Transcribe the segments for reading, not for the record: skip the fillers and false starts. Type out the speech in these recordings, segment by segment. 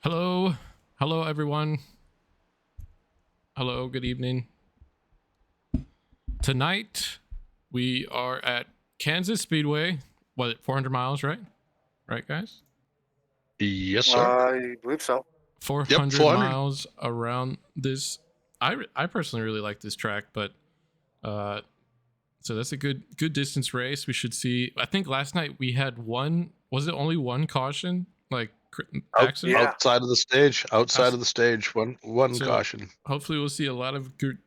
Hello. Hello, everyone. Hello, good evening. Tonight, we are at Kansas Speedway. What, 400 miles, right? Right, guys? Yes, sir. I believe so. 400 400. miles around this. I personally really like this track, but so that's a good distance race. We should see. I think last night we had one. Was it only one caution? Like accident? Yeah. Outside of the stage. Outside of the stage. One So, caution. Hopefully, we'll see a lot of good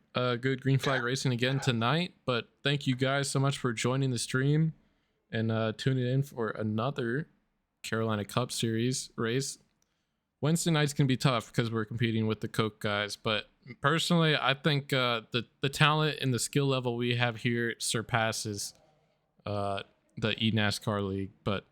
green flag racing again tonight. But thank you guys so much for joining the stream and tuning in for another Carolina Cup Series race. Wednesday nights can be tough because we're competing with the Coke guys. But personally, I think the talent and the skill level we have here surpasses the eNASCAR League. But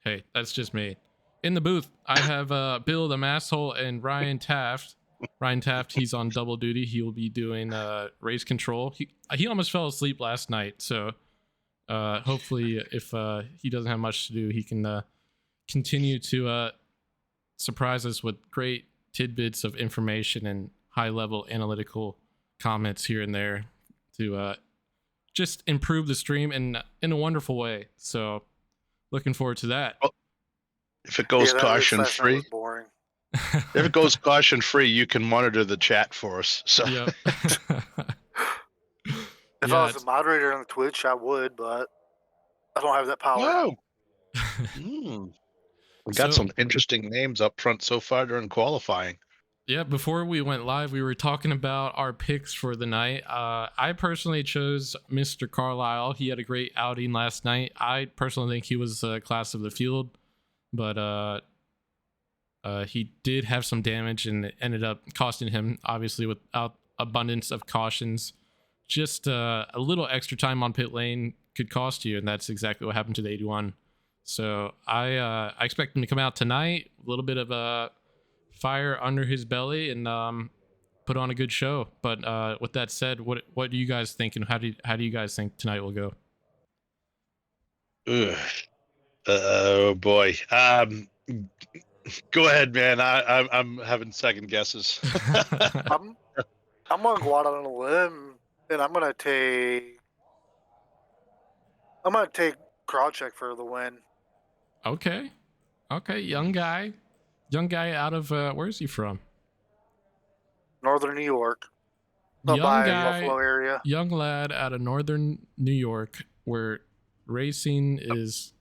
hey, that's just me. In the booth, I have Bill the Masshole and Ryan Taft. Ryan Taft, he's on double duty. He will be doing race control. He almost fell asleep last night, so hopefully, if he doesn't have much to do, he can continue to surprise us with great tidbits of information and high-level analytical comments here and there to just improve the stream in a wonderful way. So, looking forward to that. If it goes caution free, boring. if it goes caution free, you can monitor the chat for us. So Yep. If I was a moderator on the Twitch, I would, but I don't have that power. wow. We got some interesting names up front so far during qualifying. Yeah, before we went live, we were talking about our picks for the night. I personally chose Mr. Carlisle. He had a great outing last night. I personally think he was class of the field, but he did have some damage and it ended up costing him, obviously, without abundance of cautions. Just a little extra time on pit lane could cost you, and that's exactly what happened to the 81. So I expect him to come out tonight, a little bit of a fire under his belly, and put on a good show. But with that said, what do you guys think, and how do you guys think tonight will go? Oh boy. Go ahead, man. I'm having second guesses. I'm gonna go out on a limb, and I'm gonna take Krawcheck for the win. Okay, young guy out of where is he from? Northern New York. Young guy, Buffalo area. Young lad out of Northern New York, where racing is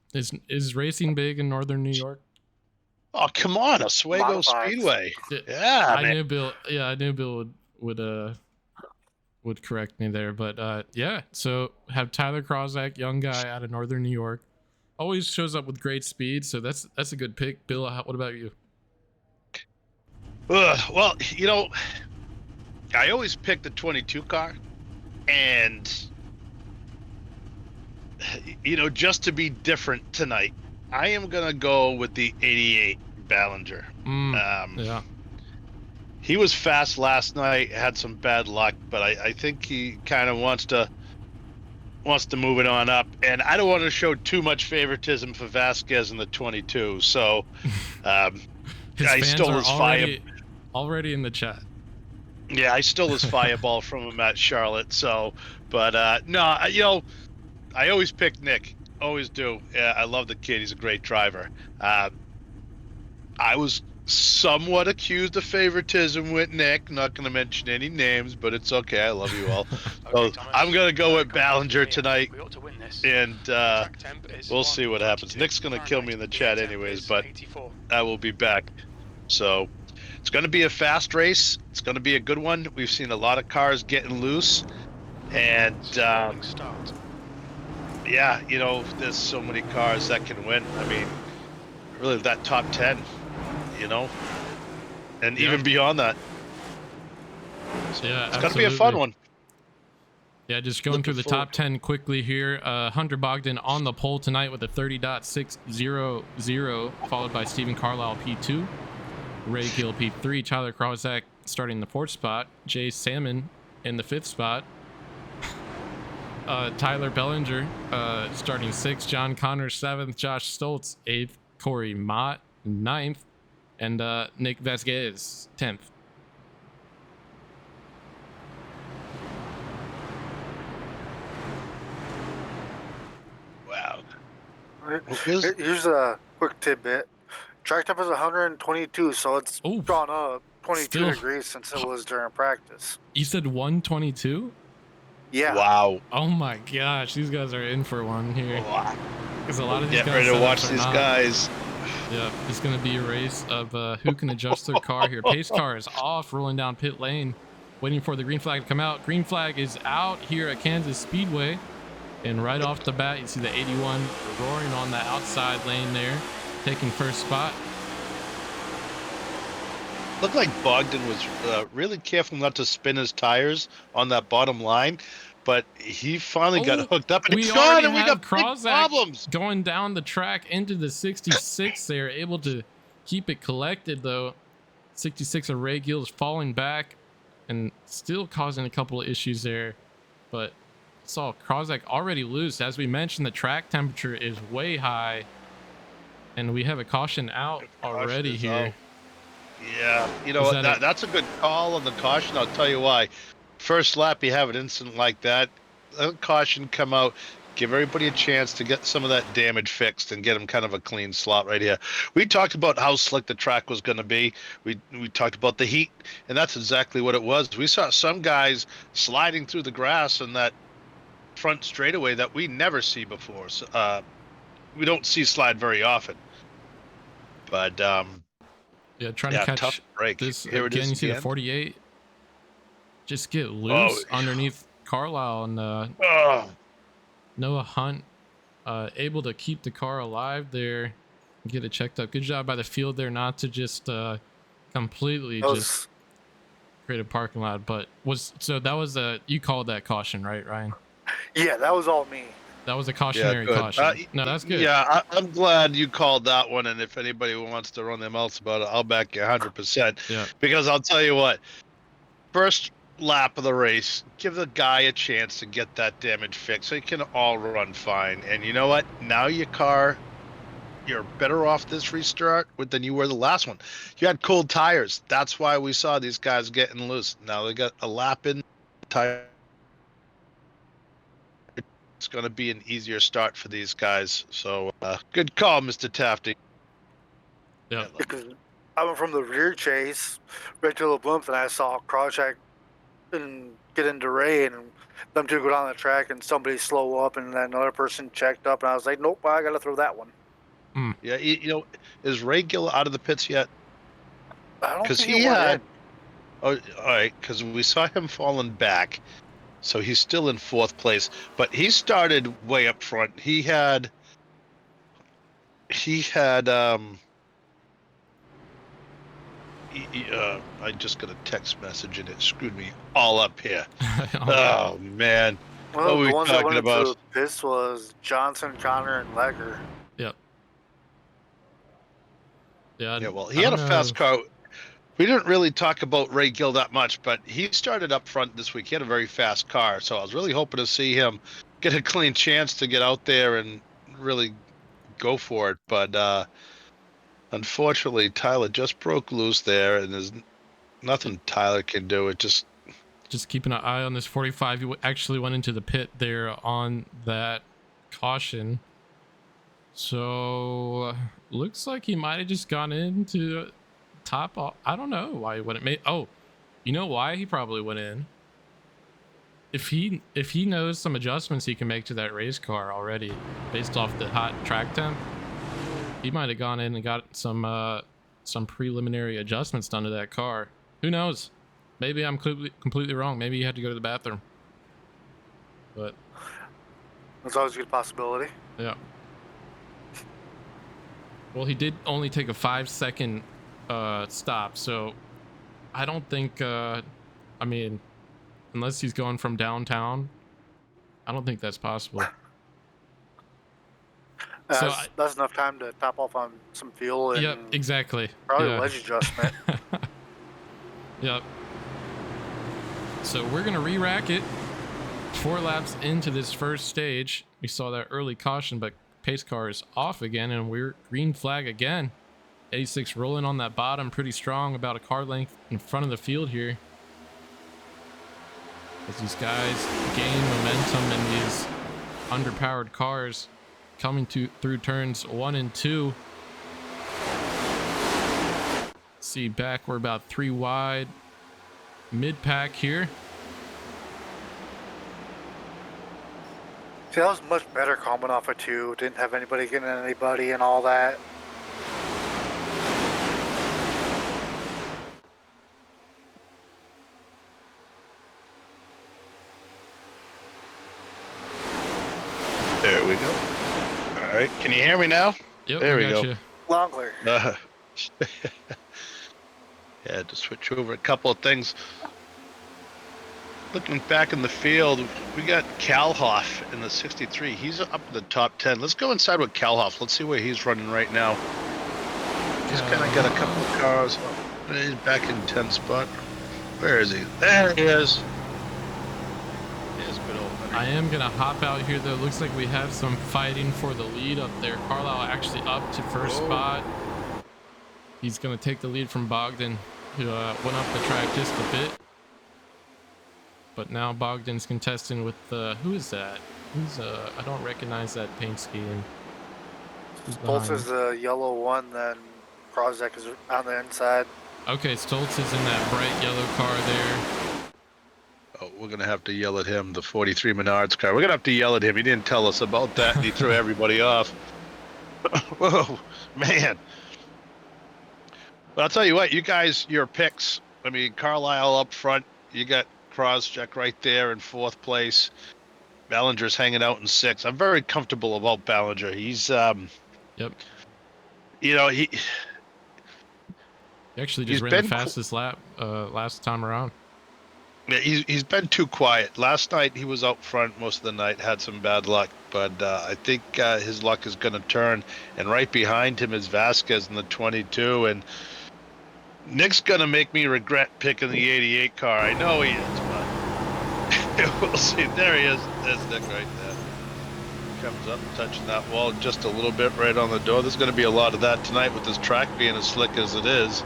racing big in Northern New York. Oh, come on, Oswego Speedway. Yeah, I knew Bill would correct me there, but yeah. So have Tyler Krausak, young guy out of Northern New York, always shows up with great speed. So that's a good pick. Bill, what about you? Well, you know, I always pick the 22 car, and you know, just to be different tonight, I am gonna go with the 88 Ballinger. Yeah, he was fast last night, had some bad luck, but I think he kind of wants to move it on up, and I don't want to show too much favoritism for Vasquez in the 22. So I stole his already in the chat. Yeah, I stole his fireball from him at Charlotte. So, but no, you know, I always pick Nick. Always do. Yeah, I love the kid. He's a great driver. I was somewhat accused of favoritism with Nick. Not going to mention any names, but it's okay. I love you all. Okay, so I'm going to go with Ballinger tonight, and we'll see what happens. Nick's going to kill me in the chat anyways, but I will be back. So it's going to be a fast race. It's going to be a good one. We've seen a lot of cars getting loose, and yeah, you know, there's so many cars that can win. I mean, really, that top 10, you know, and even beyond that. So yeah, it's going to be a fun one. Yeah, just going through the top 10 quickly here. Hunter Bogdan on the pole tonight with a 30.600, followed by Stephen Carlisle P2, Ray Gill P3, Tyler Krausak starting the 4th spot, Jay Salmon in the 5th spot, Tyler Bellinger starting 6th, John Connor 7th, Josh Stoltz 8th, Corey Mott 9th, and Nick Vasquez 10th. Wow. Here's a quick tidbit. Track temp is 122, so it's Oh, gone up 22 still- degrees since it was during practice. You said 122? Yeah. Wow. Oh my gosh, these guys are in for one here. Wow. Because a lot of these Get guys ready to setups watch are these not. guys. Yeah, it's going to be a race of who can adjust their car here. Pace car is off, rolling down pit lane, waiting for the green flag to come out. Green flag is out here at Kansas Speedway. And right off the bat, you see the 81 roaring on the outside lane there, taking first spot. Looked like Bogdan was really careful not to spin his tires on that bottom line, but he finally got hooked up and we it's already gone, and we have got big Krozak problems. going down the track into the 66 there, able to keep it collected though. 66 of Ray Gill is falling back and still causing a couple of issues there, but saw Krozak already loose. As we mentioned, the track temperature is way high and we have a caution out already Caution is here. out. Yeah, you know Is what? that That's a good call on the caution. I'll tell you why. First lap, you have an incident like that. Let the caution come out. Give everybody a chance to get some of that damage fixed and get them kind of a clean slot right here. We talked about how slick the track was going to be. We talked about the heat, and that's exactly what it was. We saw some guys sliding through the grass in that front straightaway that we never see before. So, we don't see slide very often. But Yeah, trying to catch tough break. this Here it again. is You see the again. 48 just get loose underneath Carlisle, and Oh, Noah Hunt able to keep the car alive there and get it checked up. Good job by the field there not to just completely That just create a parking lot. But that was you called that caution, right, Ryan? Yeah, that was all me. That was a cautionary good. caution. No, that's good. Yeah, I'm glad you called that one. And if anybody wants to run their mouths about it, I'll back you 100%. Yeah. Because I'll tell you what, first lap of the race, give the guy a chance to get that damage fixed so he can all run fine. And you know what? Now your car, you're better off this restart than you were the last one. You had cold tires. That's why we saw these guys getting loose. Now they got a lap in tire. It's going to be an easier start for these guys. So good call, Mr. Tafty. Yeah. Because I went from the rear chase right to the blimp, and I saw Krozak and get into Ray, and them two go down the track, and somebody slow up, and then another person checked up, and I was like, nope, I got to throw that one. Yeah, you know, is Ray Gill out of the pits yet? I don't Because think he went had. in. Oh, all right. Because we saw him falling back, so he's still in fourth place. But he started way up front. He had. I just got a text message and it screwed me all up here. Oh man. Well, What were the we ones that talking went into about? the pits was Johnson, Connor, and Legger. Yep. Yeah. Yeah, well, he had a fast car. We didn't really talk about Ray Gill that much, but he started up front this week. He had a very fast car, so I was really hoping to see him get a clean chance to get out there and really go for it. But unfortunately, Tyler just broke loose there, and there's nothing Tyler can do. It just keeping an eye on this 45. He actually went into the pit there on that caution. So looks like he might have just gone into top off. I don't know why he wouldn't make. Oh, you know why he probably went in? If he knows some adjustments he can make to that race car already based off the hot track temp, he might have gone in and got some preliminary adjustments done to that car. Who knows? Maybe I'm completely wrong. Maybe he had to go to the bathroom. But That's always a good possibility. yeah. Well, he did only take a 5-second stop, so I don't think I mean, unless he's going from downtown, I don't think that's possible. So That's enough time to top off on some fuel and yep, exactly. probably Yeah. a ledge adjustment. Yep. So we're gonna re-rack it 4 laps into this first stage. We saw that early caution, but pace car is off again, and we're green flag again. 86 rolling on that bottom pretty strong, about a car length in front of the field here. As these guys gain momentum in these underpowered cars coming through turns 1 and 2. See back, we're about 3 wide. Mid-pack here. See, that was much better coming off of 2. Didn't have anybody getting anybody and all that. There we go. All right, can you hear me now? Yep, there we got go. you. Longer. Yeah, to switch over a couple of things. Looking back in the field, we got Kalhoff in the 63. He's up in the top 10. Let's go inside with Kalhoff. Let's see where he's running right now. He's kind of got a couple of cars. He's back in 10 spot. Where is he? There he is. Yes, good old buddy. I am gonna hop out here though. Looks like we have some fighting for the lead up there. Carlisle actually up to first spot. He's gonna take the lead from Bogdan, who went up the track just a bit. But now Bogdan's contesting with who is that? Who's I don't recognize that paint scheme. Stoltz is the yellow one, then Krozek is on the inside. Okay, Stoltz is in that bright yellow car there. Oh, we're gonna have to yell at him. The 43 Menards car. We're gonna have to yell at him. He didn't tell us about that, and he threw everybody off. Whoa, man. But I'll tell you what, you guys, your picks. I mean, Carlisle up front. You got Krozek right there in 4th place. Ballinger's hanging out in 6th. I'm very comfortable about Ballinger. He's Yep. You know, he actually just ran the fastest lap last time around. Yeah, he's been too quiet. Last night he was out front most of the night, had some bad luck, but I think his luck is going to turn. And right behind him is Vasquez in the 22, and Nick's going to make me regret picking the 88 car. I know he is, but we'll see. There he is. There's Nick right there. Comes up, touching that wall just a little bit right on the door. There's going to be a lot of that tonight with this track being as slick as it is.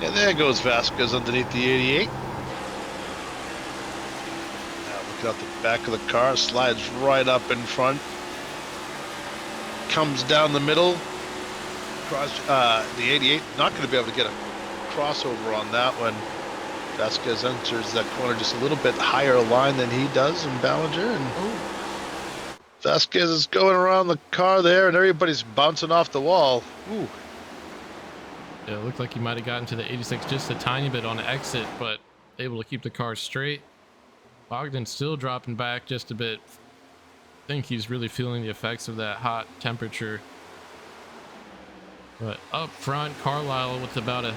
And there goes Vasquez underneath the 88. Out the back of the car, slides right up in front, comes down the middle, the 88, not going to be able to get a crossover on that one. Vasquez enters that corner just a little bit higher line than he does in Ballinger, and Vasquez is going around the car there, and everybody's bouncing off the wall. Ooh. Yeah, it looked like he might have gotten to the 86 just a tiny bit on the exit, but able to keep the car straight. Bogdan still dropping back just a bit. I think he's really feeling the effects of that hot temperature. But up front, Carlisle with about a...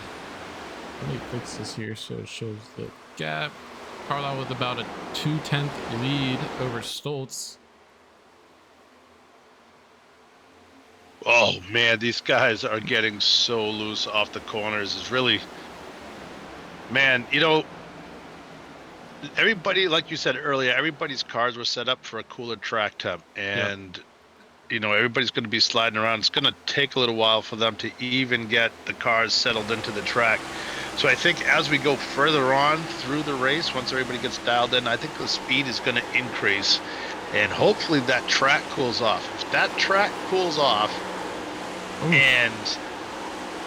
Let me fix this here so it shows the gap. Carlisle with about a 2/10 lead over Stoltz. Oh man, these guys are getting so loose off the corners. It's really... Man, you know... Everybody, like you said earlier, everybody's cars were set up for a cooler track temp, and you know, everybody's going to be sliding around. It's going to take a little while for them to even get the cars settled into the track. So I think as we go further on through the race, once everybody gets dialed in, I think the speed is going to increase, and hopefully that track cools off. If that track cools off, and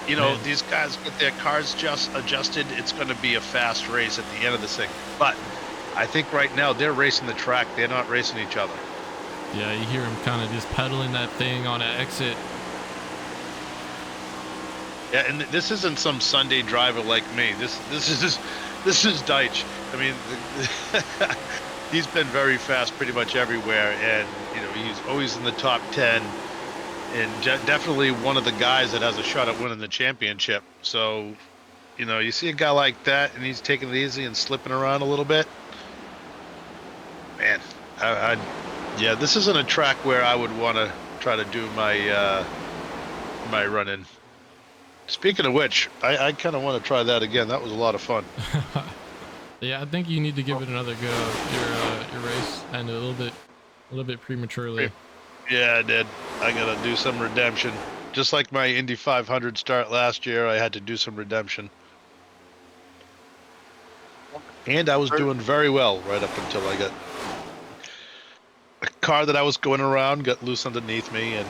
you know, these guys get their cars just adjusted, it's going to be a fast race at the end of this thing. But I think right now they're racing the track. They're not racing each other. Yeah, you hear him kind of just pedaling that thing on an exit. Yeah, and this isn't some Sunday driver like me. This is Deitch. I mean, he's been very fast pretty much everywhere, and you know, he's always in the top 10. And definitely one of the guys that has a shot at winning the championship. So, you know, you see a guy like that, and he's taking it easy and slipping around a little bit. Man, yeah, this isn't a track where I would want to try to do my my run-in. Speaking of which, I kind of want to try that again. That was a lot of fun. Yeah, I think you need to give it another go. Your race ended a little bit prematurely. Yeah, I did. I gotta do some redemption. just like my Indy 500 start last year, I had to do some redemption. And I was doing very well right up until I got a car that I was going around got loose underneath me and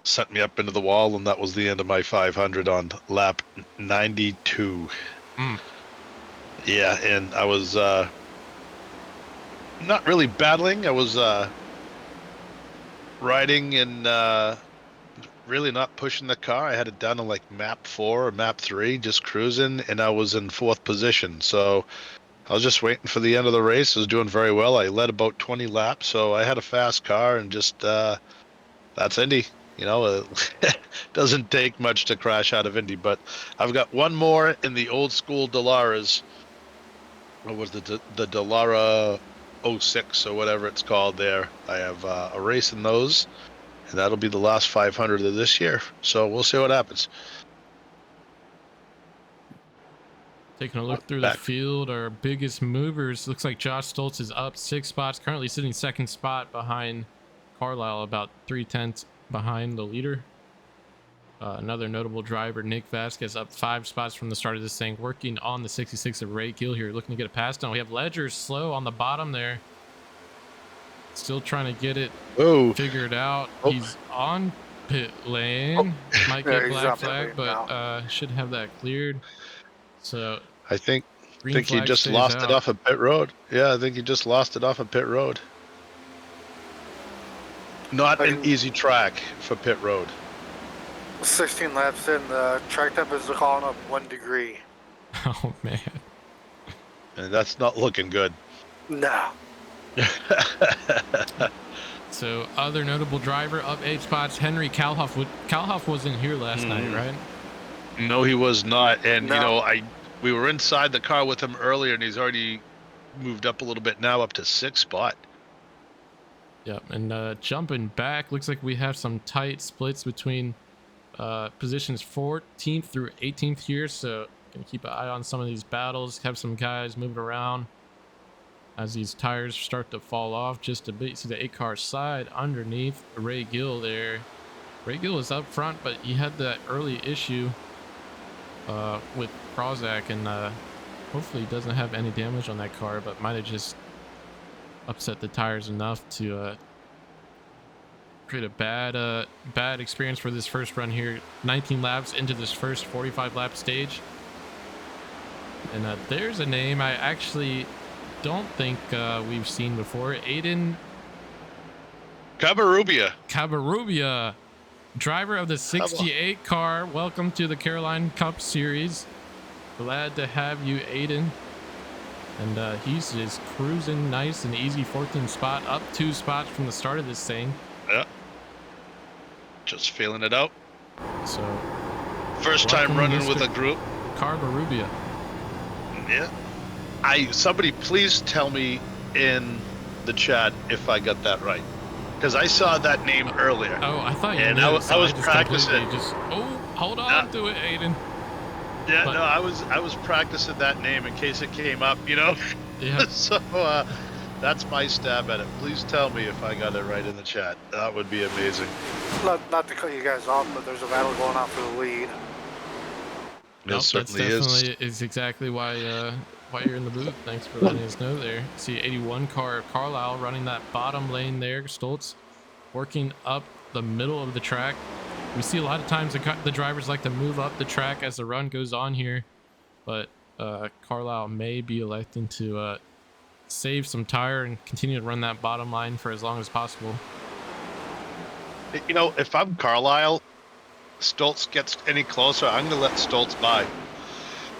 sent me up into the wall, and that was the end of my 500 on lap 92. Yeah, and I was not really battling. I was riding and really not pushing the car. I had it down to like map 4 or map 3, just cruising, and I was in 4th position. So I was just waiting for the end of the race. I was doing very well. I led about 20 laps, so I had a fast car, and just that's Indy. You know, it doesn't take much to crash out of Indy. But I've got one more in the old school Dalaras. What was the Dallara 06 or whatever it's called there? I have a race in those. And that'll be the last 500 of this year. So we'll see what happens. Taking a look through the field, our biggest movers. Looks like Josh Stoltz is up 6 spots, currently sitting 2nd spot behind Carlisle, about 3/10 behind the leader. Another notable driver, Nick Vasquez, up 5 spots from the start of this thing, working on the 66 of Ray Gill here, looking to get a pass down. We have Ledger slow on the bottom there. Still trying to get it figured out. He's on pit lane. Might get black flag, but should have that cleared. So I think he just lost it off of pit road. Yeah, I think he just lost it off of pit road. Not an easy track for pit road. 16 laps in, the track temp is calling up 1 degree. Oh man. And that's not looking good. No. So other notable driver up 8 spots, Henry Kalhoff. Kalhoff wasn't here last night, right? No, he was not. And you know, we were inside the car with him earlier, and he's already moved up a little bit now, up to 6th spot. Yep. And jumping back, looks like we have some tight splits between positions 14th through 18th here. So gonna keep an eye on some of these battles. Have some guys moving around as these tires start to fall off just a bit. You see the 8-car side underneath Ray Gill there. Ray Gill is up front, but he had that early issue with Prozac, and hopefully he doesn't have any damage on that car, but might have just upset the tires enough to create a bad experience for this first run here. 19 laps into this first 45 lap stage. And there's a name I actually don't think we've seen before. Aiden Cabarrubia, driver of the 68 car. Welcome to the Caroline Cup Series. Glad to have you, Aiden. And he's just cruising nice and easy, 14th spot, up 2 spots from the start of this thing. Yeah, just feeling it out. So first time running with a group. Cabarrubia. Yeah. Somebody please tell me in the chat if I got that right, because I saw that name earlier. Oh, I thought you and knew. I was practicing. Hold on to it, Aiden. Yeah, but, no, I was practicing that name in case it came up, you know. Yeah. So that's my stab at it. Please tell me if I got it right in the chat. That would be amazing. Not to cut you guys off, but there's a battle going on for the lead. Nope, that's definitely is exactly why you're in the booth. Thanks for letting us know there. See 81 car of Carlisle running that bottom lane there. Stoltz working up the middle of the track. We see a lot of times the drivers like to move up the track as the run goes on here, but Carlisle may be electing to save some tire and continue to run that bottom line for as long as possible. You know, if I'm Carlisle, Stoltz gets any closer, I'm gonna let Stoltz by.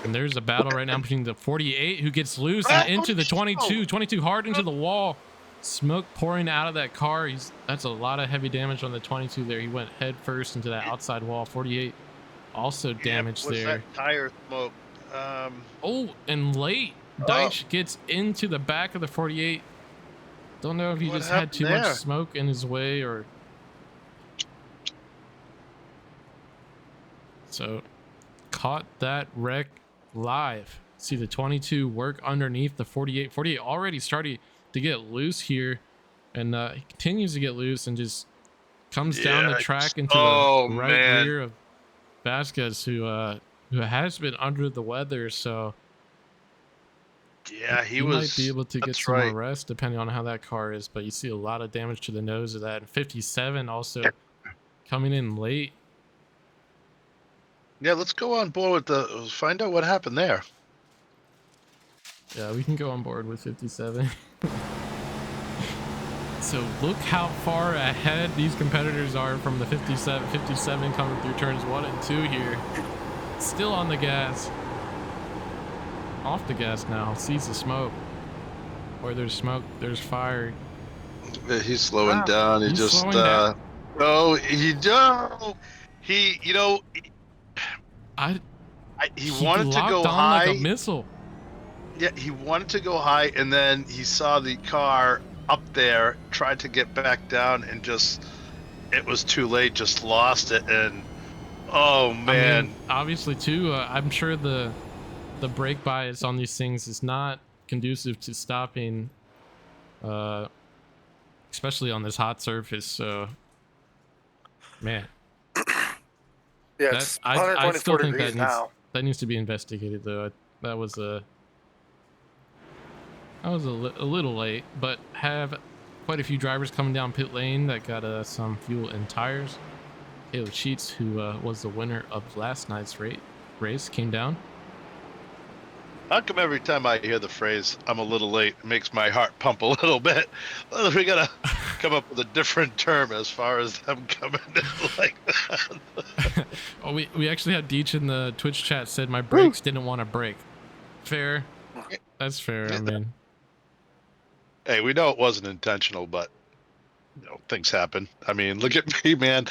And there's a battle right now between the 48 who gets loose and into the 22 hard into the wall. Smoke pouring out of that car. That's a lot of heavy damage on the 22 there. He went head first into that outside wall. 48 also damaged there. That tire smoke? Oh, and late Deitch gets into the back of the 48. Don't know if he just had too much smoke in his way or. So caught that wreck live. See the 22 work underneath the 48. 48 already started to get loose here, and he continues to get loose and just comes down the Yeah, track into oh, the right man. rear of Vasquez, who has been under the weather, so Yeah, he might be was. able to get That's some more right. rest depending on how that car is. But you see a lot of damage to the nose of that. And 57 also coming in late. Yeah, let's go on board with find out what happened there. Yeah, we can go on board with 57. So look how far ahead these competitors are from the 57 coming through turns 1 and 2 here. Still on the gas. Off the gas now. Sees the smoke. Where there's smoke, there's fire. He's slowing down. He He's just slowing down. no, he no. He you know he wanted to go locked on high. like a missile. Yeah, he wanted to go high, and then he saw the car up there, tried to get back down, and just it was too late. Just lost it, and oh man. I mean, obviously too. I'm sure the brake bias on these things is not conducive to stopping, especially on this hot surface. So, man, Yeah, it's I 124 still think degrees that needs to be investigated though. That was a little late, but have quite a few drivers coming down pit lane that got some fuel and tires. Caleb Sheets, who was the winner of last night's race, came down. How come every time I hear the phrase "I'm a little late," it makes my heart pump a little bit? Well, we gotta come up with a different term as far as them coming in like that. Oh, we actually had Deech in the Twitch chat said my brakes didn't want to break. Fair. That's fair. I mean, hey, we know it wasn't intentional, but things happen. I mean, look at me, man.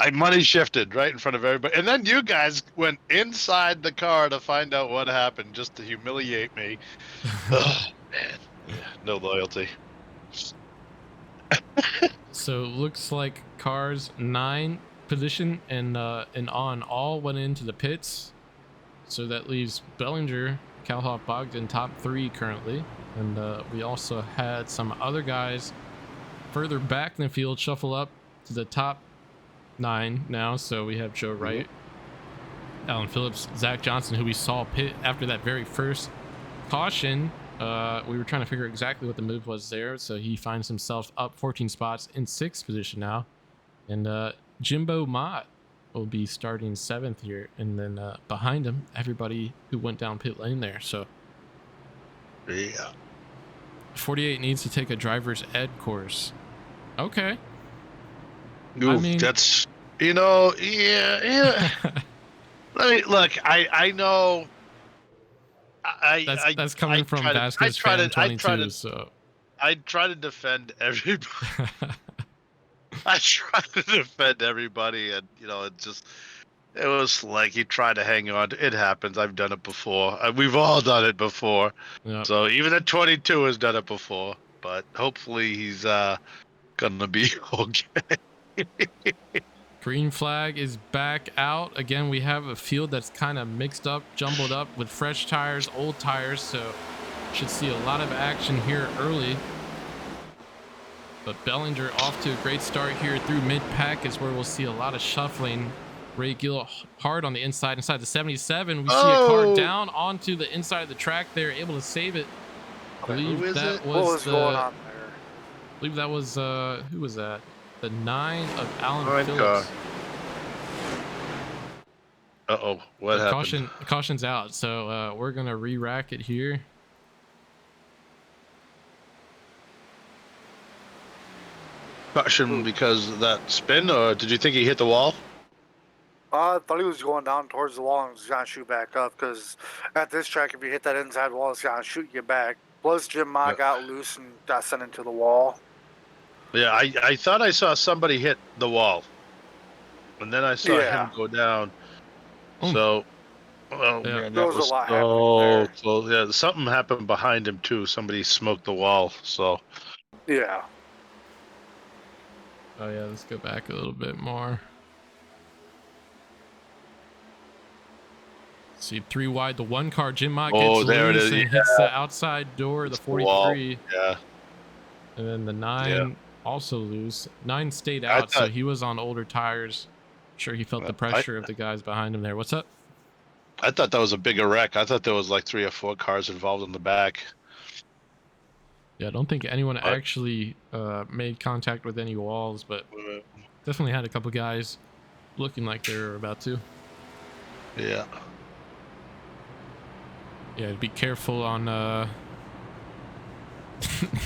I money shifted right in front of everybody, and then you guys went inside the car to find out what happened, just to humiliate me. Oh man, yeah, no loyalty. So looks like cars 9 position and on all went into the pits. So that leaves Bellinger, Calhoff, Bogdan top 3 currently, and we also had some other guys further back in the field shuffle up to the top 9 now. So we have Joe Wright, Alan Phillips, Zach Johnson, who we saw pit after that very first caution. We were trying to figure exactly what the move was there, so he finds himself up 14 spots in 6th position now. And Jimbo Mott will be starting 7th here, and then behind him, everybody who went down pit lane there. So Yeah. 48 needs to take a driver's ed course. Okay. Ooh, I mean, that's yeah. Look, I know. That's coming from Vasquez fan 22. So I try to defend everybody. I try to defend everybody, and it was like he tried to hang on. It happens. I've done it before. We've all done it before. Yep. So even the 22 has done it before. But hopefully he's gonna be okay. Green flag is back out. Again, we have a field that's kind of mixed up, jumbled up with fresh tires, old tires, so should see a lot of action here early. But Bellinger off to a great start here through mid-pack is where we'll see a lot of shuffling. Ray Gill hard on the inside the 77. We see a car down onto the inside of the track there, able to save it. I believe that what was going on there? I believe that was who was that? The 9 of Alan Phillips. Uh-oh, what happened? Caution's out, so we're gonna re-rack it here. Caution because of that spin, or did you think he hit the wall? I thought he was going down towards the wall and was gonna shoot back up, because at this track, if you hit that inside wall, it's gonna shoot you back. Plus, Jim Ma got loose and got sent into the wall. Yeah, I thought I saw somebody hit the wall, and then I saw him go down. So, man, that was a lot so close. Yeah, something happened behind him too. Somebody smoked the wall. So, yeah. Oh yeah, let's go back a little bit more. See 3 wide, the 1 car, Jim Mott gets there loose it is. and hits the outside door of the 43. Yeah. And then the 9 also loose. 9 stayed I out, so thought- he was on older tires. Sure, he felt the pressure of the guys behind him there. What's up? I thought that was a bigger wreck. I thought there was like 3 or 4 cars involved in the back. Yeah, I don't think anyone What? actually made contact with any walls, but definitely had a couple guys looking like they were about to. Yeah. Yeah, be careful on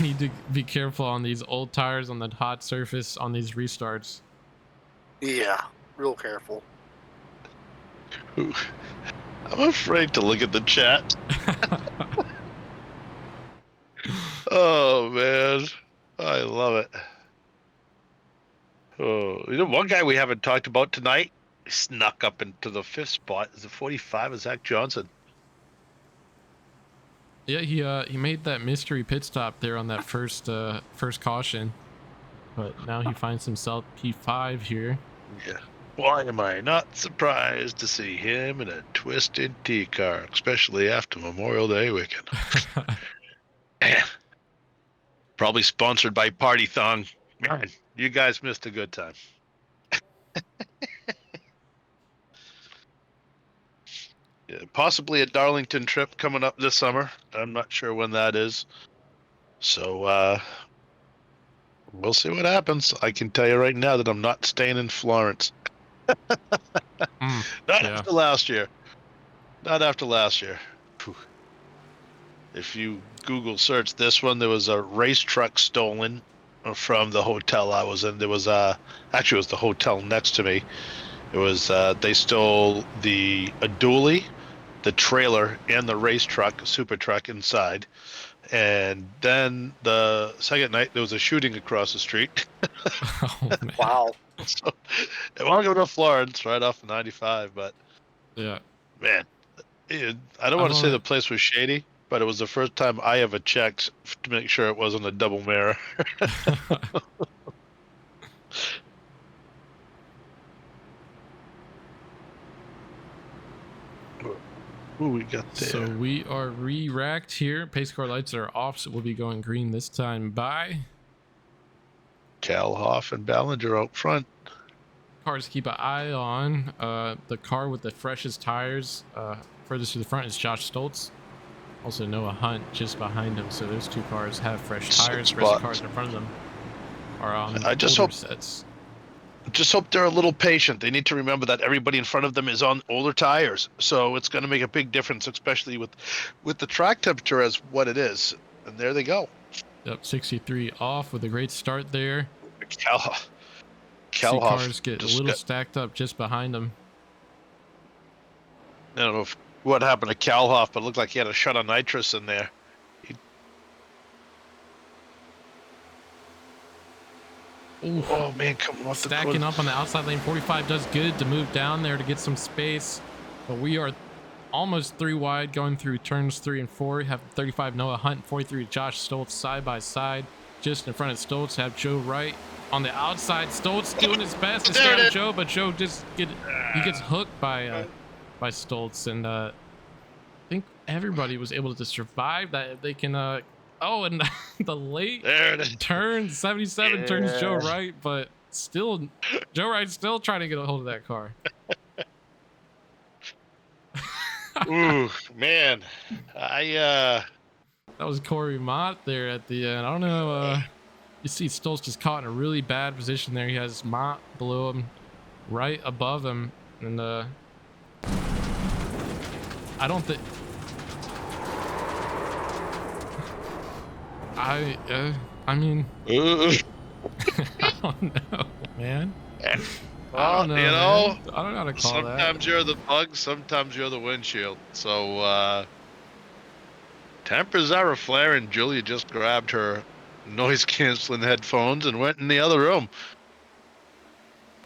need to be careful on these old tires on the hot surface on these restarts. Yeah, real careful. I'm afraid to look at the chat. Oh man, I love it. Oh, you know, one guy we haven't talked about tonight snuck up into the 5th spot. Is it 45? Is Zach Johnson? Yeah, he made that mystery pit stop there on that first caution, but now he finds himself P5 here. Yeah. Why am I not surprised to see him in a twisted T car, especially after Memorial Day weekend? Probably sponsored by Party Thong. Man, you guys missed a good time. Yeah, possibly a Darlington trip coming up this summer. I'm not sure when that is. So we'll see what happens. I can tell you right now that I'm not staying in Florence. Not after last year. Not after last year. Whew. If you Google search this one, there was a race truck stolen from the hotel I was in. There was actually it was the hotel next to me. It was they stole a dually, the trailer, and the race truck, super truck inside. And then the second night there was a shooting across the street. Oh, man. Wow. So I want to go to Florence right off of 95, but Yeah. man, I don't want to say the place was shady, but it was the first time I ever checked to make sure it wasn't a double mirror. Who we got there? So we are re-racked here. Pace car lights are off, so we'll be going green this time. Bye. Cal Hoff and Ballinger out front. Cars to keep an eye on. The car with the freshest tires furthest to the front is Josh Stoltz. Also Noah Hunt just behind him. So those 2 cars have fresh tires. The rest of the cars in front of them are on older sets. Just hope they're a little patient. They need to remember that everybody in front of them is on older tires, so it's going to make a big difference, especially with the track temperature as what it is. And there they go. Yep, 63 off with a great start there. Cal cars get a little stacked up just behind them. I don't know what happened to Kalhoff, but it looked like he had a shot of nitrous in there. Oh man, coming off stacking up on the outside lane. 45 does good to move down there to get some space, but we are almost 3 wide going through turns 3 and 4. Have 35 Noah Hunt, 43 Josh Stoltz side by side. Just in front of Stoltz, have Joe Wright on the outside. Stoltz doing his best to stay with Joe, but Joe just gets hooked by Stoltz, and I think everybody was able to survive that. They can and the late turn 77 turns Joe Wright, but still Joe Wright's still trying to get a hold of that car. Ooh, man. That was Corey Mott there at the end. I don't know, you see Stoltz just caught in a really bad position there. He has Mott below him, right above him, and I don't think I mean I don't know, man. Well, I don't know, you know, man. I don't know how to call sometimes you're the bug, sometimes you're the windshield. So tempers are flaring. Julia just grabbed her noise canceling headphones and went in the other room.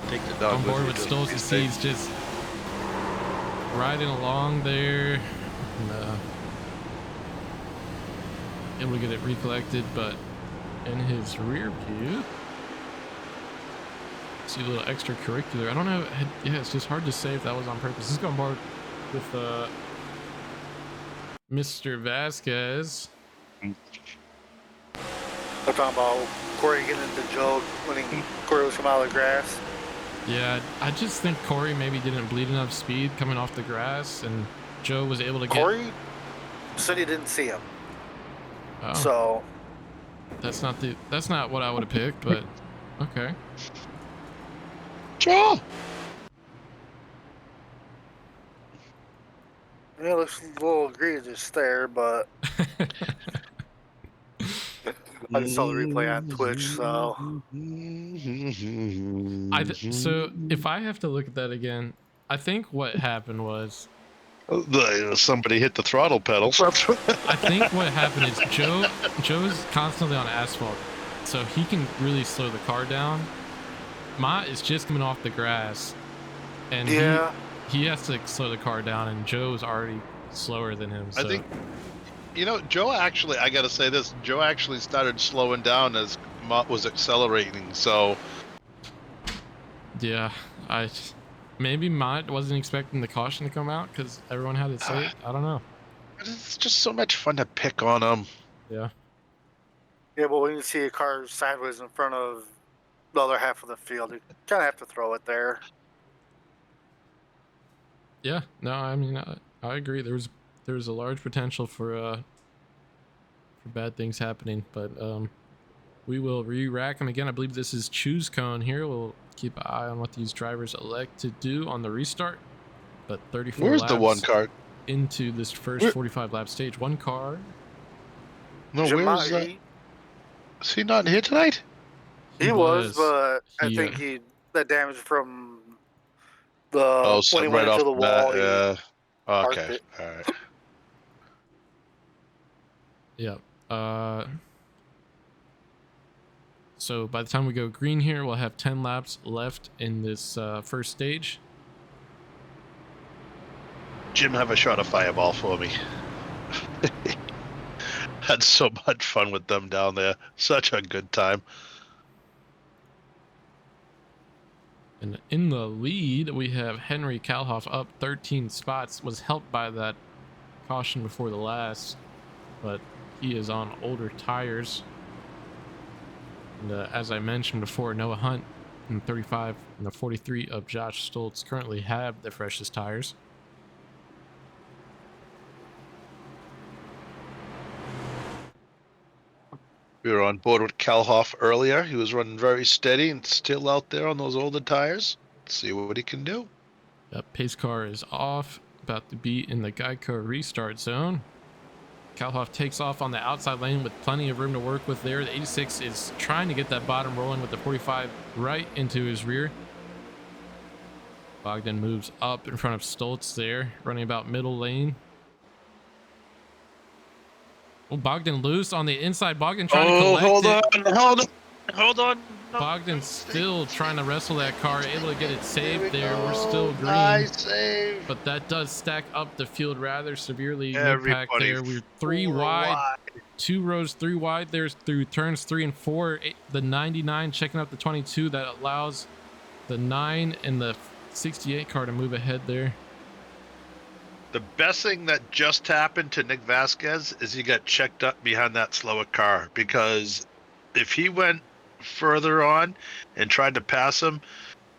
Take the dog on board with Stoltz. He's just riding along there and able to get it recollected, but in his rear view, see a little extracurricular. I don't know. Yeah, it's just hard to say if that was on purpose. Let's go on board with Mr. Vasquez. They're talking about Corey getting into Joe when Corey was coming out of the grass. Yeah, I just think Corey maybe didn't bleed enough speed coming off the grass, and Joe was able to get. Corey said he didn't see him. Oh, So that's not what I would have picked, but okay. Joe. yeah, it looks a little egregious there, but I just saw the replay on Twitch, so So if I have to look at that again, I think what happened was somebody hit the throttle pedal. I think what happened is Joe's constantly on asphalt, so he can really slow the car down. Mott is just coming off the grass, and yeah. he has to slow the car down, and Joe's already slower than him. So. I think, Joe actually, I gotta say this, Joe actually started slowing down as Mott was accelerating, so. Yeah, maybe Mott wasn't expecting the caution to come out because everyone had it safe. I don't know. It's just so much fun to pick on him. Yeah. Yeah, but when you see a car sideways in front of the other half of the field, you kind of have to throw it there. Yeah, no, I mean, I agree. There was a large potential for bad things happening, but we will re-rack them again. I believe this is choose cone here. We'll keep an eye on what these drivers elect to do on the restart. But 34 Where's laps the one car? into this first 45 lap stage. One car. No, where's that? Is he not here tonight? He was, but I think that damage from the when he went into the wall. Yeah. Okay. All right. Yeah. So by the time we go green here, we'll have 10 laps left in this first stage. Jim, have a shot of Fireball for me. Had so much fun with them down there. Such a good time. And in the lead, we have Henry Kalhoff up 13 spots. Was helped by that caution before the last, but he is on older tires. And as I mentioned before, Noah Hunt in 35 and the 43 of Josh Stoltz currently have the freshest tires. We were on board with Kalhoff earlier. He was running very steady and still out there on those older tires. Let's see what he can do. Pace car is off, about to be in the Geico restart zone. Kalhoff takes off on the outside lane with plenty of room to work with there. The 86 is trying to get that bottom rolling with the 45 right into his rear. Bogdan moves up in front of Stoltz there, running about middle lane. Oh, Bogdan loose on the inside. Bogdan trying to collect hold on. No. Bogdan's still trying to wrestle that car, able to get it saved there. We're still green. Nice save. But that does stack up the field rather severely. Impact there. We're three wide. 2 rows 3 wide. There's through turns 3 and 4. The 99 checking out the 22. That allows the 9 and the 68 car to move ahead there. The best thing that just happened to Nick Vasquez is he got checked up behind that slower car, because if he went further on and tried to pass him,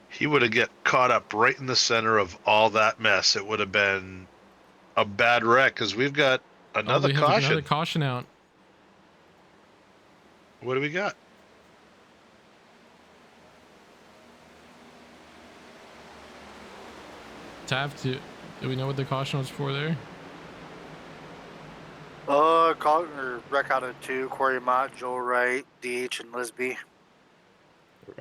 he would have get caught up right in the center of all that mess. It would have been a bad wreck, because we've got another caution. Another caution out. What do we got? Do we know what the caution was for there? Wreck out of 2, Corey Mott, Joel Wright, DH, and Lisby.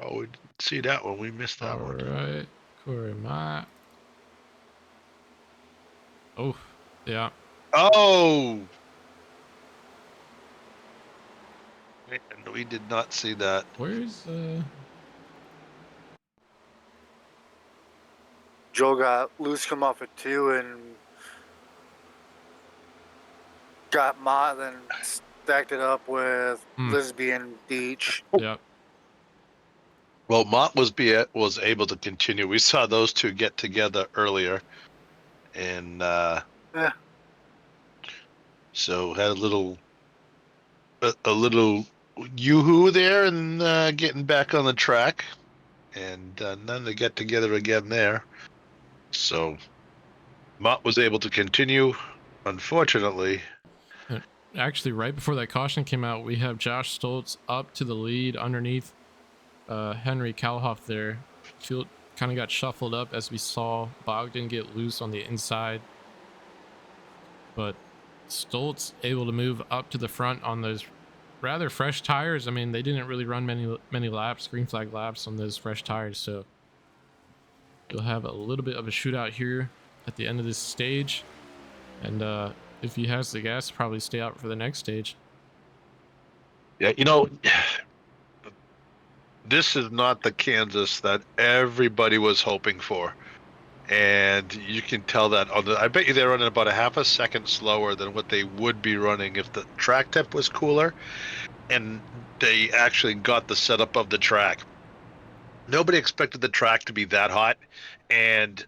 Oh, we didn't see that one. We missed that one. All right, Corey Mott. Oh, yeah. Oh! And we did not see that. Where's Joe got loose, come off at 2, and got Mott, then stacked it up with Lisby and Deech. Yep. Well, Mott was able to continue. We saw those two get together earlier, and so had a little yoo-hoo there and getting back on the track. And then they get together again there. So Mott was able to continue. Unfortunately, Actually, right before that caution came out, we have Josh Stoltz up to the lead underneath Henry Kalhoff there. Field kind of got shuffled up as we saw Bogdan get loose on the inside. But Stoltz able to move up to the front on those rather fresh tires. I mean, they didn't really run many laps, green flag laps on those fresh tires. So you'll have a little bit of a shootout here at the end of this stage. And if he has the gas, probably stay out for the next stage. yeah, this is not the Kansas that everybody was hoping for. And you can tell that I bet you they're running about a half a second slower than what they would be running if the track temp was cooler and they actually got the setup of the track. Nobody expected the track to be that hot, and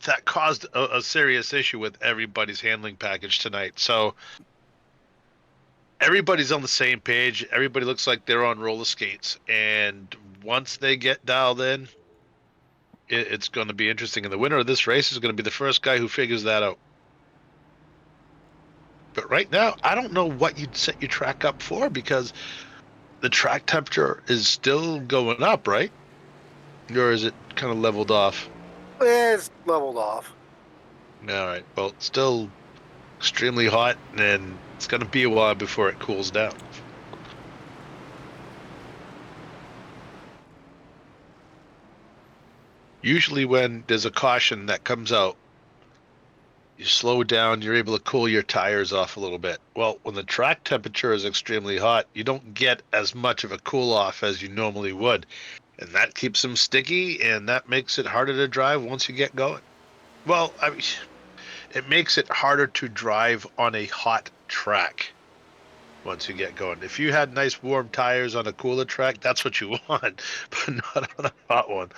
that caused a serious issue with everybody's handling package tonight. So everybody's on the same page. Everybody looks like they're on roller skates, and once they get dialed in, it's going to be interesting. And the winner of this race is going to be the first guy who figures that out. But right now, I don't know what you'd set your track up for, because the track temperature is still going up, right? Or is it kind of leveled off? It's leveled off. All right. Well, it's still extremely hot, and it's going to be a while before it cools down. Usually when there's a caution that comes out, you slow down, you're able to cool your tires off a little bit. Well, when the track temperature is extremely hot, you don't get as much of a cool off as you normally would. And that keeps them sticky, and that makes it harder to drive once you get going. Well, I mean, it makes it harder to drive on a hot track once you get going. If you had nice warm tires on a cooler track, that's what you want, but not on a hot one.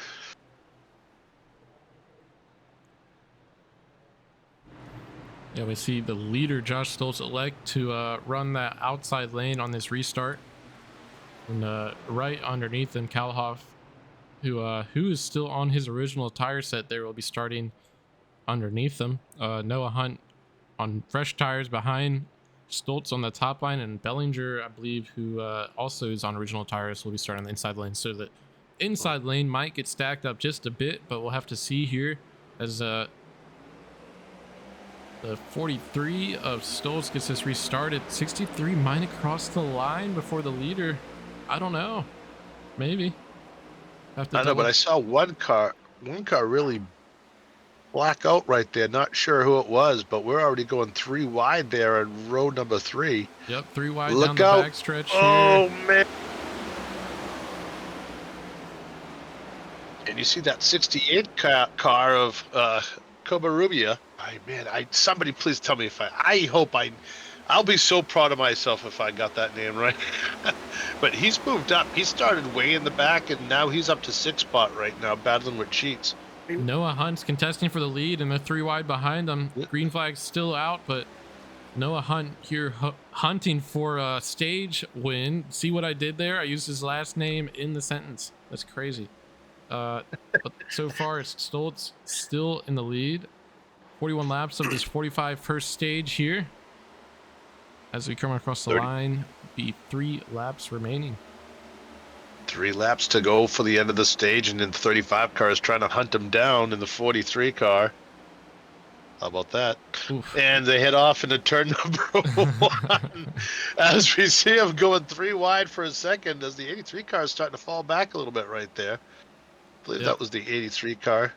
Yeah, we see the leader, Josh Stoltz, elect to run that outside lane on this restart. And right underneath him, Kalhoff, who is still on his original tire set there, will be starting underneath them. Noah Hunt on fresh tires behind Stoltz on the top line, and Bellinger, I believe, who also is on original tires, will be starting on the inside lane. So the inside lane might get stacked up just a bit, but we'll have to see here as the 43 of Stoltz gets this restarted. 63 might across the line before the leader. I don't know. Maybe. I know, but I saw one car really black out right there. Not sure who it was, but we're already going 3 wide there on row number 3. Yep, 3 wide Look down out. the backstretch Oh, here. man. And you see that 68 car of Covarrubias. Somebody please tell me if I'll be so proud of myself if I got that name right. But he's moved up. He started way in the back, and now he's up to 6th spot right now, battling with Cheats. Noah Hunt's contesting for the lead, and they're 3 wide behind them. Yep. Green flag's still out, but Noah Hunt here hunting for a stage win. See what I did there? I used his last name in the sentence. That's crazy. But so far, it's Stoltz still in the lead. 41 laps of this 45 first stage here. As we come across the 30. line, be 3 laps remaining. 3 laps to go for the end of the stage, and then 35 cars trying to hunt him down in the 43 car. How about that? Oof. And they head off into turn number 1 as we see him going 3 wide for a second as the 83 car is starting to fall back a little bit right there. I believe that was the 83 car.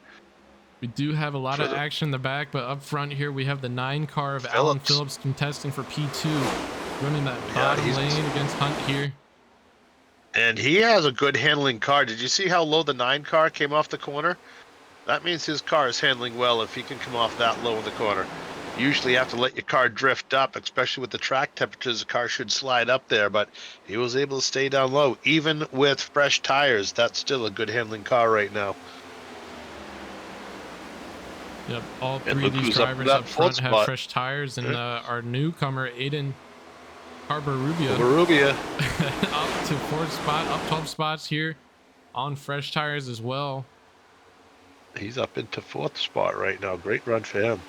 We do have a lot of action in the back, but up front here we have the 9 car of Alan Phillips contesting for P2, running that bottom lane against Hunt here. And he has a good handling car. Did you see how low the 9 car came off the corner? That means his car is handling well if he can come off that low in the corner. Usually you have to let your car drift up, especially with the track temperatures. The car should slide up there, but he was able to stay down low. Even with fresh tires, that's still a good handling car right now. Yep, all 3 of these drivers up front have fresh tires, and our newcomer, Aiden Barberubia Rubia. up to 4th spot, up 12 spots here on fresh tires as well. He's up into 4th spot right now. Great run for him.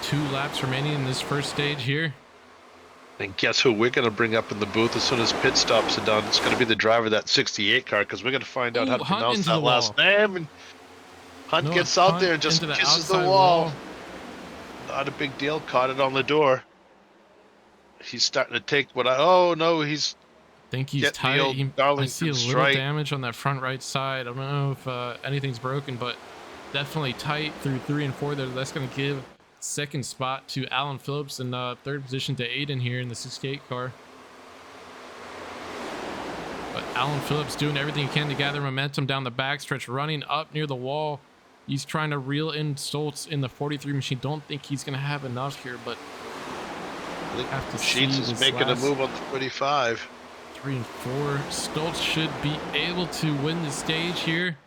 2 laps remaining in this first stage here. And guess who we're going to bring up in the booth as soon as pit stops are done? It's going to be the driver of that 68 car, because we're going to find out how to pronounce that last name. And Hunt gets out there and just kisses the wall. Not a big deal. Caught it on the door. He's starting to take what oh no, he's. I think he's tight. I see a little damage on that front right side. I don't know if anything's broken, but definitely tight through 3 and 4 there. That's going to give 2nd spot to Alan Phillips and 3rd position to Aiden here in the 68 car. But Alan Phillips doing everything he can to gather momentum down the backstretch, running up near the wall. He's trying to reel in Stoltz in the 43 machine. Don't think he's going to have enough here, but I think Sheets is making a move on 35. 3 and 4. Stoltz should be able to win the stage here.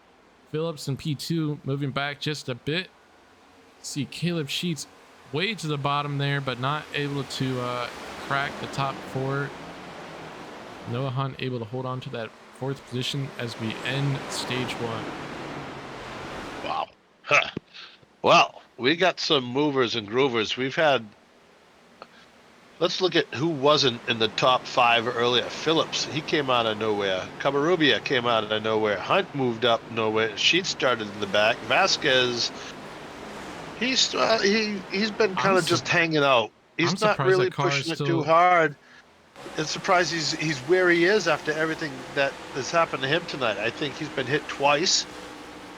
Phillips and P2 moving back just a bit. See Caleb Sheets way to the bottom there, but not able to crack the top 4. Noah Hunt able to hold on to that 4th position as we end stage 1. Wow. Huh. Well, we got some movers and groovers. We've had. Let's look at who wasn't in the top 5 earlier. Phillips, he came out of nowhere. Cabarrubia came out of nowhere. Hunt moved up nowhere. Sheets started in the back. Vasquez, he's been kind of just hanging out. He's not really pushing it too hard. It's surprised he's where he is after everything that has happened to him tonight. I think he's been hit twice.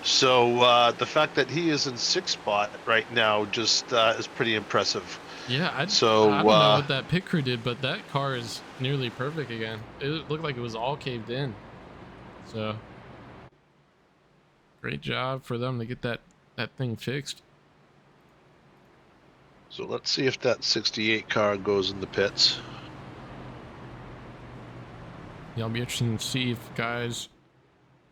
So the fact that he is in 6th spot right now just is pretty impressive. Yeah, I don't know what that pit crew did, but that car is nearly perfect again. It looked like it was all caved in. So, great job for them to get that thing fixed. So let's see if that 68 car goes in the pits. Yeah, it'll be interesting to see if guys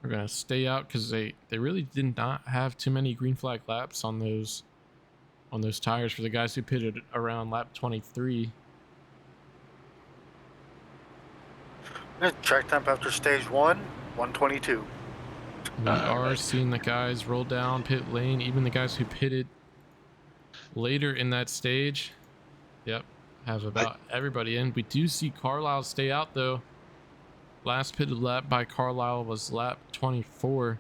are going to stay out, because they really did not have too many green flag laps on those tires for the guys who pitted around lap 23. Track temp after stage 1, 122. We are seeing the guys roll down pit lane, even the guys who pitted later in that stage. Yep, have about everybody in. We do see Carlisle stay out though. Last pitted lap by Carlisle was lap 24.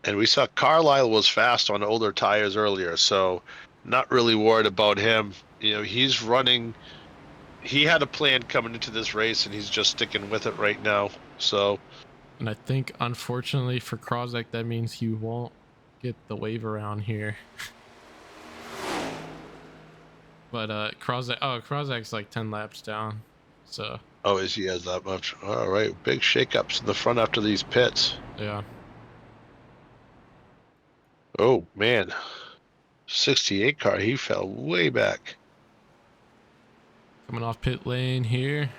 And we saw Carlisle was fast on older tires earlier, so not really worried about him. You know, he's running. He had a plan coming into this race, and he's just sticking with it right now. So, and I think, unfortunately for Krozak, that means he won't get the wave around here. But Krozak's like 10 laps down. So. Oh, is he has that much? All right, big shakeups in the front after these pits. Yeah. Oh man, 68 car, he fell way back. Coming off pit lane here.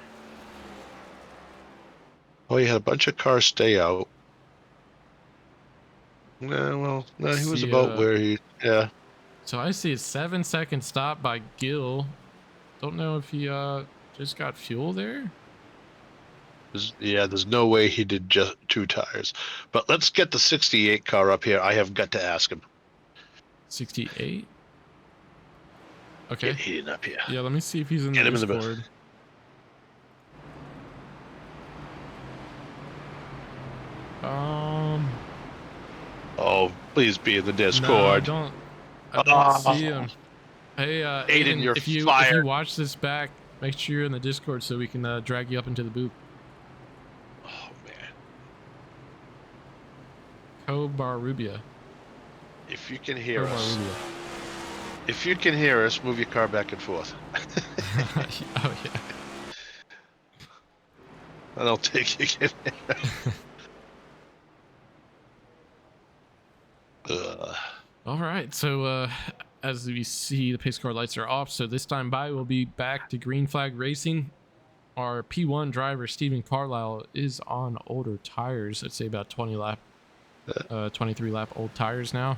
Oh, he had a bunch of cars stay out. No, he was about where he, yeah. So I see a 7-second stop by Gill. Don't know if he just got fuel there. There's no way he did just 2 tires. But let's get the 68 car up here. I have got to ask him. 68? Okay. Get Hayden up here. Yeah, let me see if he's in the Discord. Oh, please be in the Discord. No, I don't see him. Hey, Aiden, you're if you watch this back, make sure you're in the Discord so we can drag you up into the booth. Oh man. Cobarrubia. If you can hear us. If you can hear us, move your car back and forth. Oh yeah. I don't think you can hear. All right, so as we see, the pace car lights are off, so this time by we'll be back to green flag racing. Our P1 driver Stephen Carlisle is on older tires. I'd say about 23 lap old tires now.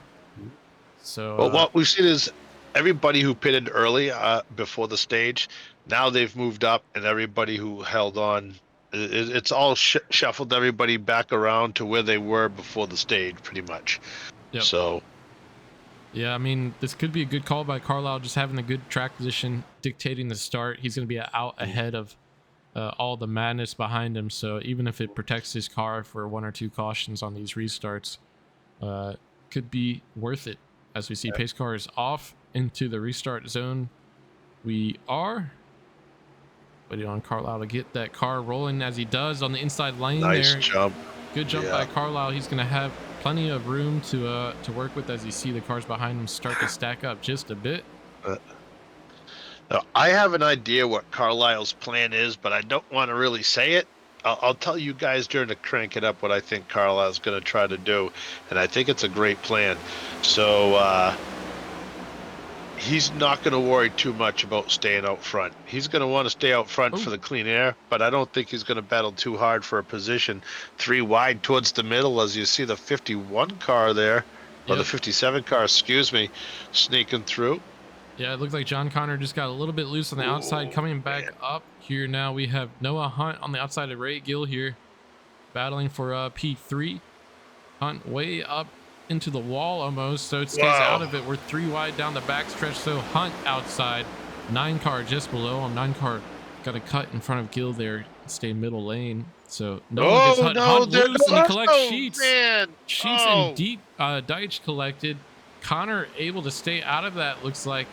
So well, what we've seen is everybody who pitted early before the stage Now they've moved up, and everybody who held on, it's all shuffled everybody back around to where they were before the stage, pretty much. Yep. So, yeah, I mean, this could be a good call by Carlisle, just having a good track position, dictating the start. He's going to be out ahead of all the madness behind him. So even if it protects his car for 1 or 2 cautions on these restarts, could be worth it. As we see, pace car is off into the restart zone. We are waiting on Carlisle to get that car rolling, as he does on the inside lane. nice there. jump. Good jump by Carlisle. He's going to have plenty of room to work with, as you see the cars behind him start to stack up just a bit. Now, I have an idea what Carlisle's plan is, but I don't want to really say it. I'll tell you guys during the Crank It Up what I think Carlisle's going to try to do, and I think it's a great plan. So he's not going to worry too much about staying out front. He's going to want to stay out front for the clean air, but I don't think he's going to battle too hard for a position 3 wide towards the middle, as you see the 51 car there, or the 57 car, excuse me, sneaking through. Yeah, it looked like John Connor just got a little bit loose on the outside, coming back up here. Now we have Noah Hunt on the outside of Ray Gill here, battling for P3. Hunt way up into the wall almost, so it stays out of it. We're 3 wide down the backstretch, so Hunt outside. 9 car just below him. 9 car got a cut in front of Gill there, stay middle lane. So no one gets Hunt, Hunt loose, and he collects Sheets. Sheets and deep Deitch collected. Connor able to stay out of that, looks like.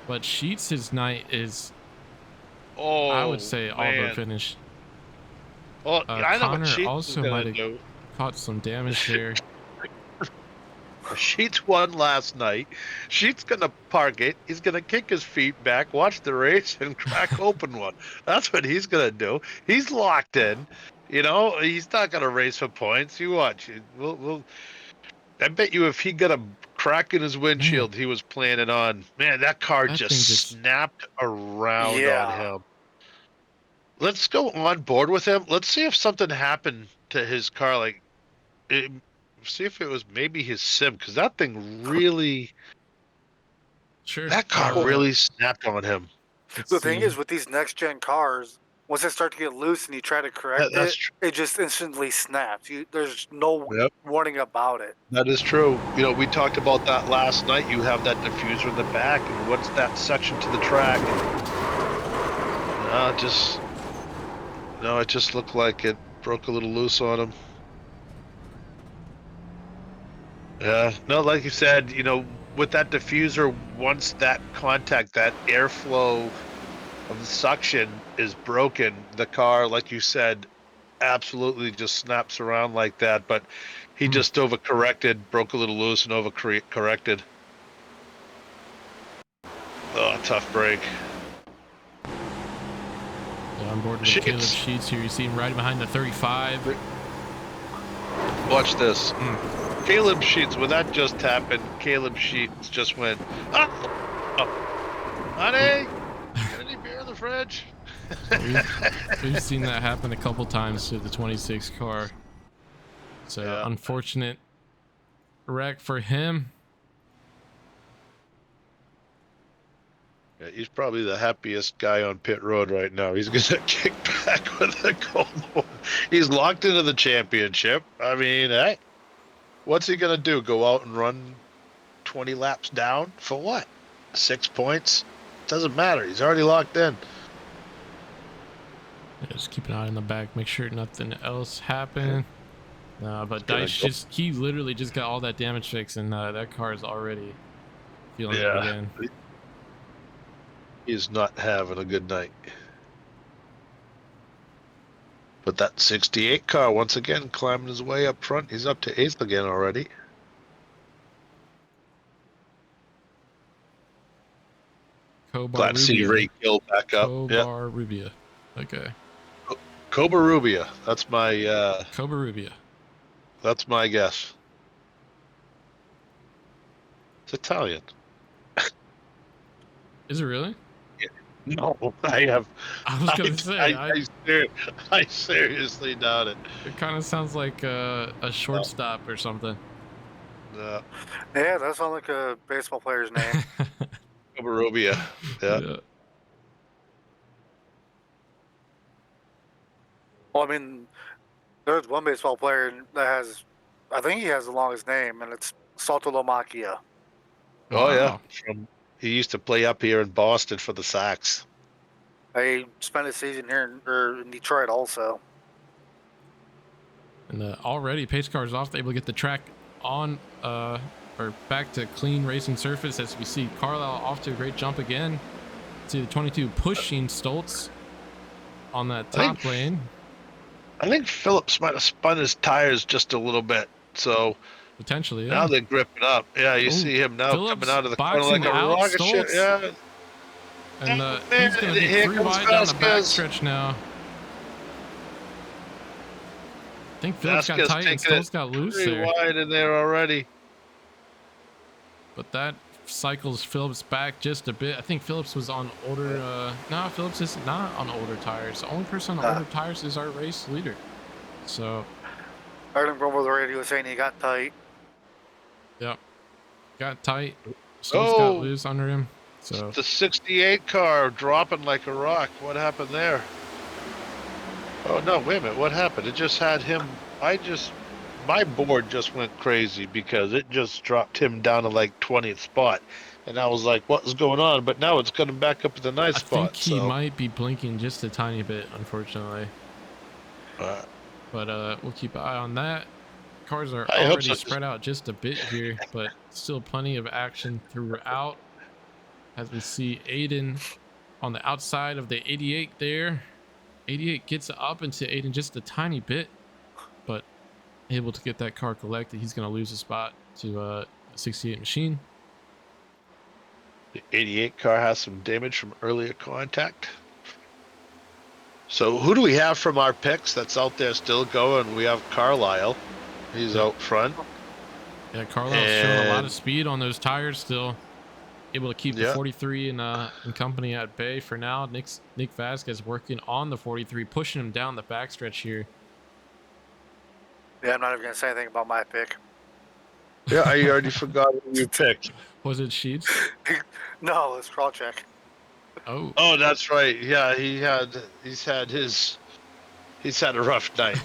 But Sheets, his night is, I would say, all but finished. Well, I know Connor what Sheets also might have caught some damage there. Sheets won last night. Sheets gonna park it. He's gonna kick his feet back, watch the race, and crack open one. That's what he's gonna do. He's locked in. You know, he's not gonna race for points. You watch. I bet you if he got a crack in his windshield, he was planning on. Man, that car just snapped around on him. Let's go on board with him. Let's see if something happened to his car. Like, see if it was maybe his sim, because that thing really. That car really snapped on him. The thing is, with these next gen cars, once they start to get loose and you try to correct it, it just instantly snaps. There's no warning about it. That is true. You know, we talked about that last night. You have that diffuser in the back, and what's that section to the track? It just looked like it broke a little loose on him. Yeah, no, like you said, you know, with that diffuser, once that contact, that airflow of the suction is broken, the car, like you said, absolutely just snaps around like that. But he just overcorrected, broke a little loose, and overcorrected. Oh, tough break. Yeah, on board with Caleb Sheets here. You see him riding behind the 35. Watch this. Caleb Sheets, when that just happened, Caleb Sheets just went, honey, got any beer in the fridge? We've seen that happen a couple times to the 26 car. So unfortunate wreck for him. Yeah, he's probably the happiest guy on pit road right now. He's gonna kick back with a gold one. He's locked into the championship. I mean, hey, what's he gonna do? Go out and run 20 laps down for what? 6 points? Doesn't matter. He's already locked in. Yeah, just keep an eye on the back. Make sure nothing else happened. But Deitch he literally just got all that damage fixed, and that car is already feeling it again. He's not having a good night. But that 68 car, once again, climbing his way up front. He's up to 8th again already. Glad to see Ray Gill back up. Covarrubias. Okay. Covarrubias. That's my... Covarrubias. That's my guess. It's Italian. Is it really? No, I was gonna say. I seriously doubt it. It kind of sounds like a shortstop or something. Yeah, that sounds like a baseball player's name. Covarrubias. Yeah. Well, I mean, there's one baseball player that has, I think he has the longest name, and it's Saltolomachia. Oh yeah, Wow. he used to play up here in Boston for the Sox. He spent his season here in Detroit also. And already pace car is off, able to get the track on or back to clean racing surface as we see Carlisle off to a great jump again. See the 22 pushing Stoltz on that top lane. I think Phillips might have spun his tires just a little bit, so Potentially, yeah. now they're gripping up. Yeah, you see him now Phillips coming out of the corner boxing like a out rocket ship. Stoltz. Yeah, And Oh, he's going to be here 3 comes wide down the Vasquez. backstretch now. I think Phillips got Vasquez tight and taking Stoltz got loose pretty there. wide in there already. But that cycles Phillips back just a bit. I think Phillips was on older. No, Phillips is not on older tires. The only person on older tires is our race leader. So, I heard him go over the radio saying he got tight. yep, got tight. Stoltz got loose under him. So The 68 car dropping like a rock. What happened there? Oh no, wait a minute. What happened? It just had him. My board just went crazy because it just dropped him down to like 20th spot. And I was like, what's going on? But now it's coming back up to the nice I spot. think he might be blinking just a tiny bit, unfortunately. But we'll keep an eye on that. Cars are already spread out just a bit here, but still plenty of action throughout. As we see Aiden on the outside of the 88 there. 88 gets up into Aiden just a tiny bit, but able to get that car collected. He's going to lose a spot to 68 machine. The 88 car has some damage from earlier contact. So who do we have from our picks that's out there still going? We have Carlisle. He's out front. Yeah, Carlisle's showing a lot of speed on those tires still. Able to keep the 43 in company at bay for now. Nick Vasquez working on the 43, pushing him down the backstretch here. Yeah, I'm not even going to say anything about my pick. Yeah, I already forgot who you picked. Was it Sheets? No, it's Krawcheck. Oh, that's right. Yeah, he's had a rough night.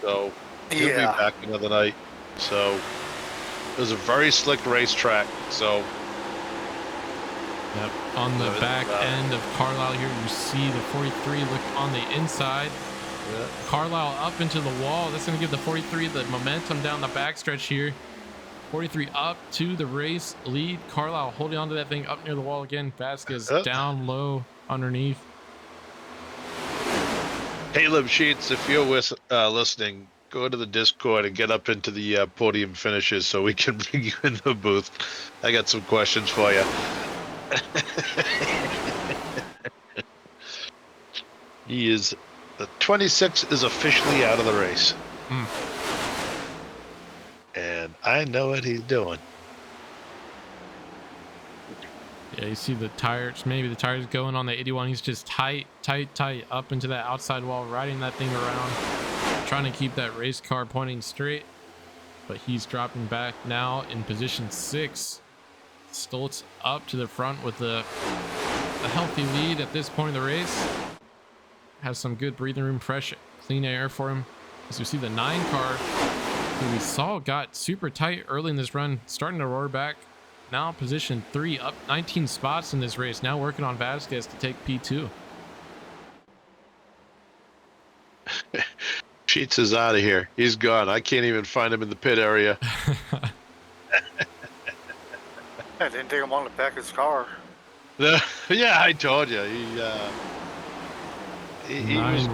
So he'll be back another night. So it was a very slick racetrack. So yep. On the back end of Carlisle here, you see the 43 look on the inside. Yeah. Carlisle up into the wall. That's going to give the 43 the momentum down the backstretch here. 43 up to the race lead. Carlisle holding onto that thing up near the wall again. Vasquez down low underneath. Caleb Sheets, if you're listening, go to the Discord and get up into the podium finishes so we can bring you in the booth. I got some questions for you. The 26 is officially out of the race. And I know what he's doing. Yeah, you see the tires, maybe the tires going on the 81. He's just tight up into that outside wall, riding that thing around, trying to keep that race car pointing straight. But he's dropping back now in position 6. Stoltz up to the front with a healthy lead at this point of the race. Has some good breathing room, fresh, clean air for him. As we see the 9 car, who we saw got super tight early in this run, starting to roar back. Now position 3, up 19 spots in this race. Now working on Vasquez to take P2. Sheets is out of here. He's gone. I can't even find him in the pit area. I didn't take him on the back of his car. Yeah, I told you. He was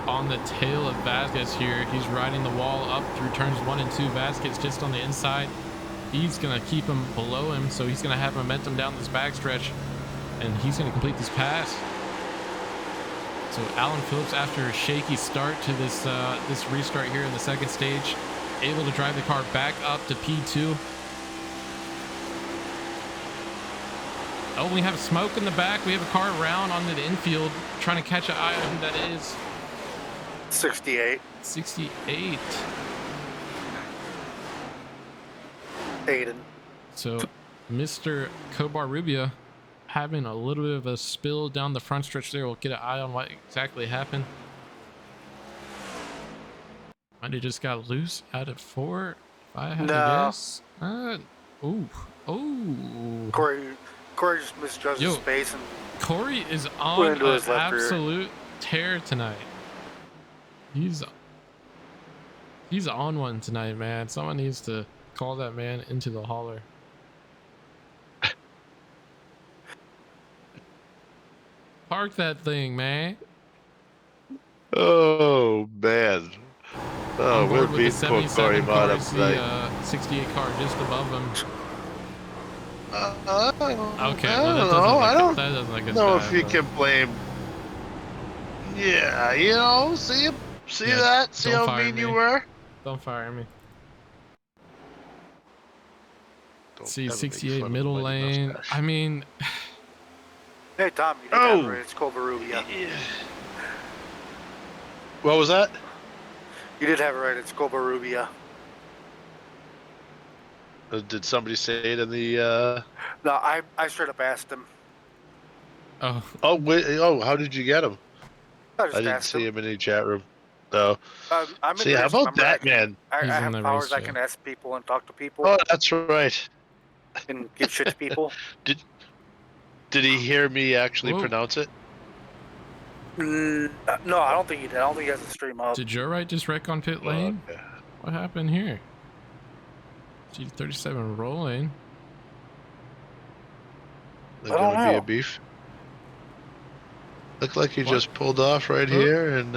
on the tail of Vasquez here. He's riding the wall up through turns 1 and 2. Vasquez just on the inside. He's going to keep him below him, so he's going to have momentum down this backstretch, and he's going to complete this pass. So Alan Phillips, after a shaky start to this this restart here in the second stage, able to drive the car back up to P2. Oh, we have smoke in the back. We have a car around onto the infield trying to catch an eye on who that is. 68. 68. Aiden. So Mr. Covarrubias having a little bit of a spill down the front stretch there. We'll get an eye on what exactly happened. Might have just got loose out of 4. If I had to No. guess. Ooh. Corey just misjudged his space and Corey is went on into an his left rear. absolute tear tonight. He's on one tonight, man. Someone needs to call that man into the hauler. Park that thing, man. Oh man. Oh, On we're board with the beating poor Corey 77 Mott car. up See tonight. 68 car just above him. Okay, I well, don't know. I don't that doesn't look as know bad, if you but- can blame. Yeah, you know, see Yeah, that? See don't how fire mean you me. were? Don't fire me. Don't See, ever make 68 fun of middle a mighty lane. mustache. I mean, Hey Tom, you did Oh! have it right. It's Covarrubias. Yeah. What was that? You did have it right. It's Covarrubias. Did somebody say it in the? No, I straight up asked him. oh, Oh wait! Oh, how did you get him? I I just didn't asked see him. him in the chat room. No. I'm in See, the how race, about remember, that, man? I He's in have the powers. race I can ask people and talk to people Oh, that's right. and give shit to people. Did he hear me actually Whoa. pronounce it? No, I don't think he did. I don't think he has a stream up. did your right just wreck on pit lane? Okay. What happened here? G37 rolling. There's I don't gonna be know. a beef. Looked like he What? just pulled off right here, and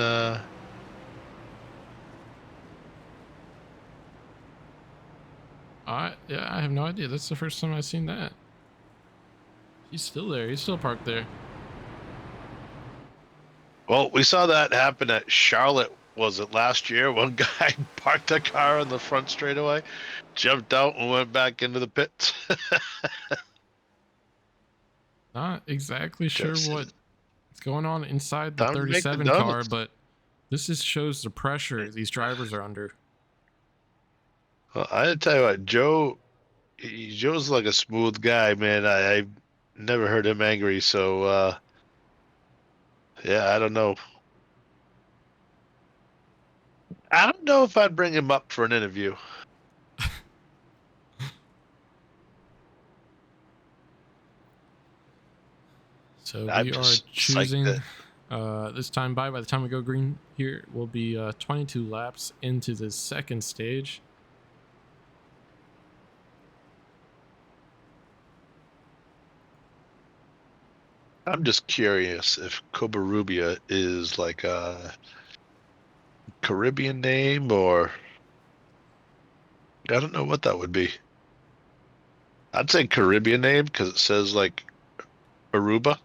Yeah, I have no idea. That's the first time I've seen that. He's still there. He's still parked there. well, we saw that happen at Charlotte. Was it last year? One guy parked a car on the front straightaway, jumped out, and went back into the pits. Not exactly sure Just what's going on inside the time to make the 37 car, donuts. but this just shows the pressure these drivers are under. Well, I tell you what, Joe's like a smooth guy, man. I've never heard him angry, so yeah, I don't know. I don't know if I'd bring him up for an interview. So I'm we are just psyched choosing that- this time by the time we go green here will be 22 laps into the second stage. I'm just curious if Covarrubias is like a Caribbean name, or I don't know what that would be. I'd say Caribbean name because it says like Aruba.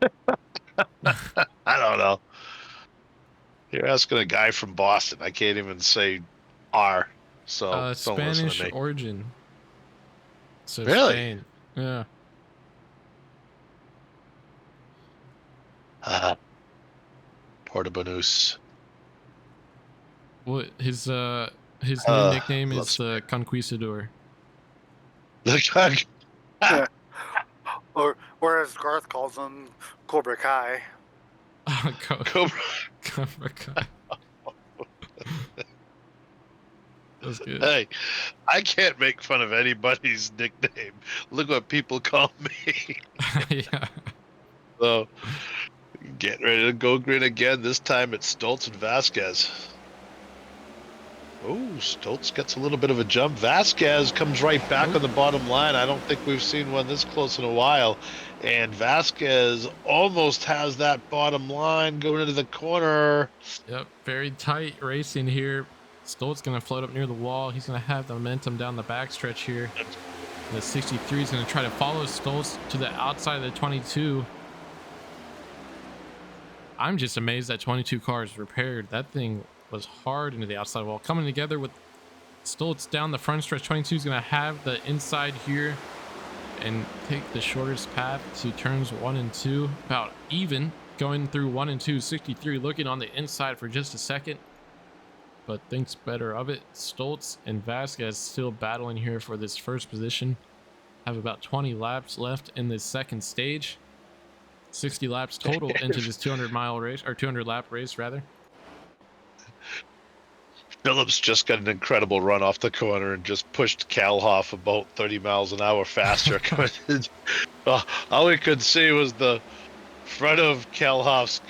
I don't know. You're asking a guy from Boston. I can't even say R. So don't listen Spanish to me. origin. So Really? Spain. Yeah. Porta Banús. What his new nickname love is the Conquistador. Yeah. Or as Garth calls him, Cobra Kai. Cobra. Cobra Kai. That's good. Hey, I can't make fun of anybody's nickname. Look what people call me. Yeah. So, getting ready to go green again. This time it's Stoltz and Vasquez. Oh, Stoltz gets a little bit of a jump. Vasquez comes right back on the bottom line. I don't think we've seen one this close in a while. And Vasquez almost has that bottom line going into the corner. Yep. Very tight racing here. Stoltz gonna float up near the wall. He's gonna have the momentum down the backstretch here. The 63 is gonna try to follow Stoltz to the outside of the 22. I'm just amazed that 22 car is repaired. That thing was hard into the outside wall. Coming together with Stoltz down the front stretch. 22 is gonna have the inside here and take the shortest path to turns 1 and 2. About even going through 1 and 2. 63 looking on the inside for just a second, but thinks better of it. Stoltz and Vasquez still battling here for this first position. Have about 20 laps left in this second stage. 60 laps total into this 200 mile race, or 200 lap race rather. Phillips just got an incredible run off the corner and just pushed Kalhoff about 30 miles an hour faster. All we could see was the front of Kalhoff's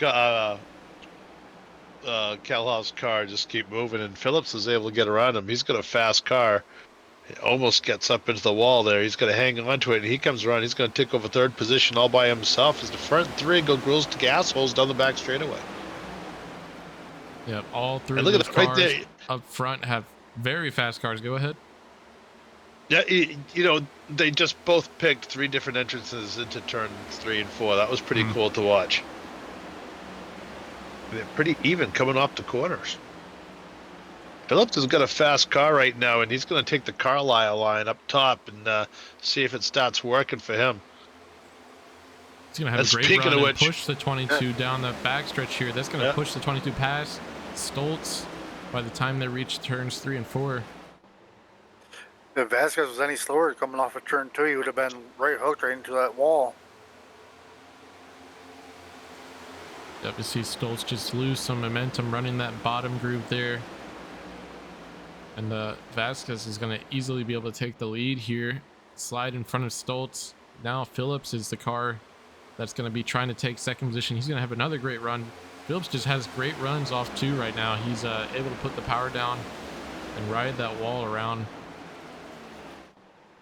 car just keep moving, and Phillips is able to get around him. He's got a fast car. He almost gets up into the wall there. He's going to hang on to it, and he comes around. He's going to take over third position all by himself as the front three go grills to gas holes down the back straightaway. Yep, all three And of look those at that right cars there. up front have very fast cars. Go ahead. Yeah, they just both picked 3 different entrances into turn 3 and 4. That was pretty cool to watch. They're pretty even coming off the corners. Phillips has got a fast car right now, and he's going to take the Carlisle line up top and see if it starts working for him. He's going to have a great speaking run of and which- push the 22 down the backstretch here. That's going to Yeah. push the 22 past Stoltz by the time they reach turns 3 and 4. If Vasquez was any slower coming off of turn 2, he would have been right hooked right into that wall. Yep, you see Stoltz just lose some momentum running that bottom groove there. And Vasquez is going to easily be able to take the lead here. Slide in front of Stoltz. Now Phillips is the car that's going to be trying to take second position. He's going to have another great run. Phillips just has great runs off 2 right now. He's able to put the power down and ride that wall around.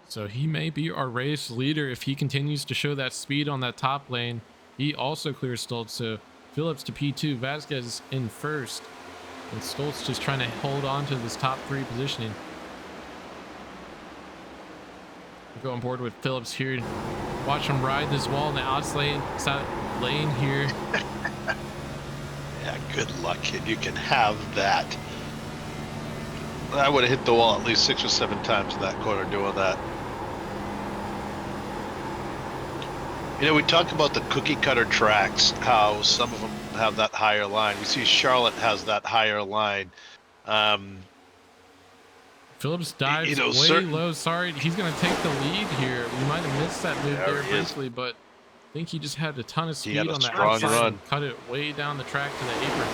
So he may be our race leader if he continues to show that speed on that top lane. He also clears Stoltz, so Phillips to P2, Vasquez in first, and Stoltz just trying to hold on to this top 3 positioning. We'll go on board with Phillips here. Watch him ride this wall in the outside lane here. Yeah, good luck, kid. You can have that. I would have hit the wall at least 6 or 7 times in that corner doing that. We talk about the cookie cutter tracks, how some of them have that higher line. We see Charlotte has that higher line. Phillips dives way low. Sorry, he's going to take the lead here. We might have missed that move there briefly, but I think he just had a ton of speed on the outside and cut it way down the track to the apron.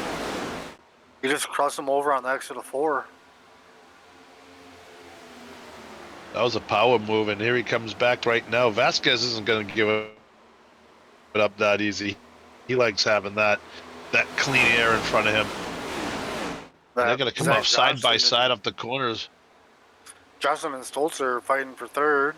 You just cross him over on the exit of 4. That was a power move, and here he comes back right now. Vasquez isn't going to give it up that easy. He likes having that clean air in front of him. They're going to come off side by side up the corners. Johnson and Stoltz are fighting for third.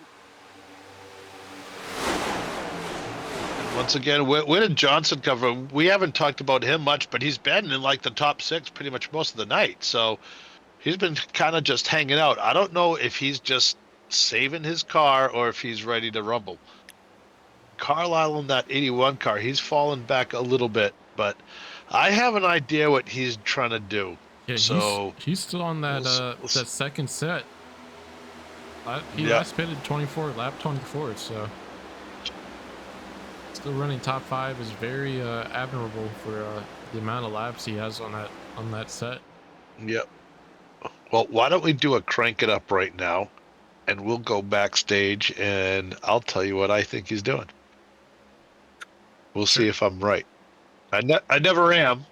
And once again, where did Johnson come from? We haven't talked about him much, but he's been in like the top 6 pretty much most of the night. So he's been kind of just hanging out. I don't know if he's just saving his car or if he's ready to rumble. Carlisle in that 81 car, he's fallen back a little bit, but I have an idea what he's trying to do. Yeah, so he's still on that that second set. He last pitted lap 24, so still running top 5 is very admirable for the amount of laps he has on that set. Yep. Well, why don't we do a crank it up right now, and we'll go backstage, and I'll tell you what I think he's doing. We'll see if I'm right. I never am.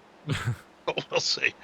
We'll see.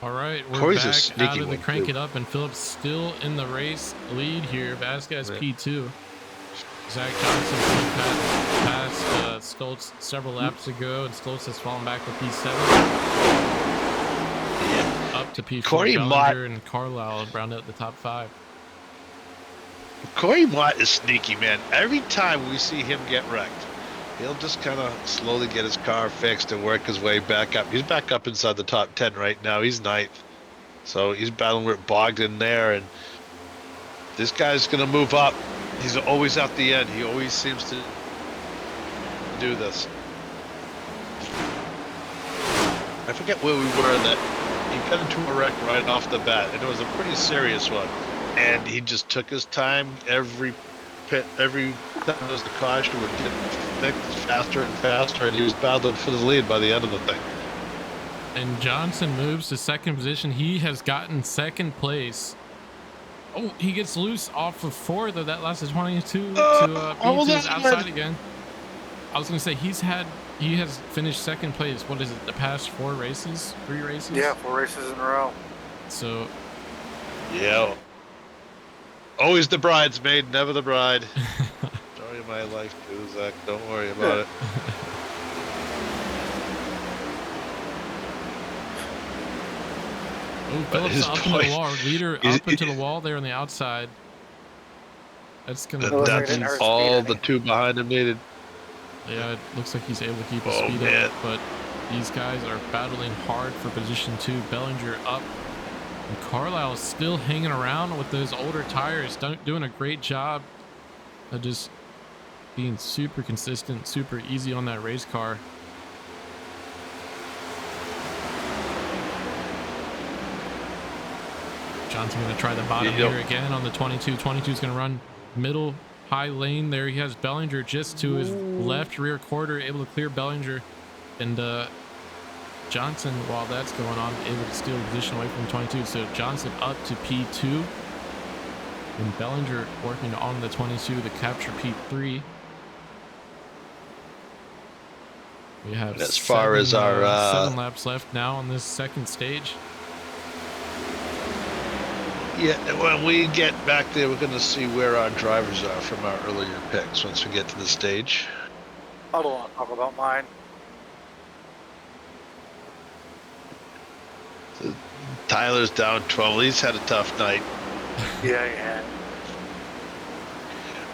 All right, we're Corey's a back sneaky out of the one, crank too. it up, and Phillips still in the race lead here. Vasquez Yeah. P2. Zach Johnson passed Stoltz several laps ago, and Stoltz has fallen back to P7. Yeah. Up to P4. Corey Bellinger and Carlisle round out the top 5. Corey Mott is sneaky, man. Every time we see him get wrecked, he'll just kind of slowly get his car fixed and work his way back up. He's back up inside the top 10 right now. He's 9th. So he's battling with Bogdan there, and this guy's going to move up. He's always at the end. He always seems to do this. I forget where we were that he got into a wreck right off the bat, and it was a pretty serious one. And he just took his time. Every time as the caution would get fixed faster and faster, and he was battling for the lead by the end of the thing. And Johnson moves to second position. He has gotten second place. Oh, he gets loose off of 4, though. That lasted 22 to P2's outside again. I was gonna say he has finished second place. What is it? The past 4 races, 3 races? Yeah, 4 races in a row. So yeah. Always the bridesmaid, never the bride. Story of my life, too, Zach. Don't worry about it. Oh, Phillips up into the wall. Leader up into the wall there on the outside. That's gonna. That's all the 2 behind him needed. Yeah, it looks like he's able to keep his speed up, but these guys are battling hard for position 2. Bellinger up, and Carlisle is still hanging around with those older tires, doing a great job of just being super consistent, super easy on that race car. Johnson going to try the bottom here again on the 22. 22 is going to run middle high lane there. He has Bellinger just to his left rear quarter, able to clear Bellinger. And Johnson, while that's going on, able to steal position away from 22. So Johnson up to P2. And Bellinger working on the 22 to capture P3. We have as far as our 7 laps left now on this second stage. Yeah, when we get back there, we're going to see where our drivers are from our earlier picks once we get to the stage. I don't want to talk about mine. So Tyler's down 12. He's had a tough night. Yeah, he had.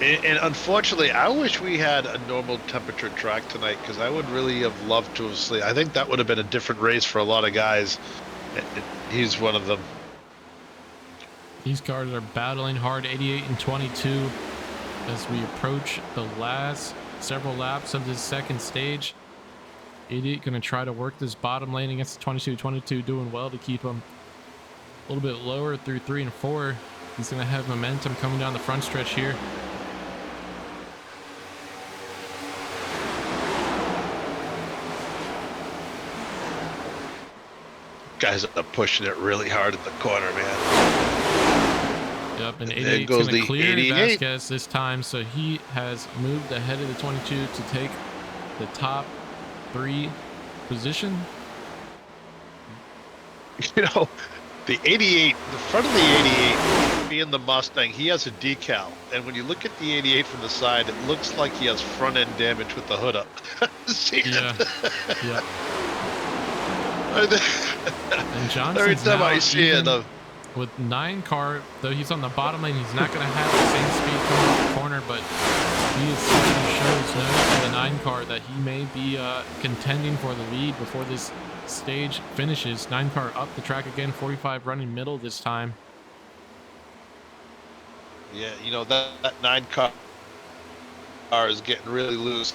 And unfortunately, I wish we had a normal temperature track tonight, because I would really have loved to have slept. I think that would have been a different race for a lot of guys. He's one of them. These cars are battling hard, 88 and 22, as we approach the last several laps of this second stage. 88 going to try to work this bottom lane against the 22. 22 doing well to keep him a little bit lower through 3 and 4. He's going to have momentum coming down the front stretch here. Guys are pushing it really hard at the corner, man. Yep, and There 88 goes is going to the clear 88. Vasquez this time, so he has moved ahead of the 22 to take the top 3 position. You know, the 88, the front of the 88, being the Mustang, he has a decal. And when you look at the 88 from the side, it looks like he has front end damage with the hood up. See it? Yeah. And Johnson's Every time now I see even it, with 9 car, though he's on the bottom lane, he's not going to have the same speed coming off the corner, but he is starting to show his nose in the 9 car that he may be contending for the lead before this stage finishes. 9 car up the track again, 45 running middle this time. yeah, you know, that 9 car is getting really loose.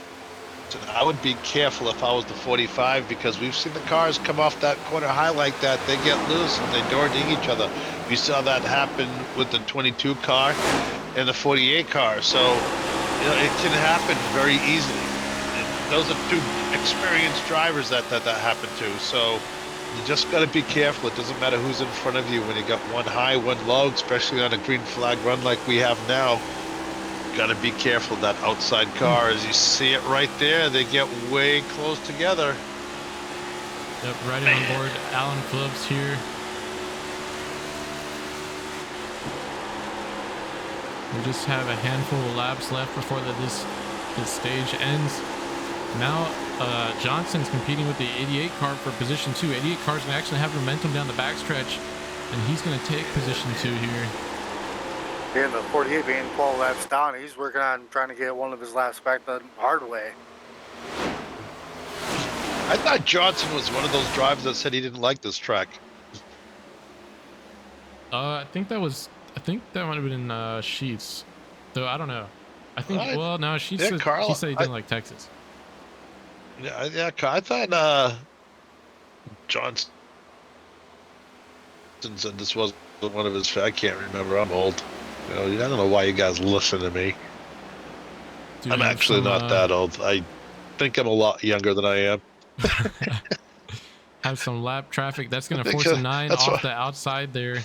And I would be careful if I was the 45, because we've seen the cars come off that corner high like that. They get loose and they door ding each other. We saw that happen with the 22 car and the 48 car. So, you know, it can happen very easily. And those are 2 experienced drivers that happened to. So you just got to be careful. It doesn't matter who's in front of you when you got one high, one low, especially on a green flag run like we have now. Got to be careful of that outside car. As you see it right there, they get way close together. Yep, riding on board Alan Phillips here. We just have a handful of laps left before this stage ends. Now Johnson's competing with the 88 car for position 2. 88 car's gonna actually have momentum down the backstretch, and he's gonna take position 2 here. And the 48 being 12 laps down, he's working on trying to get one of his laps back the hard way. I thought Johnson was one of those drivers that said he didn't like this track. I think that might have been Sheets, though I don't know. I think well no, Sheets said, he said he didn't like Texas. Yeah, I thought Johnson said this wasn't one of his. I can't remember. I'm old. You know, I don't know why you guys listen to me. I'm actually not that old. I think I'm a lot younger than I am. Have some lap traffic. That's going to force a 9 off the outside there.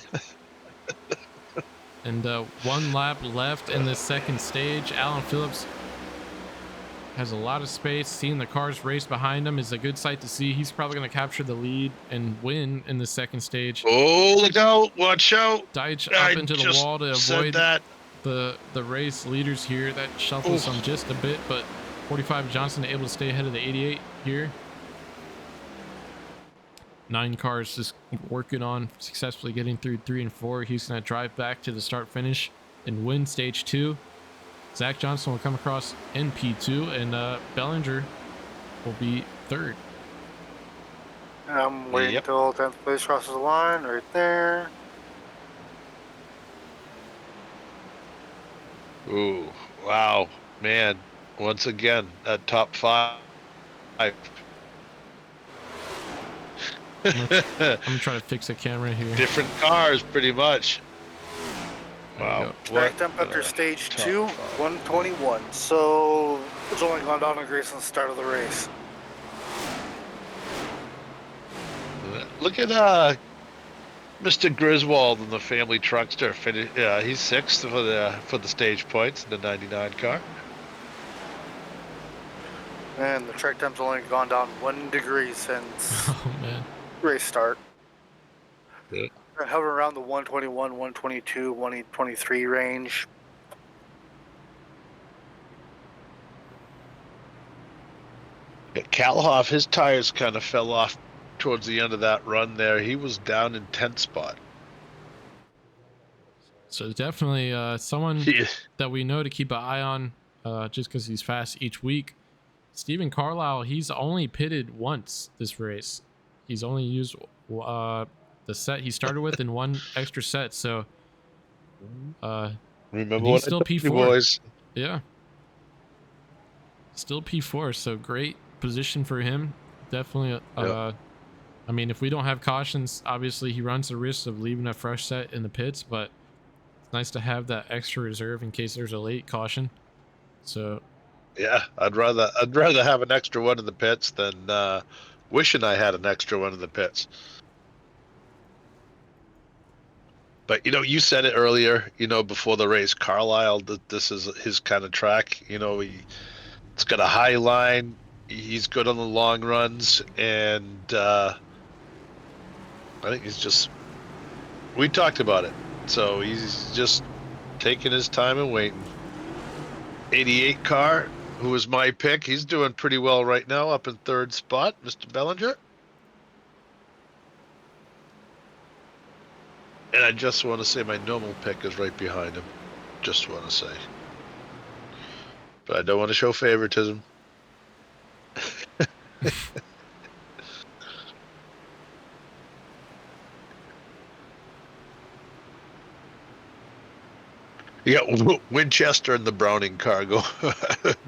And 1 lap left in the second stage. Alan Phillips has a lot of space. Seeing the cars race behind him is a good sight to see. He's probably going to capture the lead and win in the second stage. Oh, look out. Watch out. Deitch up into the wall to avoid the race leaders here. That shuffles them just a bit, but 45 Johnson able to stay ahead of the 88 here. 9 cars just working on successfully getting through 3 and 4. He's going to drive back to the start finish and win stage 2. Zach Johnson will come across in P2, and Bellinger will be 3rd. I'm waiting until 10th place crosses the line right there. Ooh, wow, man. Once again, that top 5. I'm gonna try to fix the camera here. Different cars, pretty much. Wow. Track temperature stage 2, 121. So it's only gone down a Graceland's start of the race. Look at Mr. Griswold in the family truckster. He's 6th for the stage points in the 99 car. And the track temp's only gone down 1 degree since race start. Yeah. Hovering around the 121, 122, 123 range. Kalhoff, his tires kind of fell off towards the end of that run there. He was down in 10th spot. So definitely someone that we know to keep an eye on just because he's fast each week. Stephen Carlisle, he's only pitted once this race. He's only used the set he started with in 1 extra set. So remember he's still P4. Boys. Yeah. Still P4, so great position for him. Definitely I mean, if we don't have cautions, obviously he runs the risk of leaving a fresh set in the pits, but it's nice to have that extra reserve in case there's a late caution. So yeah, I'd rather have an extra one in the pits than wishing I had an extra one in the pits. But you said it earlier, before the race, Carlisle, this is his kind of track. It's got a high line. He's good on the long runs, and I think we talked about it. So he's just taking his time and waiting. 88 car, who was my pick, he's doing pretty well right now, up in 3rd spot, Mr. Bellinger. And I just want to say my normal pick is right behind him. Just want to say. But I don't want to show favoritism. You got Winchester and the Browning car go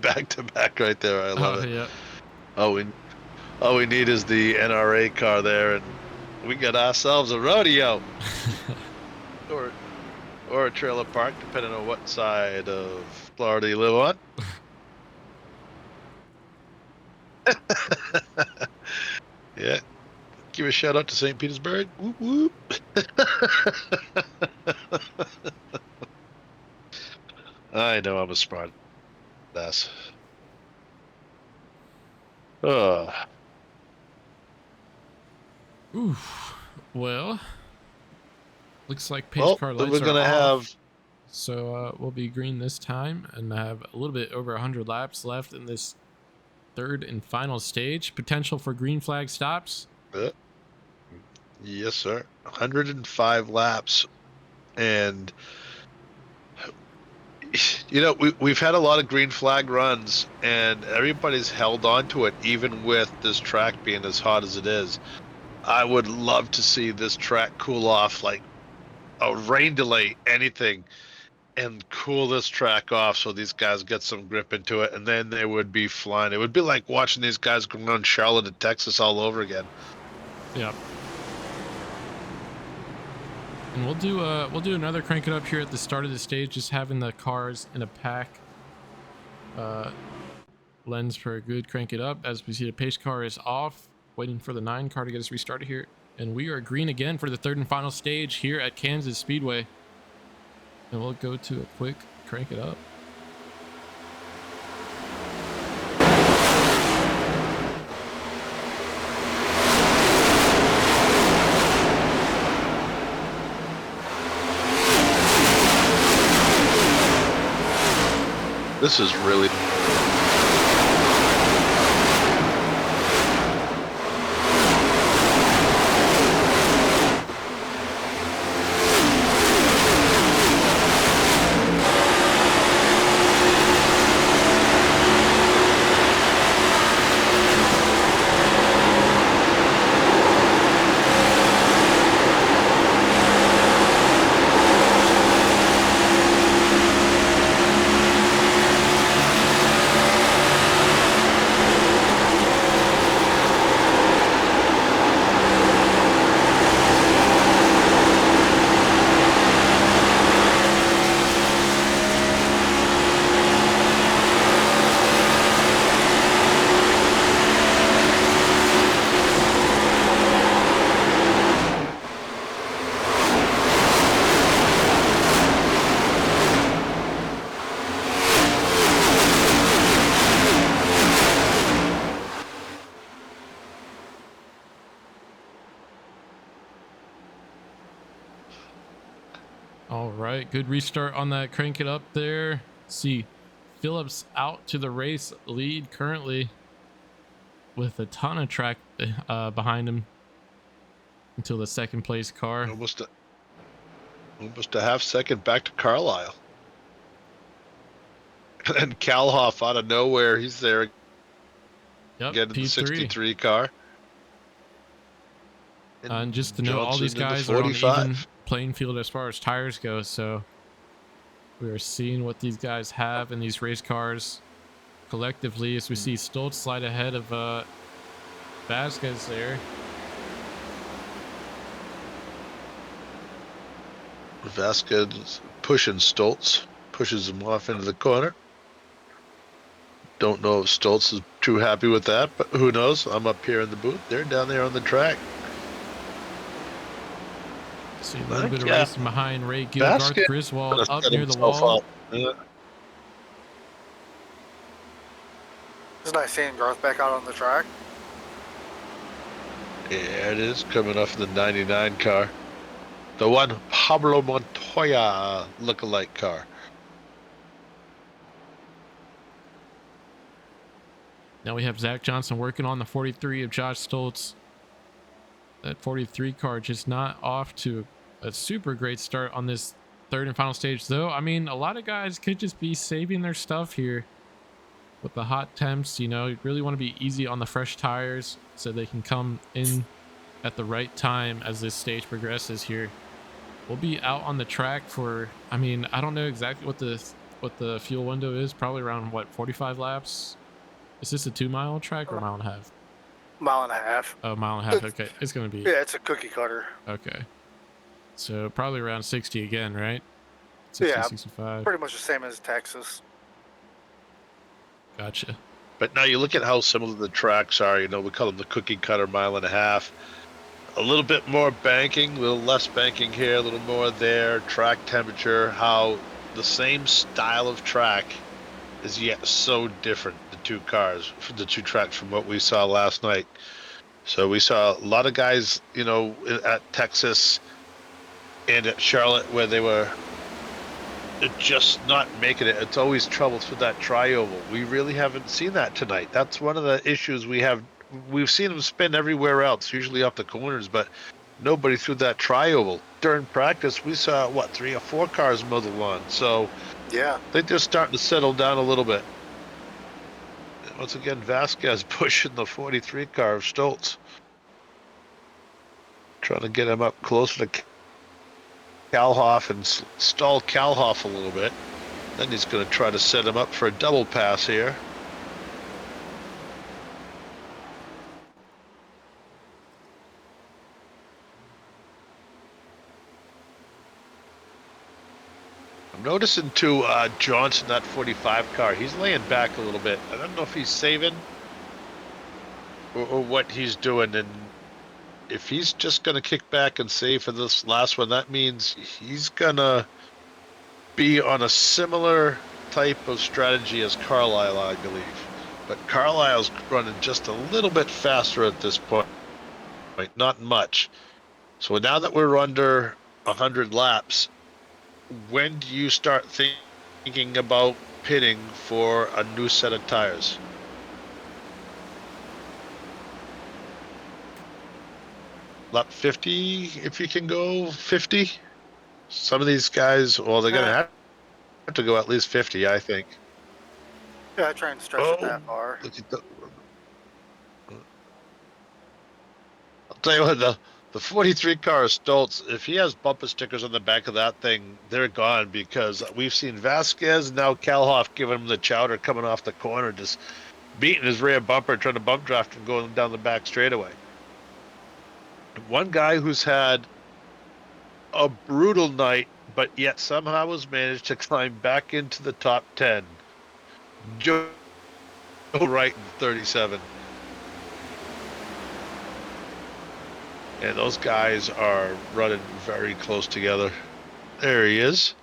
back to back right there. I love it. Yeah. All we need is the NRA car there, and we got ourselves a rodeo. or a trailer park, depending on what side of Florida you live on. Yeah. Give a shout out to St. Petersburg. Whoop whoop. I know I'm a smart ass. Oof. Well, looks like pace car lights we're gonna are off. So we'll be green this time and have a little bit over 100 laps left in this third and final stage. Potential for green flag stops. Yes, sir. 105 laps. And, you know, we've had a lot of green flag runs, and everybody's held on to it, even with this track being as hot as it is. I would love to see this track cool off, like a rain delay, anything, and cool this track off so these guys get some grip into it, and then they would be flying. It would be like watching these guys go around Charlotte and Texas all over again. Yep. And we'll do another crank it up here at the start of the stage, just having the cars in a pack. Lens for a good crank it up. As we see, the pace car is off, waiting for the 9 car to get us restarted here. And we are green again for the third and final stage here at Kansas Speedway. And we'll go to a quick crank it up. This is really... All right, good restart on that crank it up there. See, Phillips out to the race lead currently with a ton of track behind him until the second place car. Almost a half second back to Carlisle. And Kalhoff out of nowhere, he's there. Yep, Getting the P3. 63 car. And just to know, all these guys are on even playing field as far as tires go, so we are seeing what these guys have in these race cars collectively as we see Stoltz slide ahead of Vasquez there. Vasquez pushing Stoltz, pushes him off into the corner. Don't know if Stoltz is too happy with that, but who knows? I'm up here in the booth. They're down there on the track. See a little bit of racing behind Ray Gill. Garth Griswold up near the wall. Yeah. It's nice seeing Garth back out on the track. Yeah, it is coming off the 99 car. The one Pablo Montoya lookalike car. Now we have Zach Johnson working on the 43 of Josh Stoltz. That 43 car just not off to a super great start on this third and final stage, though. I mean, a lot of guys could just be saving their stuff here with the hot temps. You know, you really want to be easy on the fresh tires so they can come in at the right time as this stage progresses here. We'll be out on the track for, I mean, I don't know exactly what the fuel window is. Probably around, what, 45 laps? Is this a 2-mile track or a mile and a half? Mile and a half. Oh, mile and a half. Okay, it's gonna be. Yeah, it's a cookie cutter. Okay, so probably around 60 again, right? 60, yeah, 65. Pretty much the same as Texas. Gotcha. But now you look at how similar the tracks are. You know, we call them the cookie cutter mile and a half. A little bit more banking, a little less banking here, a little more there. Track temperature, how the same style of track is yet so different. Two cars, the two tracks from what we saw last night. So we saw a lot of guys, you know, at Texas and at Charlotte where they were just not making it. It's always trouble through that tri-oval. We really haven't seen that tonight. That's one of the issues we have. We've seen them spin everywhere else, usually off the corners, but nobody through that tri-oval. During practice, we saw, what, 3 or 4 cars mow the lawn. So Yeah. I think they're starting to settle down a little bit. Once again, Vasquez pushing the 43 car of Stoltz. Trying to get him up closer to Kalhoff and stall Kalhoff a little bit. Then he's going to try to set him up for a double pass here. I'm noticing too, Johnson, that 45 car, he's laying back a little bit. I don't know if he's saving or what he's doing. And if he's just going to kick back and save for this last one, that means he's going to be on a similar type of strategy as Carlisle, I believe. But Carlisle's running just a little bit faster at this point, not much. So now that we're under 100 laps, when do you start thinking about pitting for a new set of tires? Lap 50, if you can go 50? Some of these guys, well, they're going to have to go at least 50, I think. Yeah, I try and stretch it that far. Look at I'll tell you what, the 43 car of Stoltz, if he has bumper stickers on the back of that thing, they're gone, because we've seen Vasquez and now Kalhoff giving him the chowder coming off the corner, just beating his rear bumper, trying to bump draft and going down the back straightaway. One guy who's had a brutal night, but yet somehow has managed to climb back into the top 10. Joe Wright in 37. And those guys are running very close together. There he is.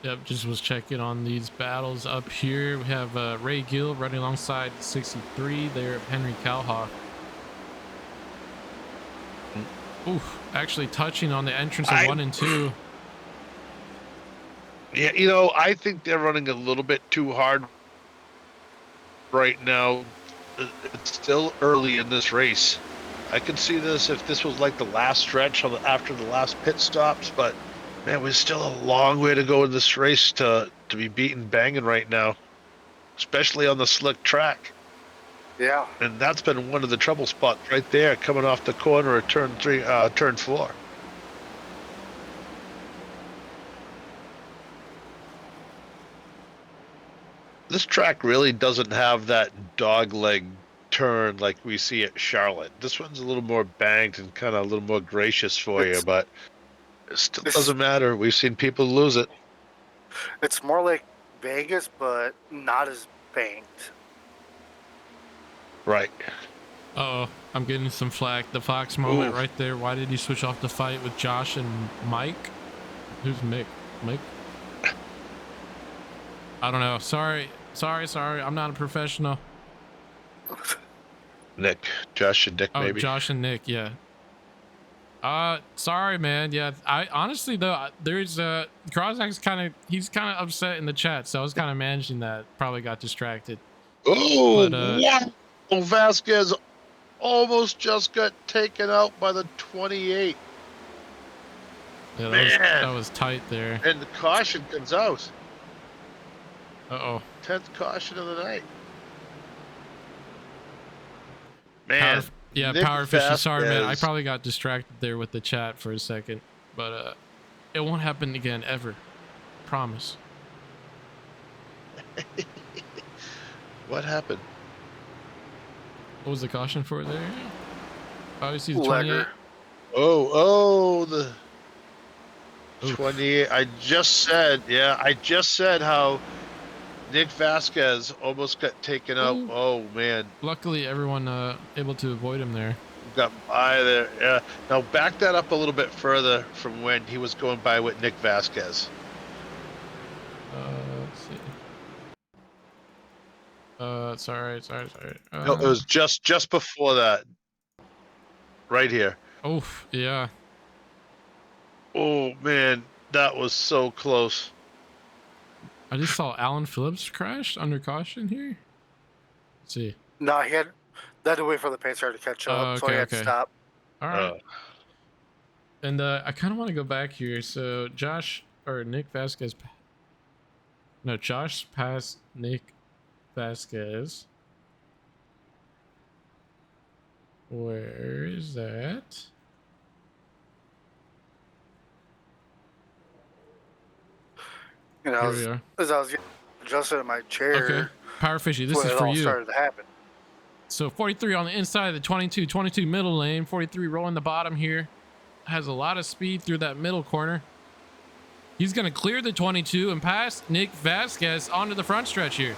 Yep, just was checking on these battles up here. We have Ray Gill running alongside 63 there of Henry Kalhoff. Oof, actually touching on the entrance of 1 and 2. Yeah, you know, I think they're running a little bit too hard right now. It's still early in this race. I could see this if this was like the last stretch after the last pit stops, but man, we're still a long way to go in this race to be beating banging right now, especially on the slick track. Yeah. And that's been one of the trouble spots right there, coming off the corner of turn 4. This track really doesn't have that dog leg turn like we see at Charlotte. This one's a little more banked and kind of a little more gracious for you, but it still doesn't matter. We've seen people lose it. It's more like Vegas, but not as banked. Right. Uh-oh, I'm getting some flack. The Fox moment right there. Why did he switch off the fight with Josh and Mike? Who's Mick? Mick? I don't know. Sorry. I'm not a professional. Nick, Josh and Nick, maybe. Oh, Josh and Nick, yeah. Sorry, man. Yeah, I honestly though, there's Crossack's he's kind of upset in the chat, so I was kind of managing that. Probably got distracted. Oh, wow. Vasquez almost just got taken out by the 28. Yeah, that was tight there. And the caution comes out. Uh-oh. 10th caution of the night. Man. Power Fishy. Sorry, man. I probably got distracted there with the chat for a second. But it won't happen again, ever. Promise. What happened? What was the caution for there? Obviously the 28. Oh, the 28. I just said how Nick Vasquez almost got taken out. Ooh. Oh, man. Luckily, everyone able to avoid him there. Got by there. Yeah. Now, back that up a little bit further from when he was going by with Nick Vasquez. Let's see. Sorry. No, it was just before that. Right here. Oof, yeah. Oh, man. That was so close. I just saw Alan Phillips crash under caution here. Let's see. No, they had to wait for the pace car to catch up, so he had to stop. All right. And I kind of want to go back here. So Josh or Nick Vasquez. No, Josh passed Nick Vasquez. Where is that? You know, Here we are. as I was getting adjusted in my chair. Okay. Power Fishy, this is it for all you. started to happen. So 43 on the inside of the 22 middle lane. 43 rolling the bottom here. Has a lot of speed through that middle corner. He's going to clear the 22 and pass Nick Vasquez onto the front stretch here.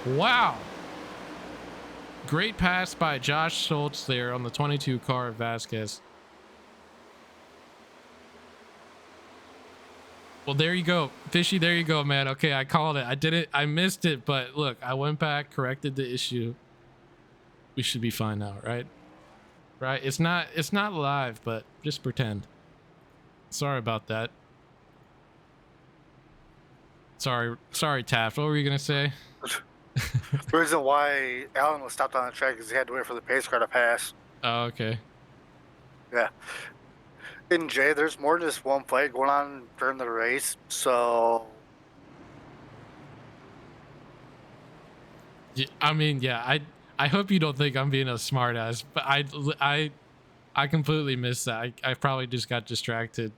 Wow. Great pass by Josh Schultz there on the 22 car of Vasquez. Well, there you go. Fishy, there you go, man. Okay, I called it. I missed it, but look, I went back, corrected the issue. We should be fine now, right? Right? It's not live, but just pretend. Sorry about that. Sorry, Taft. What were you gonna say? The reason why Alan was stopped on the track is he had to wait for the pace car to pass. Oh, okay. Yeah. In Jay, there's more than just one fight going on during the race, so Yeah, I mean, yeah. I hope you don't think I'm being a smartass, but I completely missed that. I probably just got distracted.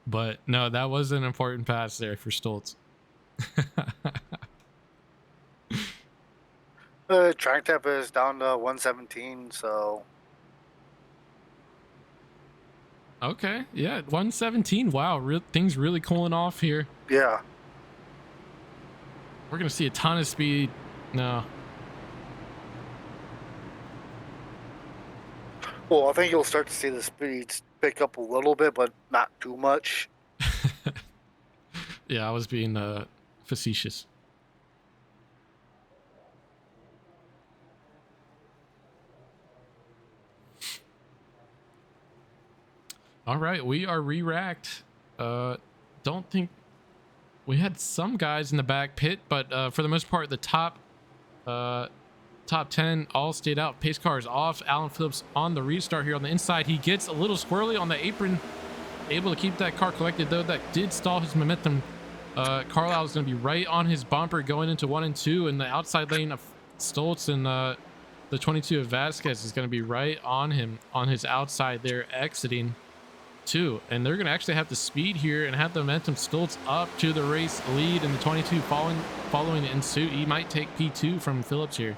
But no, that was an important pass there for Stoltz. the track temp is down to 117, so Okay, yeah, 117. Wow, things really cooling off here. yeah. We're gonna see a ton of speed. No. Well, I think you'll start to see the speeds pick up a little bit, but not too much. Yeah, I was being facetious. All right, we are re-racked. Don't think we had some guys in the back pit, but for the most part, the top 10 all stayed out. Pace car is off. Alan Phillips on the restart here on the inside. He gets a little squirrely on the apron, able to keep that car collected, though that did stall his momentum. Carlisle is going to be right on his bumper going into 1 and 2, and the outside lane of Stoltz and the 22 of Vasquez is going to be right on him on his outside there, exiting 2. And they're going to actually have the speed here and have the momentum. Stoltz up to the race lead, and the 22 following in suit. He might take P2 from Phillips here.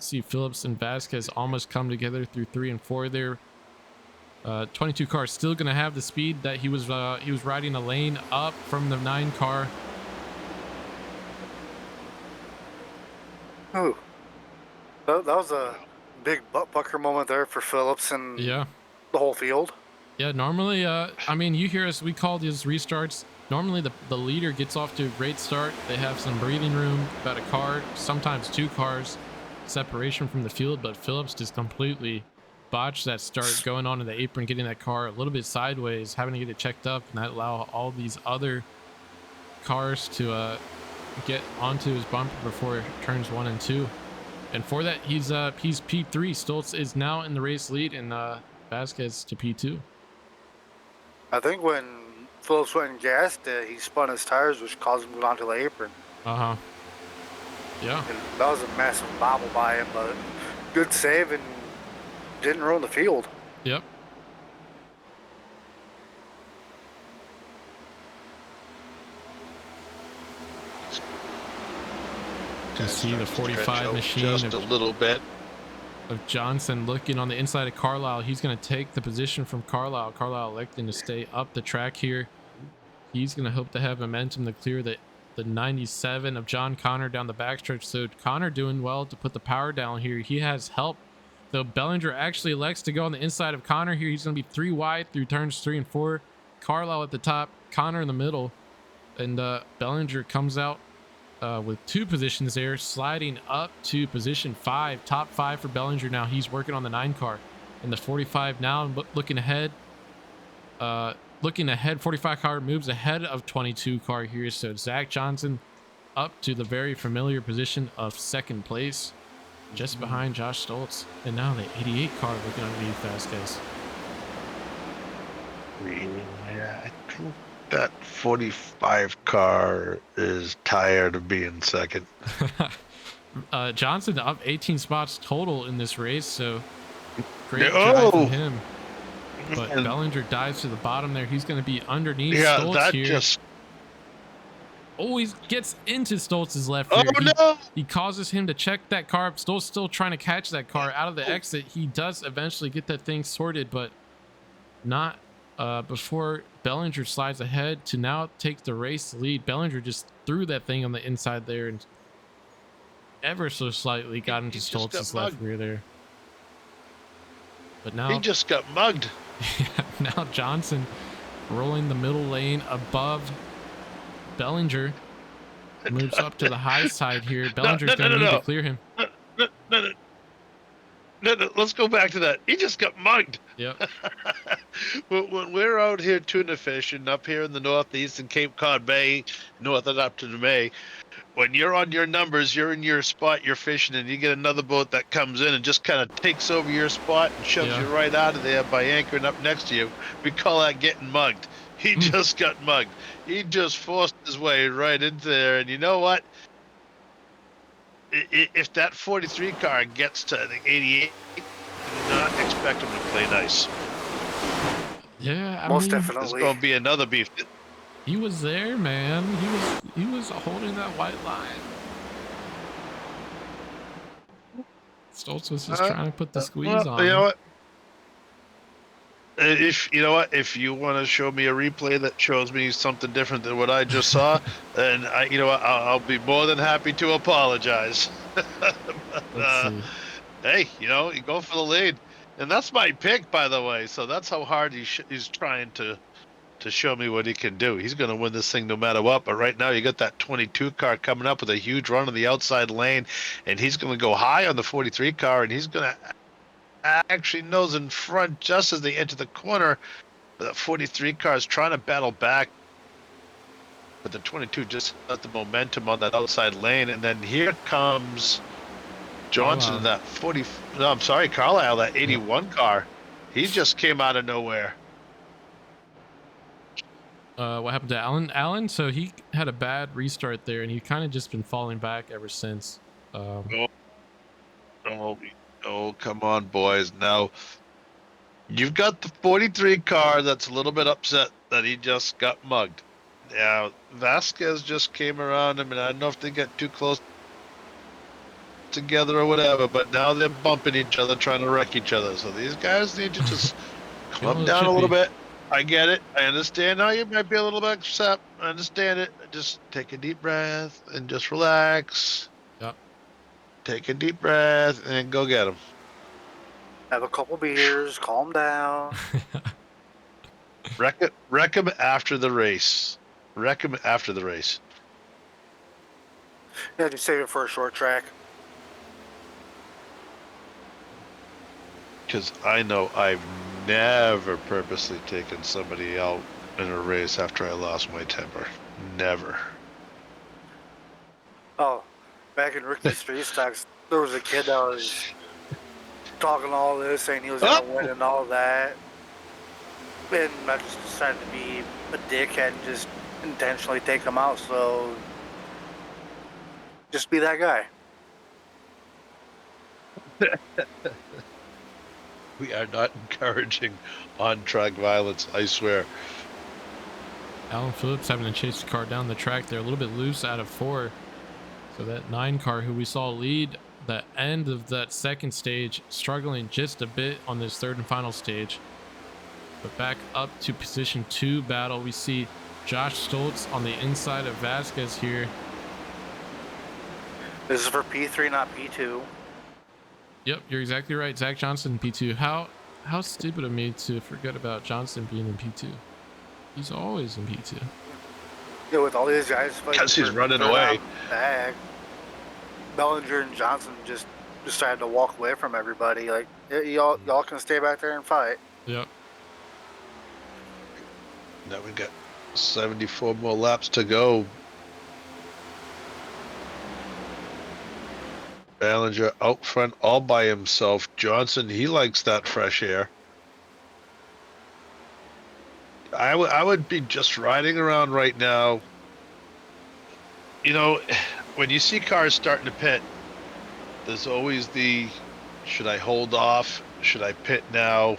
See Phillips and Vasquez almost come together through 3 and 4 there. 22 car still going to have the speed that he was riding a lane up from the 9 car. Ooh. That was a big butt pucker moment there for Phillips and Yeah. the whole field. Yeah, normally, I mean, you hear us, we call these restarts. Normally the leader gets off to a great start. They have some breathing room, about a car, sometimes 2 cars separation from the field, but Phillips just completely botched that start, going onto the apron, getting that car a little bit sideways, having to get it checked up, and that allow all these other cars to get onto his bumper before turns 1 and 2. And for that, he's P3. Stoltz is now in the race lead, and Vasquez to P2. I think when Phillips went and gassed it, he spun his tires, which caused him to go onto the apron. Uh-huh. Yeah. And that was a massive bobble by him, but good save and didn't ruin the field. Yep. You can see the 45 machine just a little bit of Johnson looking on the inside of Carlisle. He's going to take the position from Carlisle. Carlisle electing to stay up the track here. He's going to hope to have momentum to clear the 97 of John Connor down the backstretch. So Connor doing well to put the power down here. He has help. So Bellinger actually elects to go on the inside of Connor here. He's going to be 3 wide through turns 3 and 4. Carlisle at the top, Connor in the middle. And Bellinger comes out with 2 positions there, sliding up to position 5. Top 5 for Bellinger now. He's working on the 9 car. in the 45 now. Looking ahead, 45 car moves ahead of 22 car here. So Zach Johnson up to the very familiar position of second place, just behind Josh Stoltz. And now the 88 car looking underneath Vasquez. Yeah, I think that 45 car is tired of being second. Johnson up 18 spots total in this race, so great drive from him. But Bellinger dives to the bottom there. He's going to be underneath Stoltz here. Always gets into Stoltz's left rear. He causes him to check that car. Stoltz still trying to catch that car out of the exit. He does eventually get that thing sorted, but not before Bellinger slides ahead to now take the race lead. Bellinger just threw that thing on the inside there and ever so slightly got into Stoltz's left rear there. But now he just got mugged. Now Johnson rolling the middle lane above Bellinger, moves up to the high side here. Bellinger's going to need to clear him. No, let's go back to that. He just got mugged. Yep. When we're out here tuna fishing up here in the Northeast in Cape Cod Bay, north and up to the May, when you're on your numbers, you're in your spot, you're fishing, and you get another boat that comes in and just kind of takes over your spot and shoves you right out of there by anchoring up next to you. We call that getting mugged. He just got mugged. He just forced his way right into there, and you know what? If that 43 car gets to the 88, do not expect him to play nice. Yeah, most definitely. There's going to be another beef. He was there, man. He was holding that white line. Stoltz was just trying to put the squeeze on. You know what? If you want to show me a replay that shows me something different than what I just saw, then I'll be more than happy to apologize. Hey, you go for the lead, and that's my pick, by the way. So that's how hard he's trying to show me what he can do. He's going to win this thing no matter what. But right now, you got that 22 car coming up with a huge run on the outside lane, and he's going to go high on the 43 car, and he's going to actually nose in front just as they enter the corner. The 43 car is trying to battle back, but the 22 just got the momentum on that outside lane. And then here comes Johnson in that 40. No, I'm sorry, Carlisle, that 81 car. He just came out of nowhere. What happened to Alan? So he had a bad restart there, and he kind of just been falling back ever since. Oh, come on, boys. Now, you've got the 43 car that's a little bit upset that he just got mugged. Now, Vasquez just came around him, and I don't know if they get too close together or whatever, but now they're bumping each other, trying to wreck each other. So these guys need to just calm down a little bit. I get it. I understand how you might be a little bit upset. I understand it. Just take a deep breath and just relax. Take a deep breath and go get him. Have a couple beers, calm down. Wreck him after the race. Wreck him after the race. Yeah, just save it for a short track. Because I know I've never purposely taken somebody out in a race after I lost my temper. Never. Oh. Back in Ricky Street Stocks, there was a kid that was talking all this, saying he was going to win and all that. And I just decided to be a dickhead and just intentionally take him out. So just be that guy. We are not encouraging on-track violence, I swear. Alan Phillips having to chase the car down the track. They're a little bit loose out of 4. So that 9 car who we saw lead the end of that second stage, struggling just a bit on this third and final stage. But back up to position 2 battle, we see Josh Stoltz on the inside of Vasquez here. This is for P3, not P2. Yep, you're exactly right. Zach Johnson, P2. How stupid of me to forget about Johnson being in P2. He's always in P2. Yeah, with all these guys fighting because he's running away. Bellinger and Johnson just decided to walk away from everybody. Like, y'all can stay back there and fight. Yep. Now we got 74 more laps to go. Ballinger out front all by himself. Johnson, he likes that fresh air. I would be just riding around right now. You know, when you see cars starting to pit, there's always the, should I hold off? Should I pit now?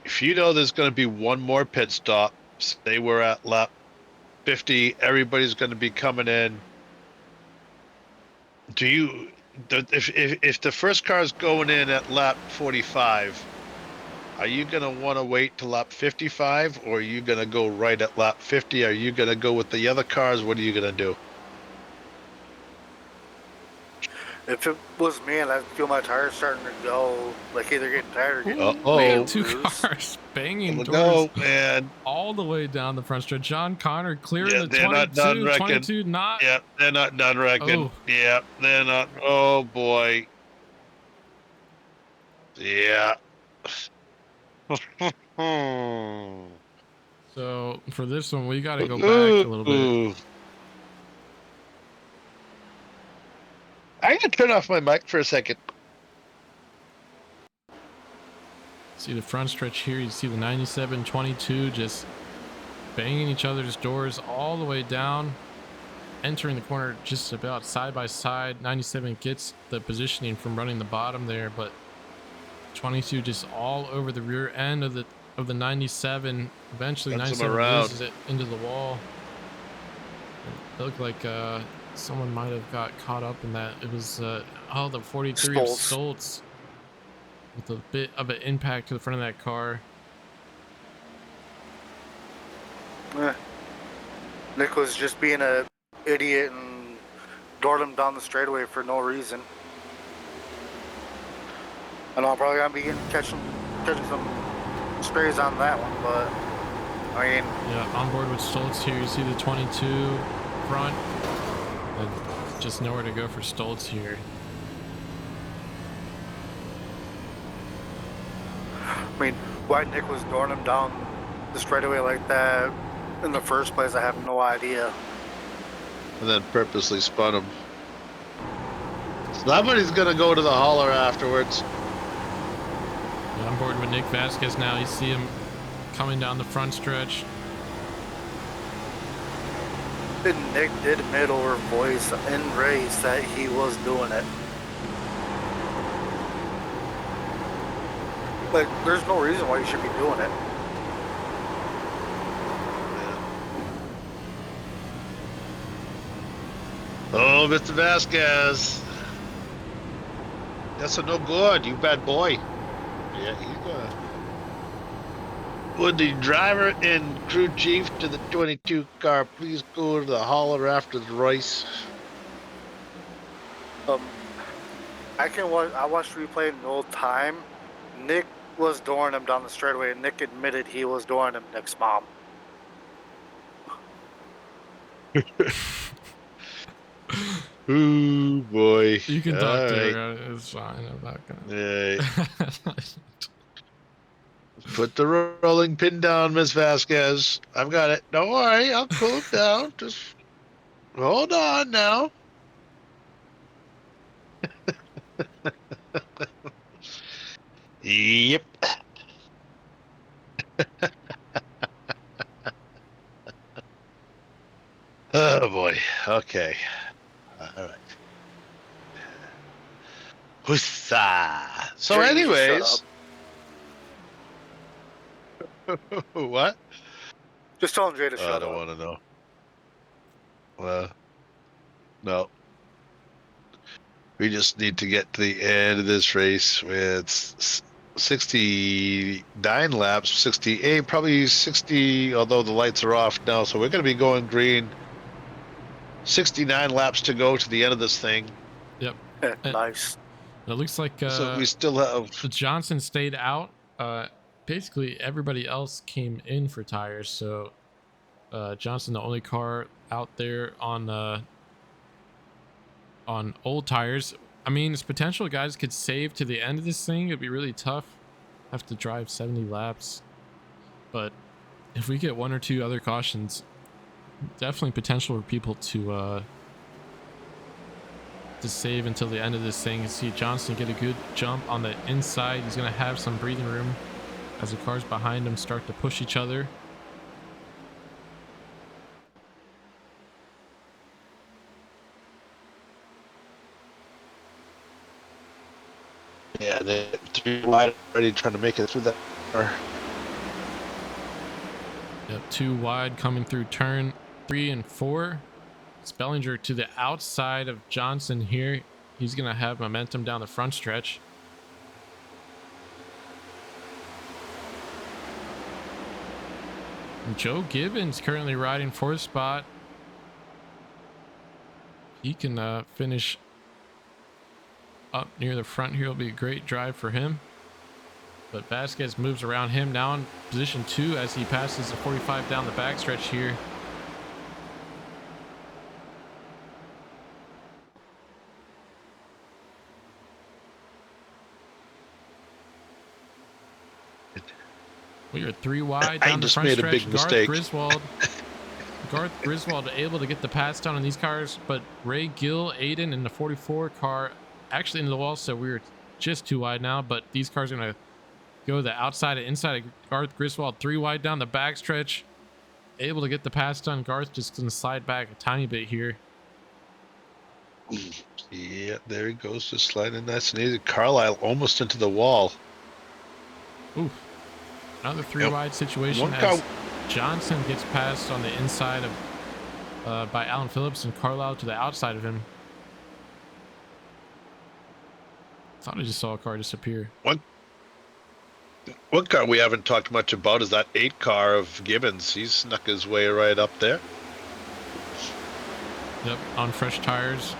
If you know there's going to be one more pit stop, say we're at lap 50, everybody's going to be coming in. If the first car's going in at lap 45, are you going to want to wait till lap 55, or are you going to go right at lap 50? Are you going to go with the other cars? What are you going to do? If it was me and I feel my tires starting to go, like either getting tired or getting Uh-oh. Two loose. cars banging Let's doors go, man. all the way down the front stretch. John Connor clearing Yeah, the they're not 22, done wrecking. 22 not. Yep, they're not done wrecking. Oh. Yep, they're not. Oh, boy. Yeah. So for this one, we got to go back a little bit. I'm going to turn off my mic for a second. See the front stretch here. You see the 97, 22 just banging each other's doors all the way down, entering the corner just about side by side. 97 gets the positioning from running the bottom there, but 22 just all over the rear end of the 97. Eventually, Runs 97 loses it into the wall. It looked like someone might have got caught up in that. It was the 43 of Stoltz with a bit of an impact to the front of that car. Nick was just being a idiot and doored him down the straightaway for no reason. I know I'm probably gonna be catching some sprays on that one, but I mean, yeah, on board with Stoltz here. You see the 22 front, and just nowhere to go for Stoltz here. I mean, why Nick was dooring him down the straightaway like that in the first place, I have no idea. And then purposely spun him. Somebody's gonna go to the hauler afterwards. Yeah, on board with Nick Vasquez now. You see him coming down the front stretch. And Nick did admit over voice in race that he was doing it. Like, there's no reason why you should be doing it. Oh, Mr. Vasquez. That's a no good, you bad boy. Yeah, he's gonna. Would the driver and crew chief to the 22 car please go to the hauler after the race? I watched replay in no time. Nick was dooring him down the straightaway, and Nick admitted he was dooring him Nick's mom. Ooh, boy. You can talk to right. her. It's fine. I'm not gonna. Yeah. Put the rolling pin down, Miss Vasquez. I've got it. Don't worry, I'll cool it down. Just hold on now. Yep. Oh boy. Okay. All right. Hussa. So, Jay, anyways. What? Just tell him Jay to shut up. I don't want to know. Well, no. We just need to get to the end of this race with 69 laps, 68, probably 60, although the lights are off now. So we're going to be going green. 69 laps to go to the end of this thing. Yep. Nice. It looks like So we still have. Johnson stayed out. Basically, everybody else came in for tires. So Johnson, the only car out there on old tires. I mean, it's potential guys could save to the end of this thing. It'd be really tough. Have to drive 70 laps. But if we get one or two other cautions, definitely potential for people to save until the end of this thing. You see Johnson get a good jump on the inside. He's going to have some breathing room as the cars behind him start to push each other. Yeah, they're 3 wide already trying to make it through that. Yep, 2 wide coming through turn 3 and 4. It's Bellinger to the outside of Johnson here. He's going to have momentum down the front stretch. And Joe Gibbons currently riding 4th spot. He can finish up near the front here. Will be a great drive for him. But Vasquez moves around him now in position 2 as he passes the 45 down the backstretch here. We are 3 wide down the front stretch. Garth Griswold able to get the pass down on these cars, but Ray Gill, Aiden, and the 44 car actually into the wall, so we're just 2 wide now, but these cars are going to go the outside and inside of Garth Griswold. 3 wide down the backstretch. Able to get the pass done. Garth just going to slide back a tiny bit here. Yeah, there he goes, just sliding nice and easy. Carlisle almost into the wall. Oof. Another 3 wide situation as Johnson gets passed on the inside of by Alan Phillips and Carlisle to the outside of him. Thought I just saw a car disappear. One car we haven't talked much about is that 8 car of Gibbons. He's snuck his way right up there. Yep, on fresh tires.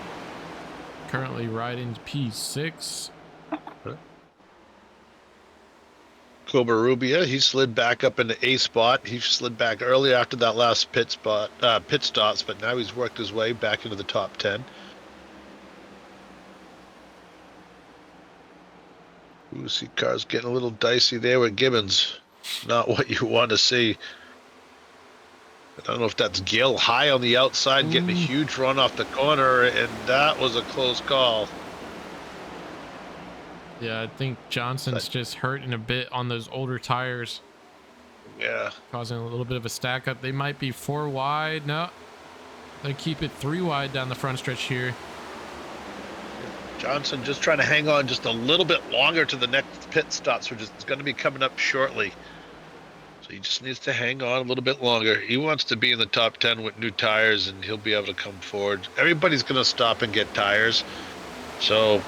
Currently riding P6. Covarrubias, he slid back up into A spot. He slid back early after that last pit stops, but now he's worked his way back into the top 10. Ooh, see cars getting a little dicey there with Gibbons. Not what you want to see. I don't know if that's Gill high on the outside, getting a huge run off the corner, and that was a close call. Yeah, I think Johnson's just hurting a bit on those older tires. Yeah. Causing a little bit of a stack up. They might be 4 wide. No, they keep it 3 wide down the front stretch here. Johnson just trying to hang on just a little bit longer to the next pit stops, which is going to be coming up shortly. So he just needs to hang on a little bit longer. He wants to be in the top 10 with new tires, and he'll be able to come forward. Everybody's going to stop and get tires. So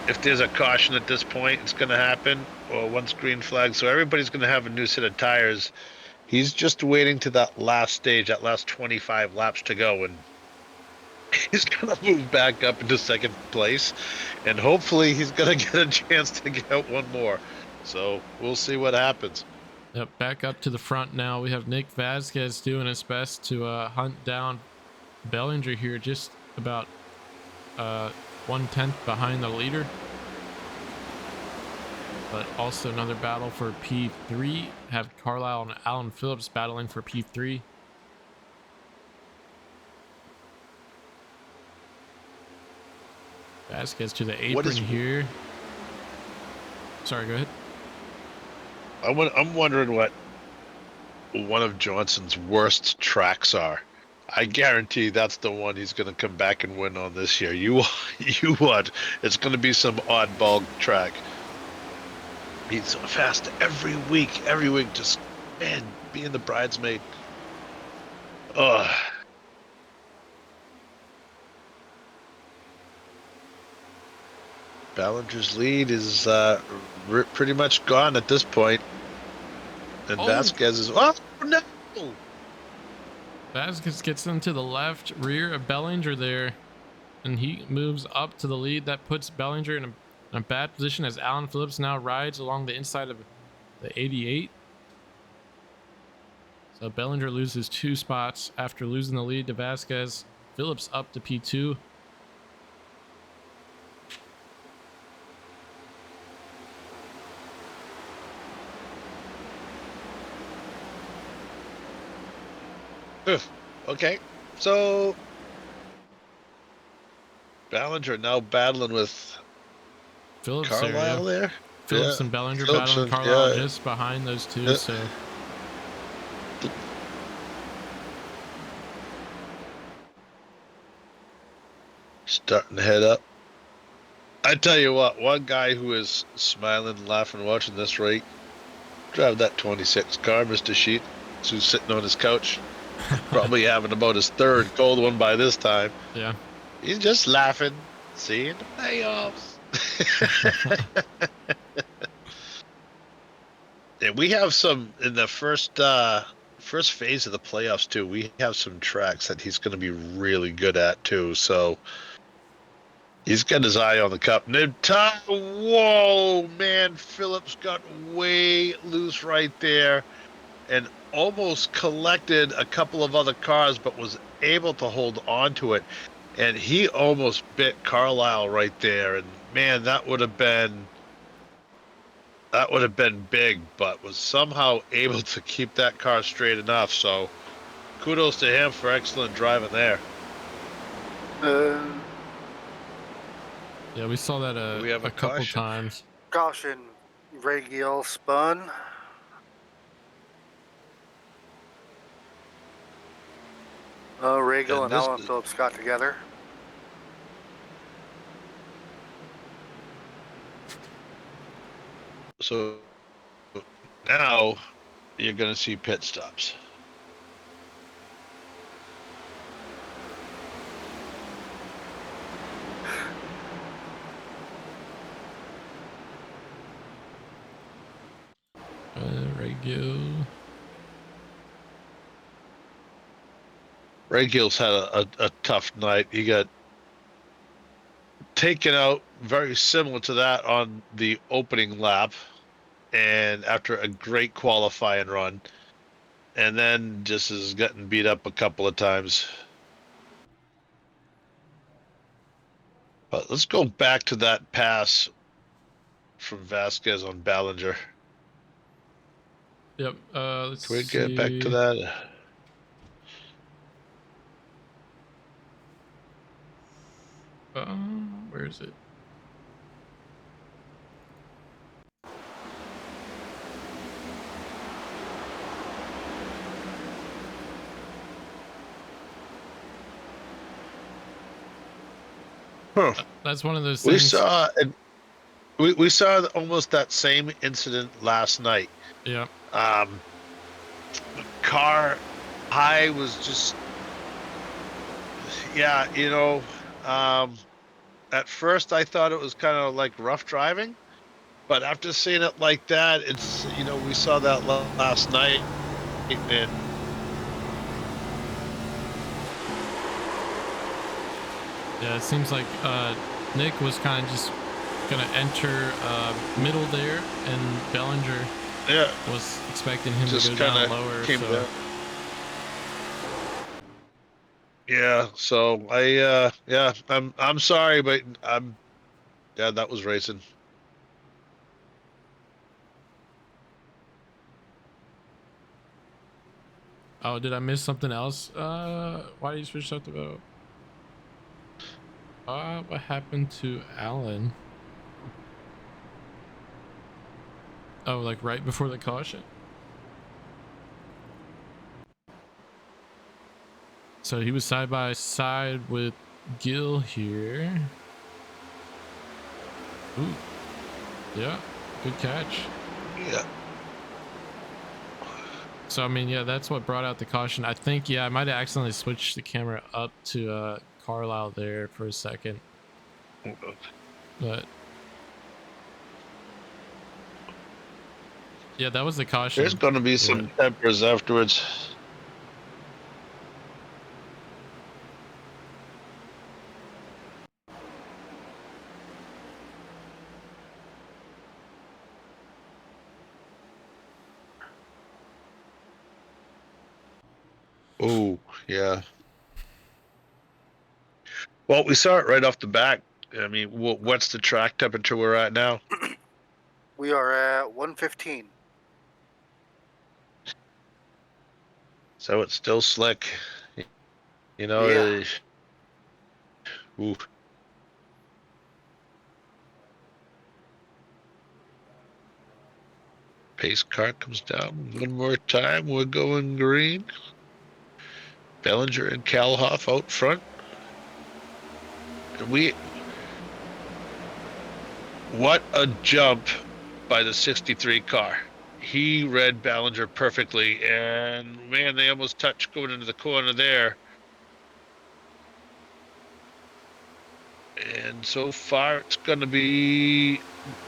if there's a caution at this point, it's going to happen, or once green flag. So everybody's going to have a new set of tires. He's just waiting to that last stage, that last 25 laps to go, and he's going to move back up into 2nd place, and hopefully he's going to get a chance to get out one more. So we'll see what happens. Yep, back up to the front now. We have Nick Vasquez doing his best to hunt down Bellinger here, just about 1/10 behind the leader. But also another battle for P3. Have Carlisle and Alan Phillips battling for P3. Vasquez to the apron here. Sorry, go ahead. I'm wondering what one of Johnson's worst tracks are. I guarantee that's the one he's going to come back and win on this year. You what? It's going to be some oddball track. He's so fast every week, just, man, being the bridesmaid. Ugh. Ballinger's lead is pretty much gone at this point. And Vasquez is, oh no! Vasquez gets into the left rear of Bellinger there, and he moves up to the lead. That puts Bellinger in a bad position as Alan Phillips now rides along the inside of the 88. So Bellinger loses 2 spots after losing the lead to Vasquez. Phillips up to P2. Okay, so Ballinger now battling with Phillips there, yeah. Carlisle there. Phillips and Bellinger battling. Phillipson, Carlisle yeah. just behind those two, Yeah. so Starting to head up. I tell you what, one guy who is smiling and laughing watching this rate, drive that 26 car, Mr. Sheets, who's sitting on his couch, probably having about his third cold one by this time. yeah. He's just laughing, seeing the payoffs. Yeah, we have some in the first phase of the playoffs too. We have some tracks that he's going to be really good at too. So he's got his eye on the cup. Whoa, man! Phillips got way loose right there, and almost collected a couple of other cars, but was able to hold on to it. And he almost bit Carlisle right there. And man, that would have been big, but was somehow able to keep that car straight enough. So kudos to him for excellent driving there. Yeah, we saw that We have a a couple caution. times. Caution, Ray Gill spun. Ray Gill and Alan Phillips got together. So now you're going to see pit stops. Gill. Ray Gill's had a tough night. He got taken out very similar to that on the opening lap, and after a great qualifying run, and then just has gotten beat up a couple of times. But let's go back to that pass from Vasquez on Ballinger. Yep. Let's Can we see. get back to that? Where is it? Huh. That's one of those things. We saw almost that same incident last night. Yeah. Car high was just, yeah, at first I thought it was kind of like rough driving, but after seeing it like that, it's, we saw that last night, and Yeah, it seems like Nick was kind of just gonna enter middle there, and Bellinger was expecting him to go down lower. So. Yeah, so I'm sorry, but that was racing. Oh, did I miss something else? Why did you switch out the vote? What happened to Alan? Oh, like right before the caution? So he was side by side with Gill here. Ooh. Yeah, good catch. Yeah. So, I mean, yeah, that's what brought out the caution. I think, yeah, I might have accidentally switched the camera up to Carlisle there for a second. But yeah, that was the caution. There's going to be some tempers afterwards. Oh, yeah. Well, we saw it right off the back. I mean, what's the track temperature we're at now? We are at 115. So it's still slick. You know, Yeah. Ooh. Pace car comes down one more time. We're going green. Bellinger and Kalhoff out front. And what a jump by the 63 car. He read Ballinger perfectly, and man, they almost touched going into the corner there. And so far, it's going to be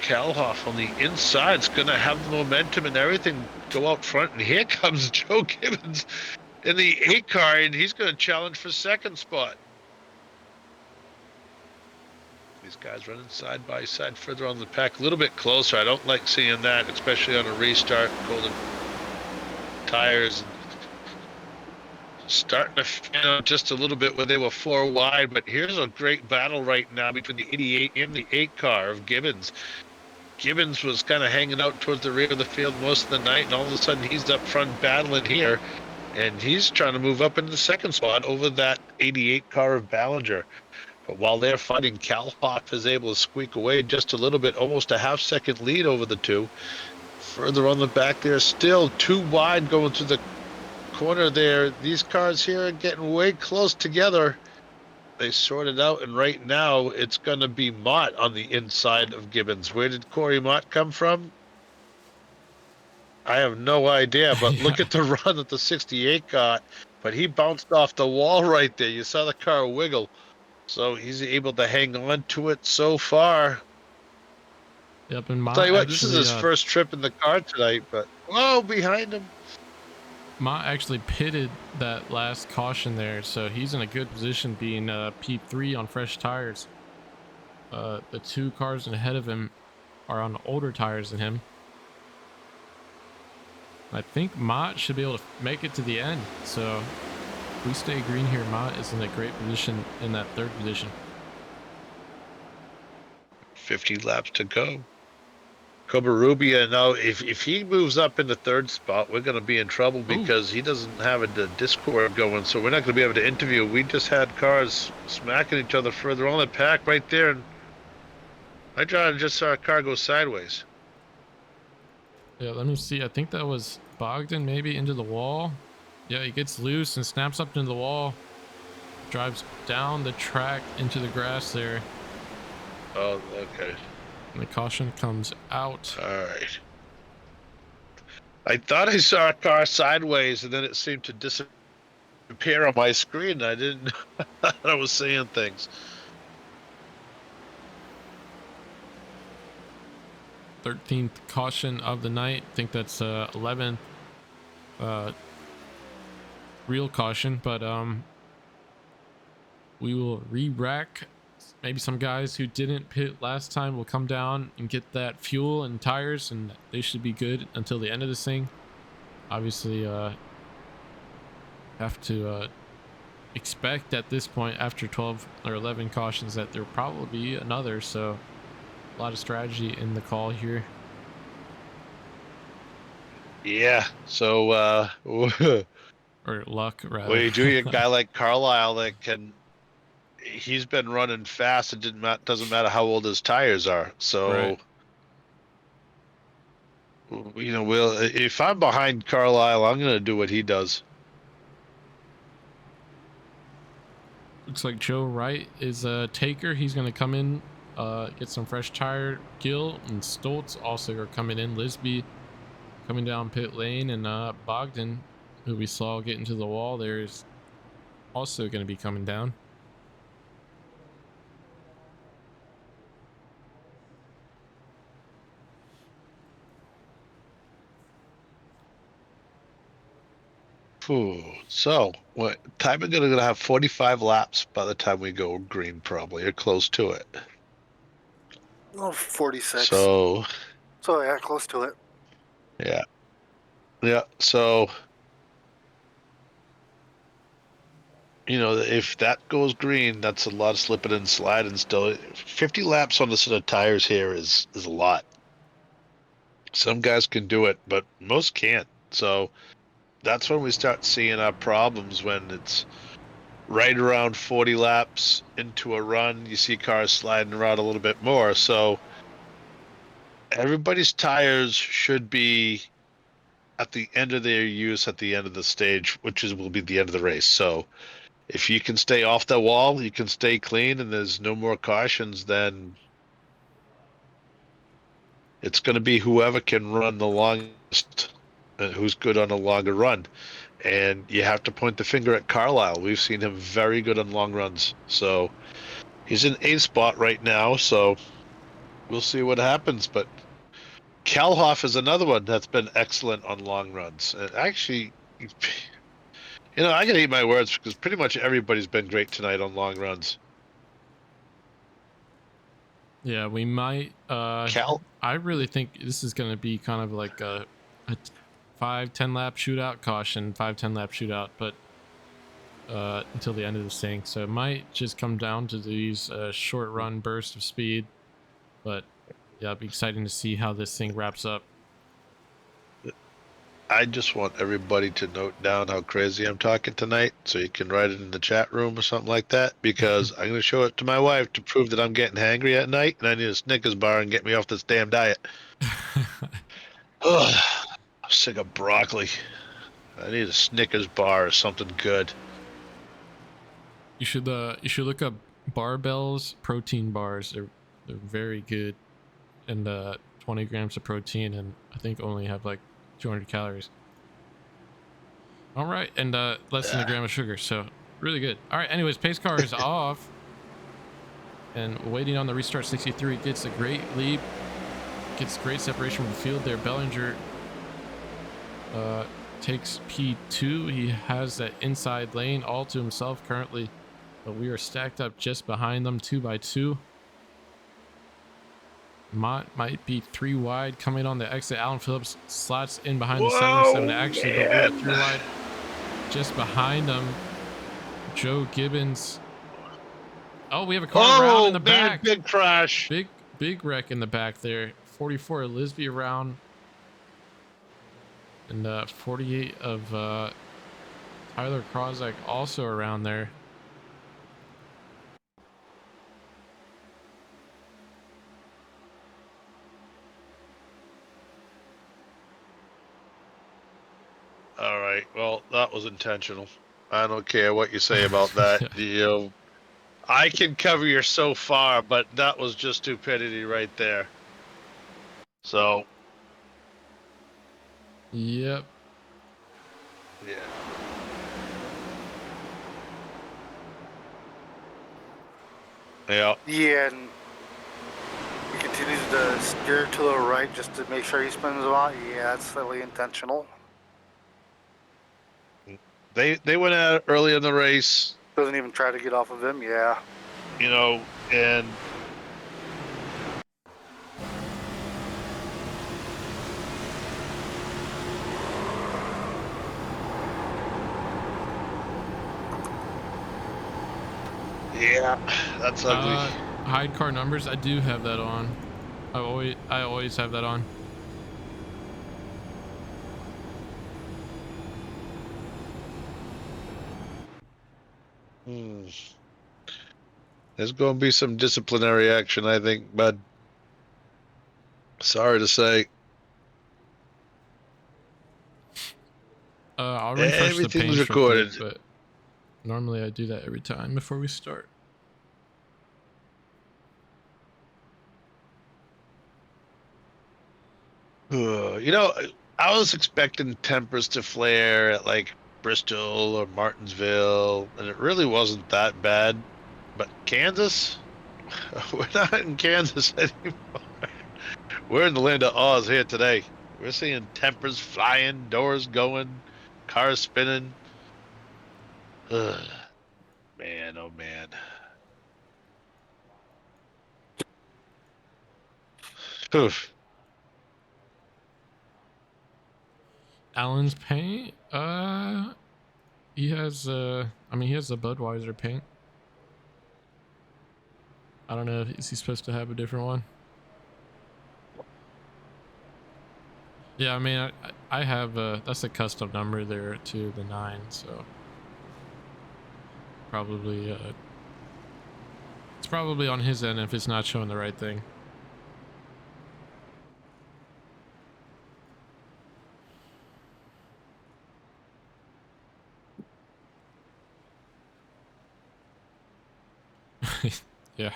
Kalhoff on the inside. It's going to have the momentum and everything go out front. And here comes Joe Gibbons in the 8 car, and he's going to challenge for second spot. These guys running side by side further on the pack, a little bit closer. I don't like seeing that, especially on a restart. Golden tires. Starting to fan out just a little bit where they were 4 wide, but here's a great battle right now between the 88 and the 8 car of Gibbons. Gibbons was kind of hanging out towards the rear of the field most of the night, and all of a sudden he's up front battling here, and he's trying to move up into the second spot over that 88 car of Ballinger. But while they're fighting, Kalhoff is able to squeak away just a little bit, almost a half-second lead over the 2. Further on the back there, still 2 wide going through the corner there. These cars here are getting way close together. They sorted out, and right now it's going to be Mott on the inside of Gibbons. Where did Corey Mott come from? I have no idea, but look at the run that the 68 got. But he bounced off the wall right there. You saw the car wiggle. So he's able to hang on to it so far. Yep, and Mott, I'll tell you what, this is his first trip in the car tonight, but whoa, behind him. Mott actually pitted that last caution there, so he's in a good position being P3 on fresh tires. The 2 cars ahead of him are on older tires than him. I think Mott should be able to make it to the end, so if we stay green here, Mott is in a great position in that 3rd position. 50 laps to go. Covarrubias, now if he moves up in the 3rd spot, we're going to be in trouble because he doesn't have a Discord going, so we're not going to be able to interview. We just had cars smacking each other further on the pack right there, and I just saw a car go sideways. Yeah, let me see. I think that was Bogdan maybe into the wall. Yeah, he gets loose and snaps up into the wall. Drives down the track into the grass there. Oh, okay. And the caution comes out. All right. I thought I saw a car sideways, and then it seemed to disappear on my screen. I didn't know I was seeing things. 13th caution of the night. I think that's 11th real caution, but we will re-rack. Maybe some guys who didn't pit last time will come down and get that fuel and tires, and they should be good until the end of this thing. Obviously, have to expect at this point, after 12 or 11 cautions, that there'll probably be another. So a lot of strategy in the call here. Yeah. So, or luck, rather. well, you do a guy like Carlisle that can. He's been running fast. It doesn't matter how old his tires are. So, right. You know, if I'm behind Carlisle, I'm going to do what he does. Looks like Joe Wright is a taker. He's going to come in, get some fresh tire. Gill and Stoltz also are coming in. Lisby coming down pit lane, and Bogdan, who we saw get into the wall there, is also going to be coming down. So, what time are we going to have? 45 laps by the time we go green, probably, or close to it. Oh, 46. So yeah, close to it. Yeah. So, you know, if that goes green, that's a lot of slipping and sliding still. 50 laps on the set of tires here is a lot. Some guys can do it, but most can't. So that's when we start seeing our problems, when it's right around 40 laps into a run, you see cars sliding around a little bit more. So everybody's tires should be at the end of their use at the end of the stage, which will be the end of the race. So if you can stay off the wall, you can stay clean, and there's no more cautions, then it's going to be whoever can run the longest, who's good on a longer run. And you have to point the finger at Carlisle. We've seen him very good on long runs. So he's in eighth spot right now. So we'll see what happens. But Kalhoff is another one that's been excellent on long runs. And actually, you know, I gotta eat my words because pretty much everybody's been great tonight on long runs. Yeah, we might. Cal, I really think this is going to be kind of like a 5-10 lap shootout, caution, 5-10 lap shootout, but until the end of this thing. So it might just come down to these short run bursts of speed. But yeah, it'll be exciting to see how this thing wraps up. I just want everybody to note down how crazy I'm talking tonight, so you can write it in the chat room or something like that, because I'm going to show it to my wife to prove that I'm getting hangry at night, and I need a Snickers bar and get me off this damn diet. Ugh, I'm sick of broccoli. I need a Snickers bar or something good. You should look up Barbell's protein bars. They're very good, and 20 grams of protein, and I think only have like 200 calories. All right, and less than a gram of sugar, so really good. All right, anyways, pace car is off, and waiting on the restart. 63 gets a great lead, gets great separation from the field there. Bellinger takes P2. He has that inside lane all to himself currently, but we are stacked up just behind them, 2 by 2. Mott might be 3 wide coming on the exit. Alan Phillips slots in behind the 7-7 actually, but we're 3 wide just behind them. Joe Gibbons. Oh, we have a car around in the back. Big crash. Big wreck in the back there. 44 Lisby around, and 48 of Tyler Krozak also around there. All right. Well, that was intentional. I don't care what you say about that. You know, I can cover you so far, but that was just stupidity right there. So. Yep. Yeah. Yeah. Yeah, and he continues to steer to the right just to make sure he spins him out. Yeah, that's slightly intentional. They went at it early in the race. Doesn't even try to get off of him. Yeah. You know, and yeah, that's ugly. Hide car numbers. I do have that on. I always have that on. There's going to be some disciplinary action, I think, bud. Sorry to say. I'll refresh the page Everything's recorded. real quick, but normally I do that every time before we start. You know, I was expecting tempers to flare at like Bristol or Martinsville, and it really wasn't that bad. But Kansas? We're not in Kansas anymore. We're in the land of Oz here today. We're seeing tempers flying, doors going, cars spinning. Ugh. Man, oh man. Oof. Alan's paint? He has he has the Budweiser paint. I don't know, is he supposed to have a different one? Yeah, I mean, I have that's a custom number there to the 9, so probably it's probably on his end if it's not showing the right thing. Yeah.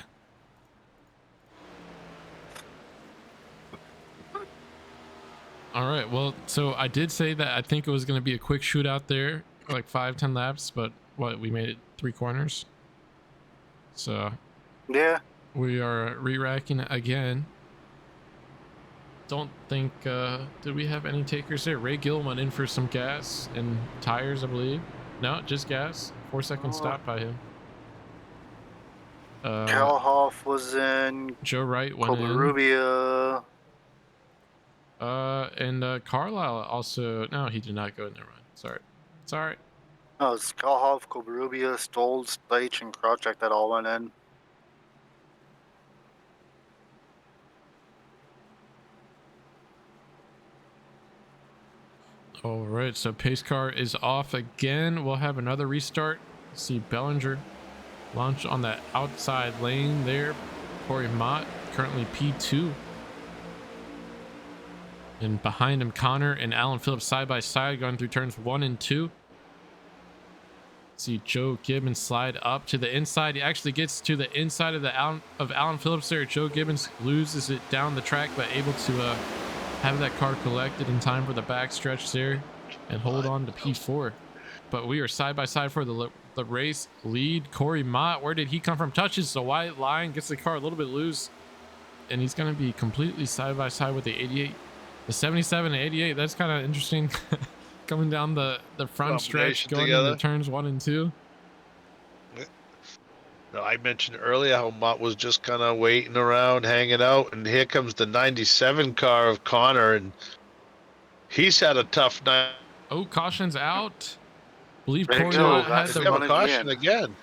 All right. Well, so I did say that I think it was going to be a quick shootout there, like 5-10 laps, but what, we made it 3 corners. So Yeah. we are re-racking again. Don't think did we have any takers there? Ray Gill went in for some gas and tires, I believe. No, just gas. 4-second stop by him. Cal Hoff was in. Joe Wright went in. Covarrubias. And Carlisle also. No, he did not go in the run. Sorry. No, it's Cal Hoff, Covarrubias, Stolz, Leitch, and Krawcheck that all went in. All right, so pace car is off again. We'll have another restart. See Bellinger launch on that outside lane there. Corey Mott currently P2. And behind him, Connor and Alan Phillips side by side going through turns 1 and 2. See Joe Gibbons slide up to the inside. He actually gets to the inside of Alan Phillips there. Joe Gibbons loses it down the track, but able to have that car collected in time for the back stretch there and hold on to P4. But we are side by side for the race lead. Corey Mott, where did he come from? Touches the white line, gets the car a little bit loose, and he's going to be completely side by side with the 88. The 77 and 88, that's kind of interesting. Coming down the front stretch, going into turns 1 and 2. No, I mentioned earlier how Mott was just kind of waiting around, hanging out, and here comes the 97 car of Connor, and he's had a tough night. Oh, caution's out. Believe Corey Mott had the caution again.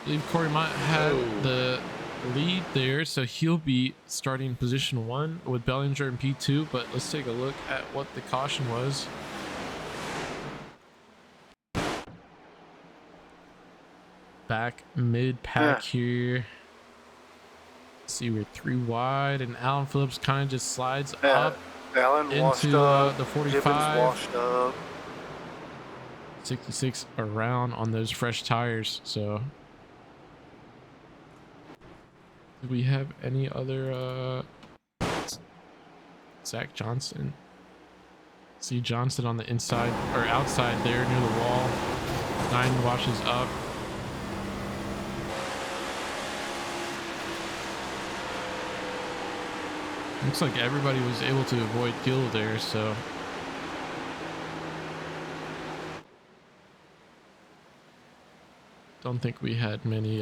Believe Corey Mott had the lead there, so he'll be starting position 1 with Bellinger in P2. But let's take a look at what the caution was. Back mid-pack here. See, we're 3 wide, and Alan Phillips kind of just slides up Alan into the 45. Washed up. 66 around on those fresh tires. So, do we have any other? Zach Johnson. See Johnson on the inside or outside there near the wall. 9 washes up. Looks like everybody was able to avoid Gill there, so don't think we had many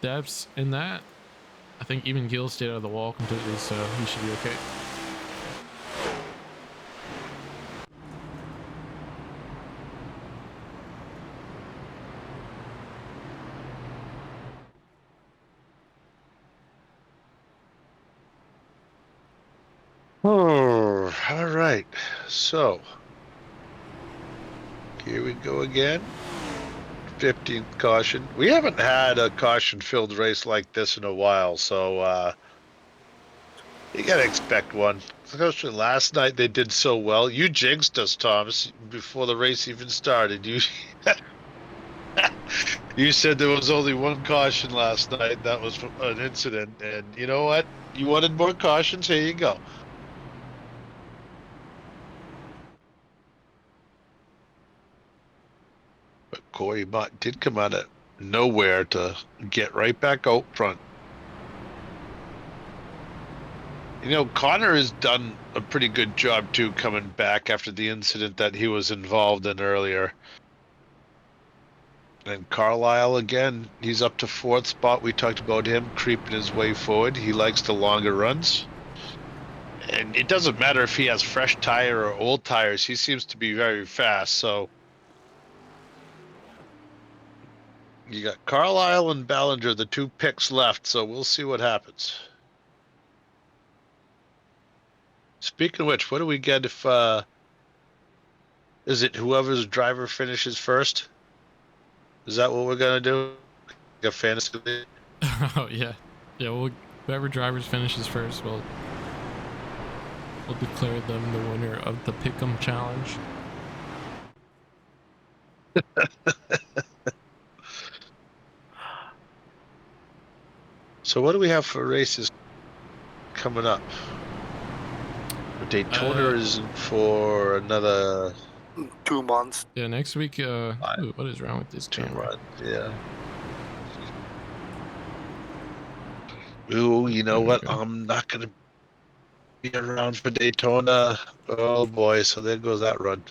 deaths in that. I think even Gill stayed out of the wall completely, so he should be okay. Oh, all right. So here we go again. 15th caution. We haven't had a caution-filled race like this in a while, so you gotta expect one. Especially last night, they did so well. You jinxed us, Thomas, before the race even started. You said there was only 1 caution last night. That was an incident, and you know what? You wanted more cautions. Here you go. But Corey Mott did come out of nowhere to get right back out front. You know, Connor has done a pretty good job too, coming back after the incident that he was involved in earlier. And Carlisle again, he's up to 4th spot. We talked about him creeping his way forward. He likes the longer runs. And it doesn't matter if he has fresh tire or old tires. He seems to be very fast, so you got Carlisle and Ballinger, the 2 picks left, so we'll see what happens. Speaking of which, what do we get if is it whoever's driver finishes first? Is that what we're gonna do? A fantasy league? Oh yeah, yeah. Well, whoever drivers finishes first, we'll declare them the winner of the Pick'em challenge. So what do we have for races coming up? Daytona is for another 2 months. Yeah, next week. Ooh, what is wrong with this 2 camera? months. Yeah. Ooh, you know what? I'm not gonna be around for Daytona. Oh boy, so there goes that run.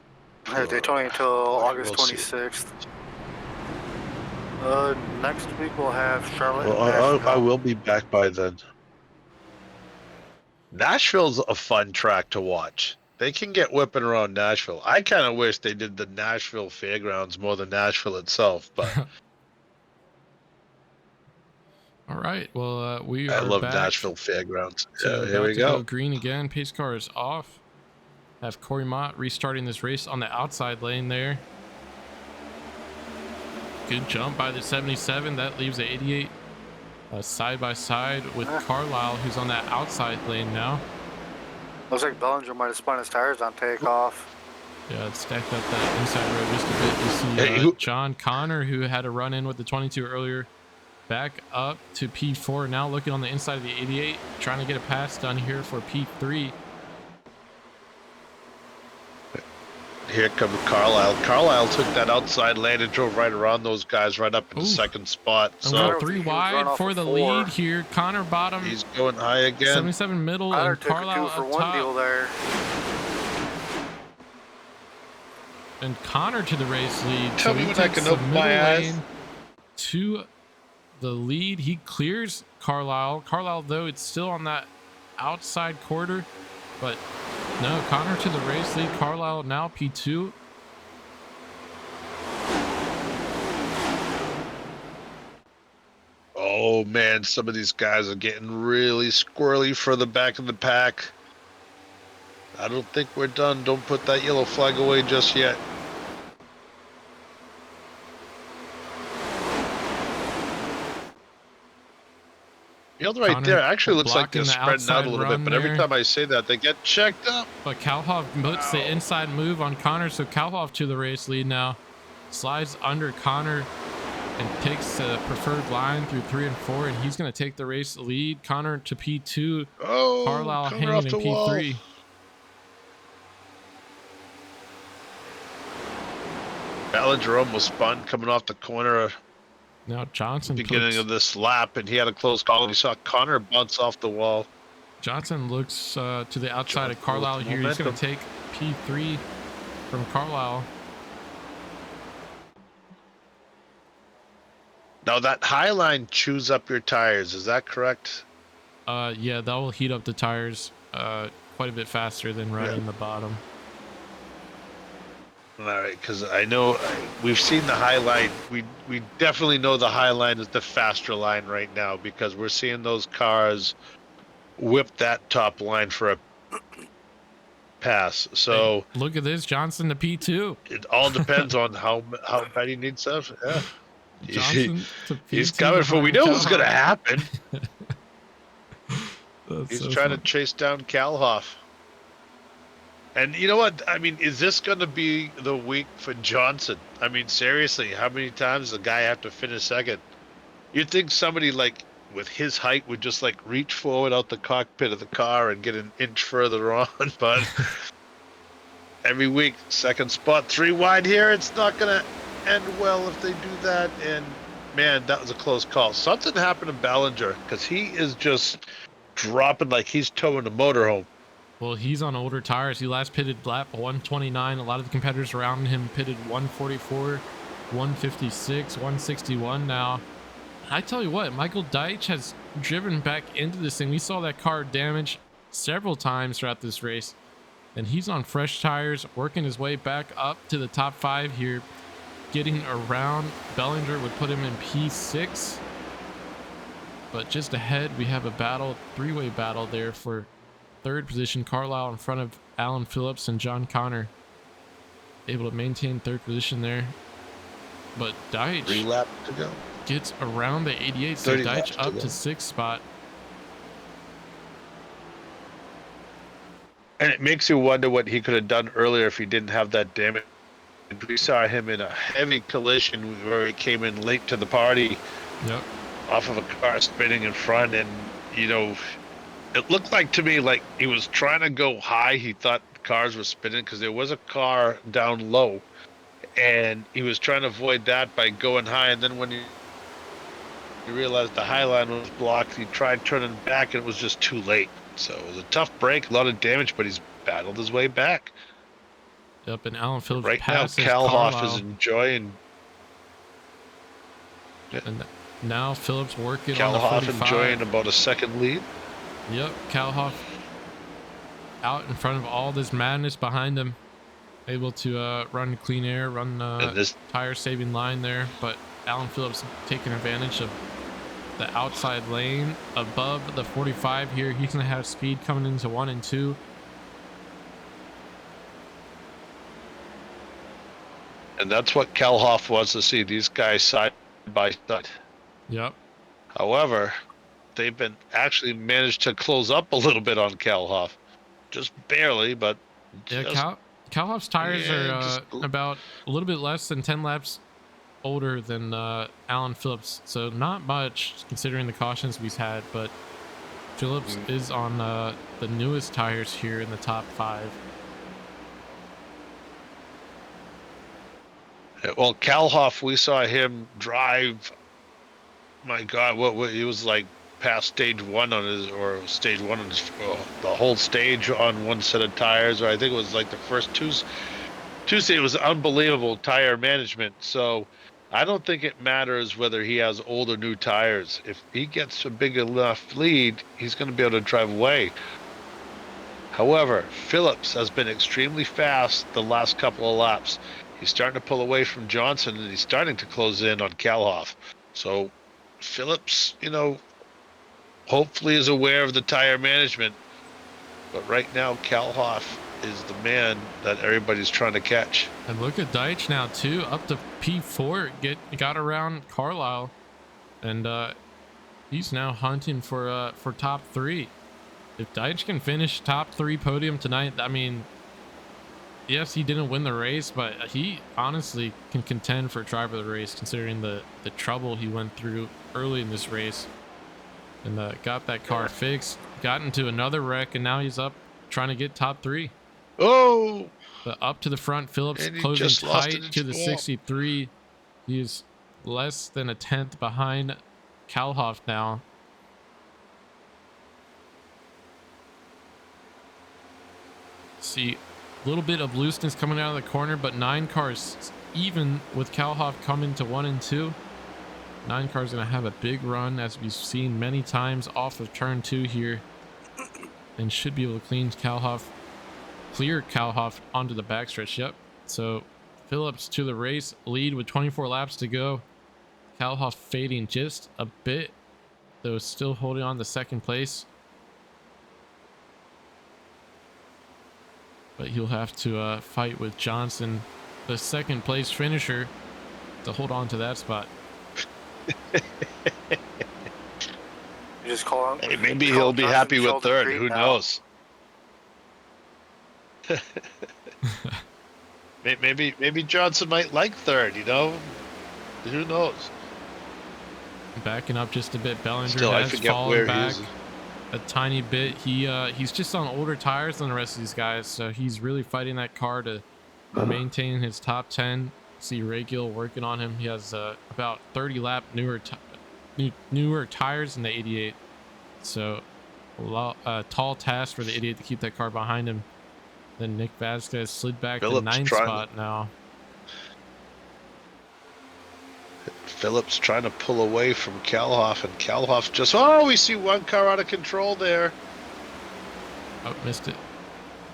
Daytona until August We'll see. 26th. Next week we'll have Charlotte. Well, and I will be back by then. Nashville's a fun track to watch. They can get whipping around Nashville. I kind of wish they did the Nashville Fairgrounds more than Nashville itself, but All right. Well, we are I love back. Nashville Fairgrounds. So Here we go go. green again. Pace car is off. Have Corey Mott restarting this race on the outside lane there. Good jump by the 77. That leaves the 88 side by side with Carlisle, who's on that outside lane now. Looks like Bellinger might have spun his tires on takeoff. Yeah, it's stacked up that inside road just a bit. You see John Connor, who had a run in with the 22 earlier, back up to P4. Now looking on the inside of the 88, trying to get a pass done here for P3. Here comes Carlisle. Carlisle took that outside lane and drove right around those guys right up in the second spot. A So little 3 wide for the lead here. Connor bottom. He's going high again. 77 middle Connor and took Carlisle a 2 for up 1 top. deal there. And Connor to the race lead. Tell me he when I takes can the open my middle eyes. lane to the lead. He clears Carlisle. Carlisle, though, it's still on that outside quarter. But no, Connor to the race lead. Carlisle now P2. Oh man, some of these guys are getting really squirrely for the back of the pack. I don't think we're done. Don't put that yellow flag away just yet. You know, right Connor there actually looks like blocking they're the spreading out a little outside bit, but run every there. time I say that, they get checked up. But Kalhoff puts the inside move on Connor, so Kalhoff to the race lead now. Slides under Connor and takes the preferred line through 3 and 4, and he's going to take the race lead. Connor to P2. Oh, Carlisle coming hanging off in the wall. P3. Ballinger almost spun coming off the corner at Now Johnson the beginning puts, of this lap, and he had a close call, and he saw Connor bounce off the wall. Johnson looks to the outside of Johnson Carlisle with here. He's going to momentum. take P3 from Carlisle. Now that high line chews up your tires, is that correct? Yeah, that will heat up the tires quite a bit faster than running the bottom. All right, because I know we've seen the high line. We definitely know the high line is the faster line right now because we're seeing those cars whip that top line for a pass. So Hey, look at this, Johnson to P2. it all depends on how bad he needs stuff. Yeah, Johnson to P2 he's coming for. We know what's gonna happen. That's He's so trying funny. to chase down Kalhoff. And you know what? I mean, is this going to be the week for Johnson? I mean, seriously, how many times does the guy have to finish second? You'd think somebody like with his height would just like reach forward out the cockpit of the car and get an inch further on, but every week, second spot, 3 wide here. It's not going to end well if they do that. And man, that was a close call. Something happened to Ballinger because he is just dropping like he's towing a motorhome. Well, he's on older tires. He last pitted lap 129. A lot of the competitors around him pitted 144, 156, 161 now. I tell you what, Michael Deitch has driven back into this thing. We saw that car damaged several times throughout this race. And he's on fresh tires, working his way back up to the top 5 here. Getting around. Bellinger would put him in P6. But just ahead, we have a battle, 3-way battle there for third position. Carlisle in front of Alan Phillips and John Connor, able to maintain third position there. But 3 Deitch laps to go. gets around the 88, so 30 laps Deitch to up go. to 6th spot. And it makes you wonder what he could have done earlier if he didn't have that damage. We saw him in a heavy collision where he came in late to the party. Yep. Off of a car spinning in front, and you know, it looked like to me like he was trying to go high. He thought cars were spinning because there was a car down low, and he was trying to avoid that by going high. And then when he realized the high line was blocked, he tried turning back, and it was just too late. So it was a tough break, a lot of damage, but he's battled his way back. Yep, and Alan Phillips Right now, passes Kalhoff Carlisle. is enjoying. And now Phillips working on the Kalhoff 45. enjoying about a second lead. Yep, Kalhoff out in front of all this madness behind him, able to run clean air, run this tire saving line there. But Alan Phillips taking advantage of the outside lane above the 45 here. He's gonna have speed coming into 1 and 2. And that's what Kalhoff wants to see, these guys side by side. Yep. However, they've been actually managed to close up a little bit on Kalhoff. Just barely, but Yeah, Kalhoff's tires are about a little bit less than 10 laps older than Alan Phillips, so not much considering the cautions we've had, but Phillips is on the newest tires here in the top 5. well, Kalhoff, we saw him drive. My God, what he was like past stage 1 on his, or stage 1 on his, the whole stage on one set of tires, or I think it was like the first two. It was unbelievable tire management. So I don't think it matters whether he has old or new tires. If he gets a big enough lead, he's going to be able to drive away. However, Phillips has been extremely fast the last couple of laps. He's starting to pull away from Johnson, and he's starting to close in on Kalhoff. So Phillips, you know, hopefully is aware of the tire management. But right now, Kalhoff is the man that everybody's trying to catch. And look at Deitch now too, up to P4, got around Carlisle, and he's now hunting for top 3. If Deitch can finish top 3 podium tonight, I mean, yes, he didn't win the race, but he honestly can contend for driver of the race considering the trouble he went through early in this race, and got that car fixed, got into another wreck, and now he's up trying to get top 3. Oh, But up to the front, Phillips and he closing just lost it tight in to the swamp. 63. He is less than a tenth behind Kalhoff now. See, a little bit of looseness coming out of the corner, but 9 cars even with Kalhoff coming to 1 and 2. 9 cars going to have a big run, as we've seen many times off of turn 2 here, and should be able to clear Kalhoff onto the backstretch. Yep. So Phillips to the race lead with 24 laps to go. Kalhoff fading just a bit, though still holding on to second place. But he'll have to fight with Johnson, the second place finisher, to hold on to that spot. You just call him. Hey, maybe he'll be happy with third. Who knows? maybe Johnson might like third. You know, who knows? Backing up just a bit. Bellinger Still, I has forget fallen where back he is. a tiny bit. He's just on older tires than the rest of these guys, so he's really fighting that car to maintain his top 10. See Ray Gill working on him. He has about 30 lap newer tires in the 88, so a tall task for the 88 to keep that car behind him. Then Nick Vasquez slid back to 9th spot now. Phillips trying to pull away from Kalhoff, and Kalhoff just, oh, we see one car out of control there. Oh, missed it.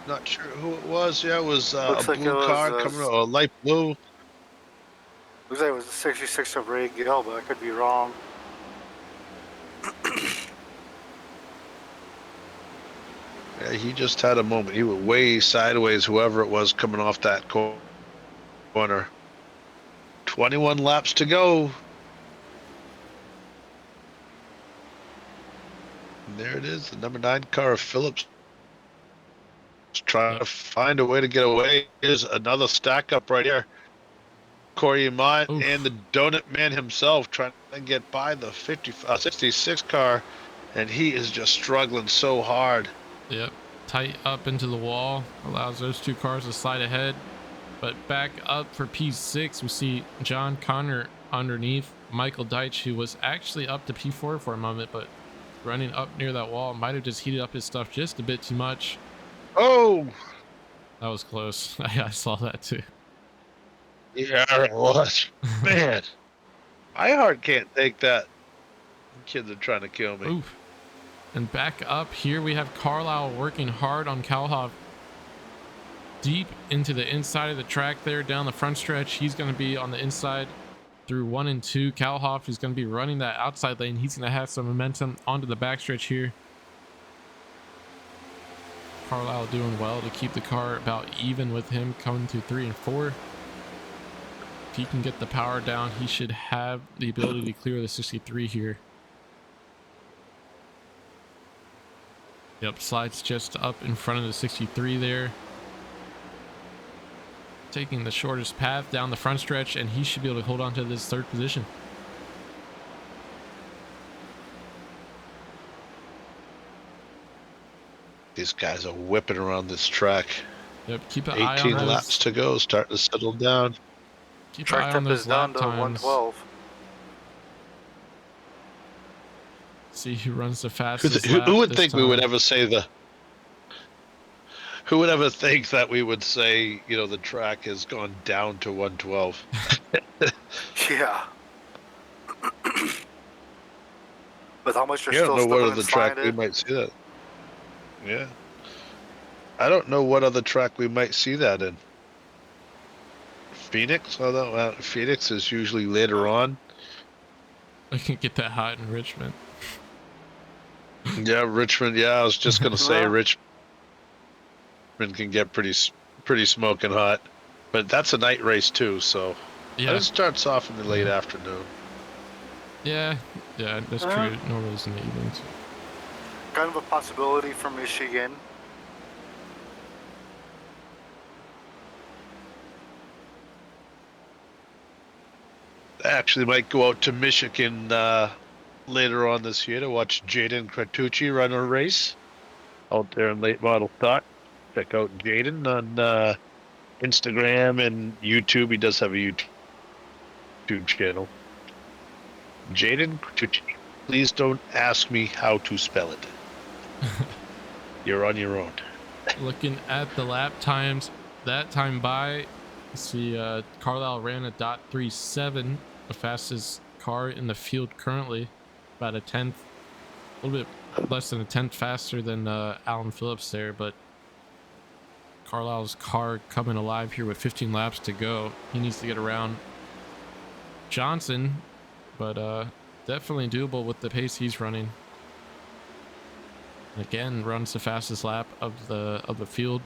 Not sure who it was. Yeah, it was a Looks like blue it was, car coming, a light blue. Looks like it was the 66 of Ray Gill, but I could be wrong. Yeah, he just had a moment. He went way sideways, whoever it was coming off that corner. 21 laps to go. And there it is, the number 9 car of Phillips. Trying to find a way to get away. Here's another stack up right here. Corey Mott and the Donut Man himself trying to get by the 66 car, and he is just struggling so hard. Yep, tight up into the wall, allows those two cars to slide ahead. But back up for P6, we see John Connor underneath Michael Deitch, who was actually up to P4 for a moment, but running up near that wall might have just heated up his stuff just a bit too much. Oh, that was close. I saw that too. Yeah, it was. Man, my heart can't take that. Kids are trying to kill me. Oof. And back up here, we have Carlisle working hard on Kalhoff. Deep into the inside of the track there, down the front stretch. He's going to be on the inside through 1 and 2. Kalhoff is going to be running that outside lane. He's going to have some momentum onto the backstretch here. Carlisle doing well to keep the car about even with him coming to 3 and 4. If he can get the power down, he should have the ability to clear the 63 here. Yep, slides just up in front of the 63 there. Taking the shortest path down the front stretch, and he should be able to hold on to this 3rd position. These guys are whipping around this track. Yep, keep an eye on 18 laps to go, starting to settle down. Keep an eye on those lap times. 112. See who runs the fastest. Who would think we would ever say the? Who would ever think that we would say, you know, the track has gone down to 112? Yeah. With how much I don't know what other track we might see that. Yeah. I don't know what other track we might see that in. Phoenix? Although Phoenix is usually later on. I can get that hot in Richmond. Yeah, Richmond. Yeah, I was just gonna say Richmond can get pretty smoking hot, but that's a night race too. So yeah, it starts off in the late afternoon. Yeah, that's true. Normally it's in the evening too. Kind of a possibility for Michigan. I actually might go out to Michigan later on this year to watch Jaden Cratucci run a race out there in late model stock. Check out Jaden on Instagram and YouTube. He does have a YouTube channel. Jaden Cratucci. Please don't ask me how to spell it. You're on your own. Looking at the lap times, that time by, see Carlisle ran a .37, the fastest car in the field currently, about a tenth, a little bit less than a tenth faster than Alan Phillips there, but Carlisle's car coming alive here with 15 laps to go. He needs to get around Johnson, but definitely doable with the pace he's running. Again, runs the fastest lap of the field.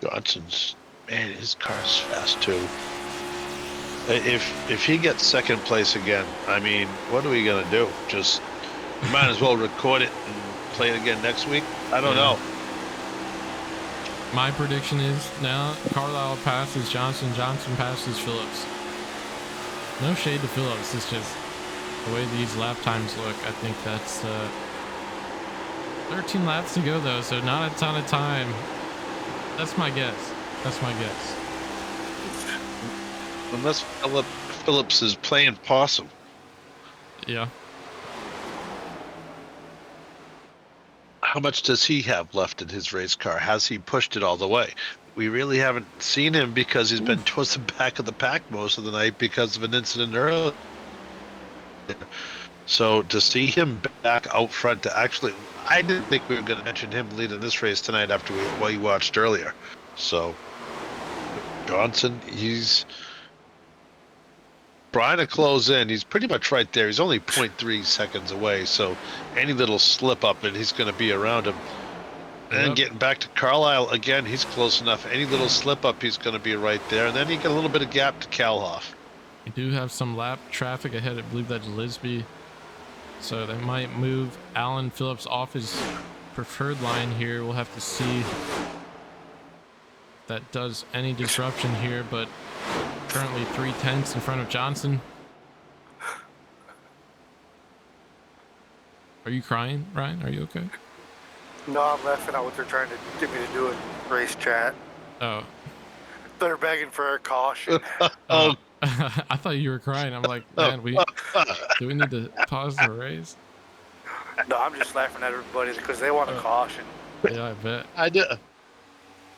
Johnson's, man, his car's fast too. If he gets second place again, I mean, what are we gonna do? Just might as well record it and play it again next week. I don't know. My prediction is now Carlisle passes Johnson, Johnson passes Phillips. No shade to Phillips, it's just the way these lap times look. I think that's 13 laps to go though, so not a ton of time. That's my guess. Unless Phillips is playing possum. Yeah. How much does he have left in his race car? Has he pushed it all the way? We really haven't seen him because he's been towards the back of the pack most of the night because of an incident earlier. So to see him back out front to actually, I didn't think we were going to mention him leading this race tonight after what you watched earlier. So Johnson, he's Trying to close in. He's pretty much right there. He's only 0.3 seconds away, so any little slip up and he's going to be around him. And Yep. getting back to Carlisle, again, he's close enough. Any little slip up, he's going to be right there. And then you get a little bit of gap to Kalhoff. We do have some lap traffic ahead. I believe that's Lisby. So they might move Alan Phillips off his preferred line here. We'll have to see if that does any disruption here, but currently 3/10 in front of Johnson. Are you crying, Ryan? Are you okay? No, I'm laughing at what they're trying to get me to do in race chat. Oh. They're begging for a caution. Oh, I thought you were crying. I'm like, man, do we need to pause the race? No, I'm just laughing at everybody because they want a caution. Yeah, I bet. I did.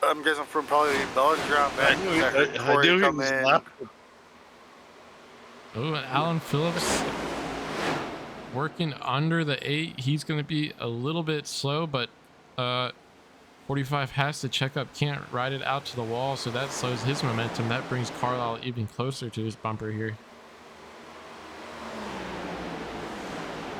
I'm guessing from probably Bellinger on back. I knew he was laughing. Oh, and Alan Phillips working under the 8. He's going to be a little bit slow, but 45 has to check up, can't ride it out to the wall, so that slows his momentum. That brings Carlisle even closer to his bumper here.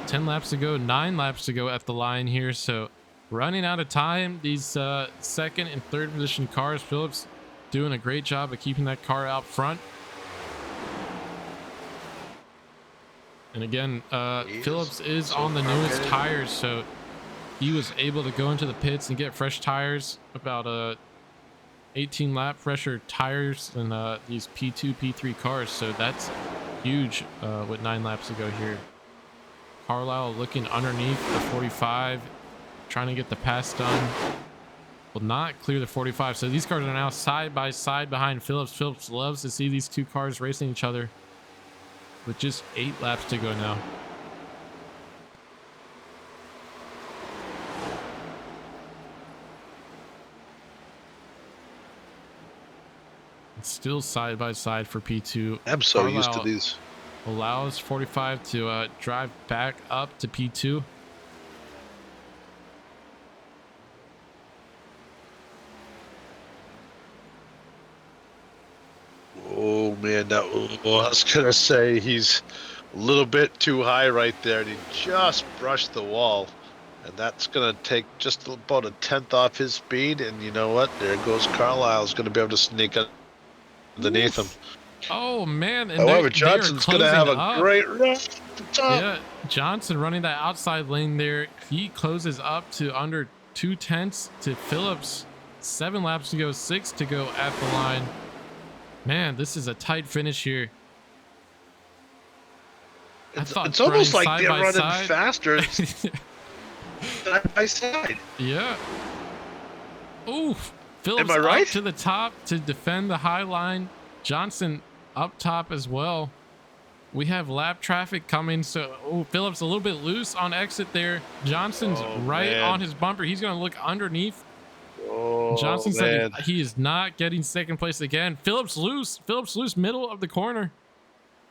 10 laps to go, 9 laps to go at the line here, so running out of time. These second and third position cars, Phillips doing a great job of keeping that car out front. And again, Phillips is on the newest tires, so he was able to go into the pits and get fresh tires, about 18 lap fresher tires than these P2, P3 cars. So that's huge with 9 laps to go here. Carlisle looking underneath the 45, trying to get the pass done. Will not clear the 45. So these cars are now side by side behind Phillips. Phillips loves to see these two cars racing each other with just 8 laps to go now. It's still side by side for P2. I'm so Carlisle used to these. allows 45 to drive back up to P2. Oh man, I was gonna say he's a little bit too high right there, and he just brushed the wall, and that's gonna take just about a 1/10 off his speed. And you know what? There goes Carlisle's gonna be able to sneak underneath him. Oh man! And However, they are Johnson's gonna have a closing up. great run at the top. Yeah, Johnson running that outside lane there. He closes up to under 2/10 to Phillips. 7 laps to go, 6 to go at the line. Man, this is a tight finish here. It's almost like they're running side. faster side by side. Yeah. Oof. Phillips Am I right? up to the top to defend the high line. Johnson up top as well. We have lap traffic coming, so Phillips a little bit loose on exit there. Johnson's right man. on his bumper. He's going to look underneath. Oh, Johnson man. said he is not getting second place again. Phillips loose. Phillips loose middle of the corner.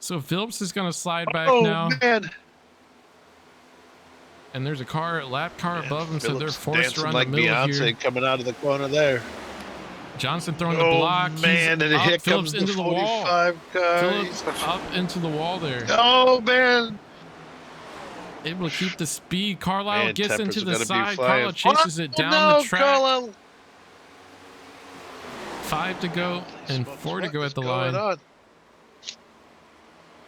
So Phillips is going to slide back now. Man. And there's a lap car above him, so they're Phillips forced to dancing run like the middle Beyonce here. coming out of the corner there. Johnson throwing the block. Man, He's and up. here Phillips comes into the the wall. 45 guy. Phillips up into the wall there. Oh man. Able to keep the speed. Carlisle Man, gets tempers into are the gonna be side. flying. Carlisle chases it down no, the track. Carlisle. 5 to go and 4 to go at the line. On?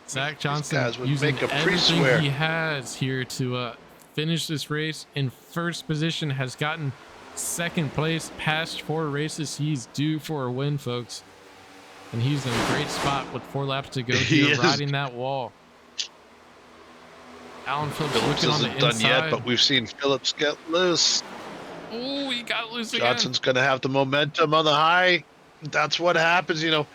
Zach These Johnson guys would using make a everything pre-swear. he has here to finish this race in first position. Has gotten second place. Past 4 races, he's due for a win, folks. And he's in a great spot with 4 laps to go He here, is. riding that wall. Alan Phillips Phillips looking on the isn't done inside. yet, but we've seen Phillips get loose. Oh, he got loose Johnson's going to have the momentum on the high. That's what happens, you know.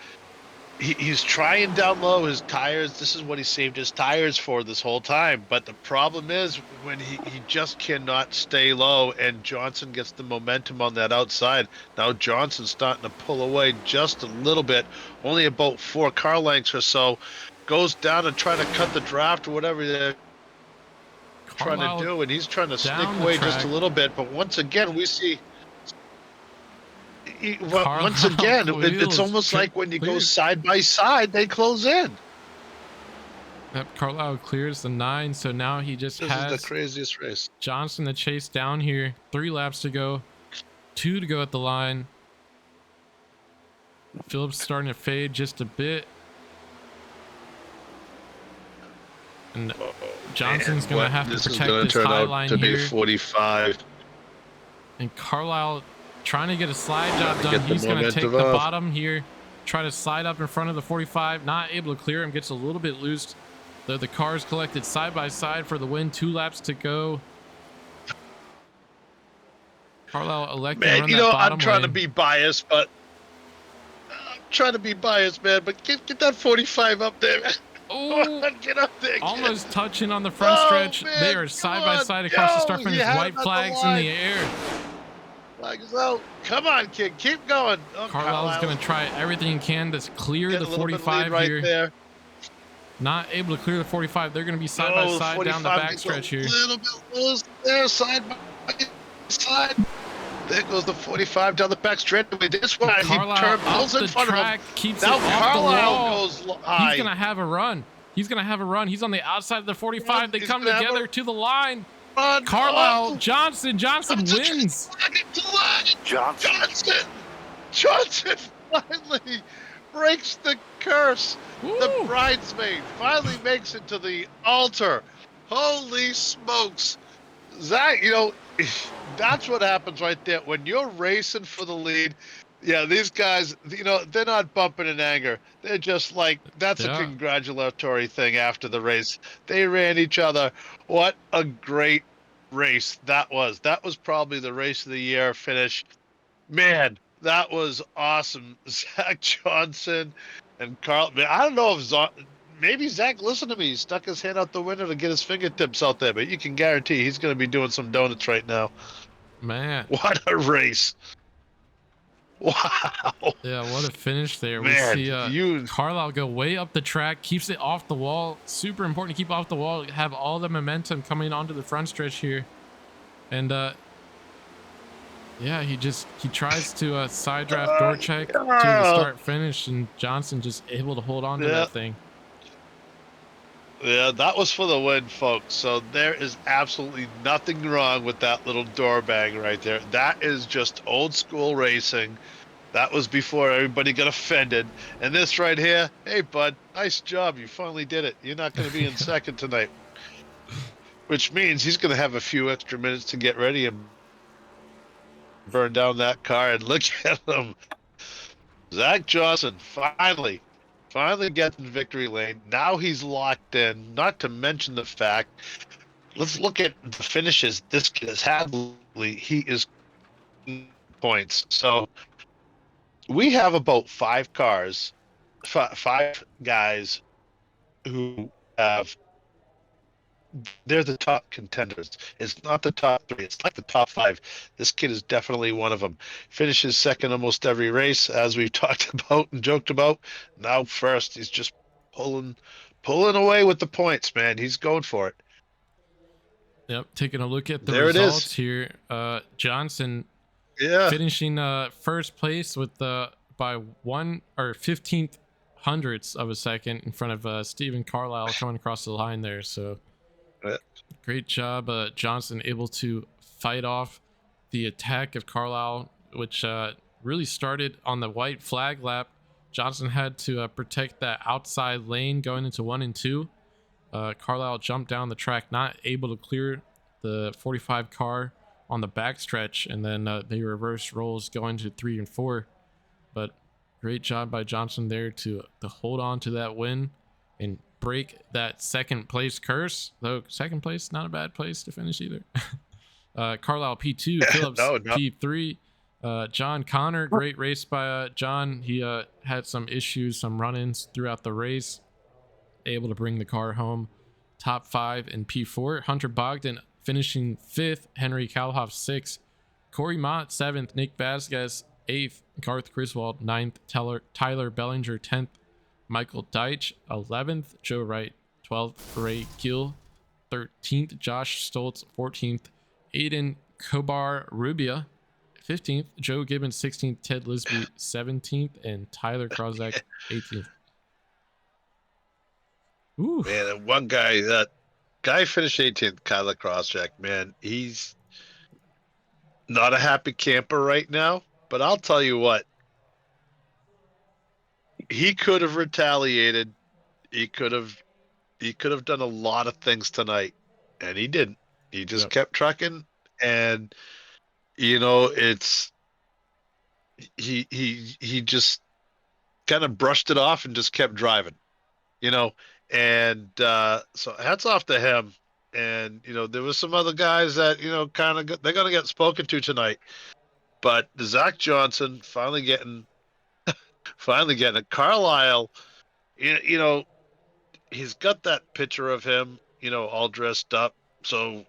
He's trying down low his tires. This is what he saved his tires for this whole time. But the problem is when he just cannot stay low, and Johnson gets the momentum on that outside. Now Johnson's starting to pull away just a little bit, only about 4 car lengths or so. Goes down and trying to cut the draft or whatever they're trying to do, and he's trying to sneak down the away just track. a little bit. But once again, we see. Carlisle Once again, it's wheels almost like when you go clear. side by side, they close in. Yep, Carlisle clears the 9, so now he just This is has the craziest race. Johnson to chase down here. 3 laps to go, 2 to go at the line. Phillips starting to fade just a bit. And Johnson's going to have to protect this high line here. 45. And Carlisle trying to get a slide job done. He's going to take the bottom here. Try to slide up in front of the 45. Not able to clear him. Gets a little bit loose. The cars collected side by side for the win. 2 laps to go. Carlisle elected to run that bottom I'm trying lane. to be biased, but get that 45 up there. Oh, get up there. almost touching on the front stretch. Man, they are side by side across the start finish. White flags in the air. Flags out. Come on, kid. Keep going. Oh, Carlisle's going to try everything he can to clear the 45 here. There. Not able to clear the 45. They're going to be side by side down the backstretch here. A little bit loose there, side by side. There goes the 45 down the backstretch. This one, he pulls in front of him. Keeps now it off the wall. Goes high. He's going to have a run. He's on the outside of the 45. They come together to the line. Carlisle, Johnson wins. Johnson finally breaks the curse. Woo. The bridesmaid finally makes it to the altar. Holy smokes. Zach, that's what happens right there. When you're racing for the lead, yeah, these guys, they're not bumping in anger. They're just like, that's a congratulatory thing after the race. They ran each other. What a great race that was. That was probably the race of the year finish. Man, that was awesome. Zach Johnson and Carl. Man, I don't know if maybe Zach listened to me. He stuck his hand out the window to get his fingertips out there, but you can guarantee he's going to be doing some donuts right now. Man. What a race. Wow. Yeah, what a finish there. Man, we see Carlisle go way up the track, keeps it off the wall. Super important to keep off the wall, have all the momentum coming onto the front stretch here. And yeah, he tries to side draft Dorchek to the start finish, and Johnson just able to hold on to that thing. Yeah, that was for the win, folks. So there is absolutely nothing wrong with that little door bang right there. That is just old school racing. That was before everybody got offended. And this right here, hey, bud, nice job. You finally did it. You're not going to be in second tonight. Which means he's going to have a few extra minutes to get ready and burn down that car. And look at him. Zach Johnson finally gets in victory lane. Now he's locked in, not to mention the fact, let's look at the finishes this kid has had. He is points. So we have about 5 cars, 5 guys who have, they're the top contenders. It's not the top 3. It's like the top 5. This kid is definitely one of them. Finishes second almost every race, as we've talked about and joked about. Now first, he's just pulling away with the points, man. He's going for it. Yep, taking a look at the results here. Johnson finishing first place with by 1 or 15th hundredths of a second in front of Stephen Carlisle coming across the line there. So great job, Johnson, able to fight off the attack of Carlisle, which really started on the white flag lap. Johnson had to protect that outside lane going into 1 and 2. Carlisle jumped down the track, not able to clear the 45 car on the backstretch, and then they reversed roles going to 3 and 4. But great job by Johnson there to hold on to that win and break that second place curse. Though second place, not a bad place to finish either. Carlisle P2, Phillips P3. John Connor, great race by John. He had some issues, some run-ins throughout the race, able to bring the car home. Top 5 in P4. Hunter Bogdan finishing 5th, Henry Kalhoff 6th, Corey Mott 7th, Nick Vasquez 8th, Garth Griswold 9th, Tyler Bellinger 10th, Michael Deitch 11th, Joe Wright 12th, Ray Gill 13th, Josh Stoltz 14th, Aiden Kobar Rubia 15th, Joe Gibbons 16th, Ted Lisby 17th, and Tyler Krozak 18th. Ooh. Man, and one guy, that guy finished 18th, Kyla Crosscheck, man, he's not a happy camper right now, but I'll tell you what, he could have retaliated. He could have done a lot of things tonight, and he didn't. He just kept trucking, and it's he just kind of brushed it off and just kept driving, and so hats off to him. And there was some other guys that kind of they're gonna get spoken to tonight, but Zach Johnson finally getting a Carlisle. He's got that picture of him, all dressed up. So,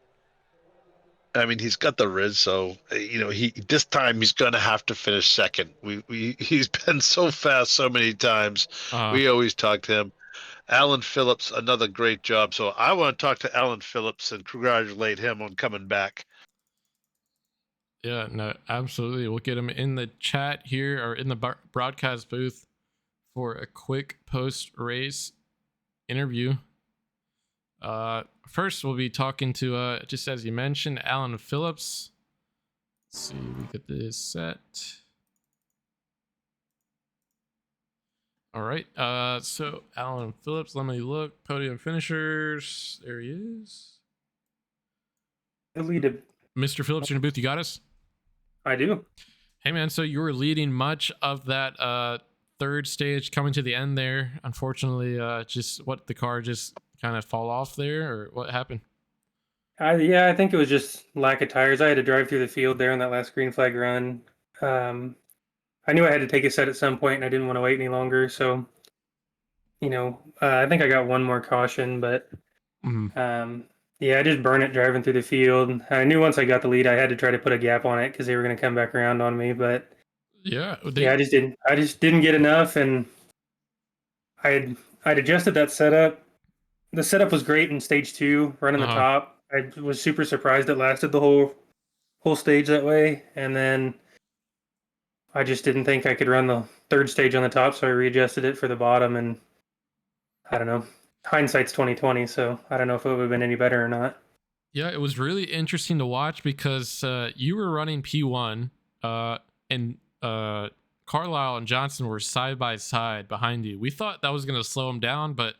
I mean, he's got the Riz. So, he this time he's gonna have to finish second. He's been so fast so many times. We always talk to him. Alan Phillips, another great job. So I want to talk to Alan Phillips and congratulate him on coming back. Yeah, no, absolutely. We'll get him in the chat here or in the broadcast booth for a quick post-race interview. First, we'll be talking to, just as you mentioned, Alan Phillips. Let's see, we get this set. All right. So Alan Phillips, let me look. Podium finishers. There he is. Mr. Phillips, you're in the booth. You got us? I do. Hey, man. So you were leading much of that third stage coming to the end there. Unfortunately, the car just kind of fall off there, or what happened? Yeah, I think it was just lack of tires. I had to drive through the field there on that last green flag run. I knew I had to take a set at some point, and I didn't want to wait any longer. So, I think I got one more caution, but yeah, I just burned it driving through the field. I knew once I got the lead, I had to try to put a gap on it because they were going to come back around on me. But yeah, I just didn't get enough, and I'd adjusted that setup. The setup was great in stage 2, running the top. I was super surprised it lasted the whole stage that way, and then I just didn't think I could run the third stage on the top, so I readjusted it for the bottom, and I don't know. Hindsight's 2020, so I don't know if it would have been any better or not. Yeah, it was really interesting to watch because you were running P1, and Carlisle and Johnson were side by side behind you. We thought that was going to slow them down, but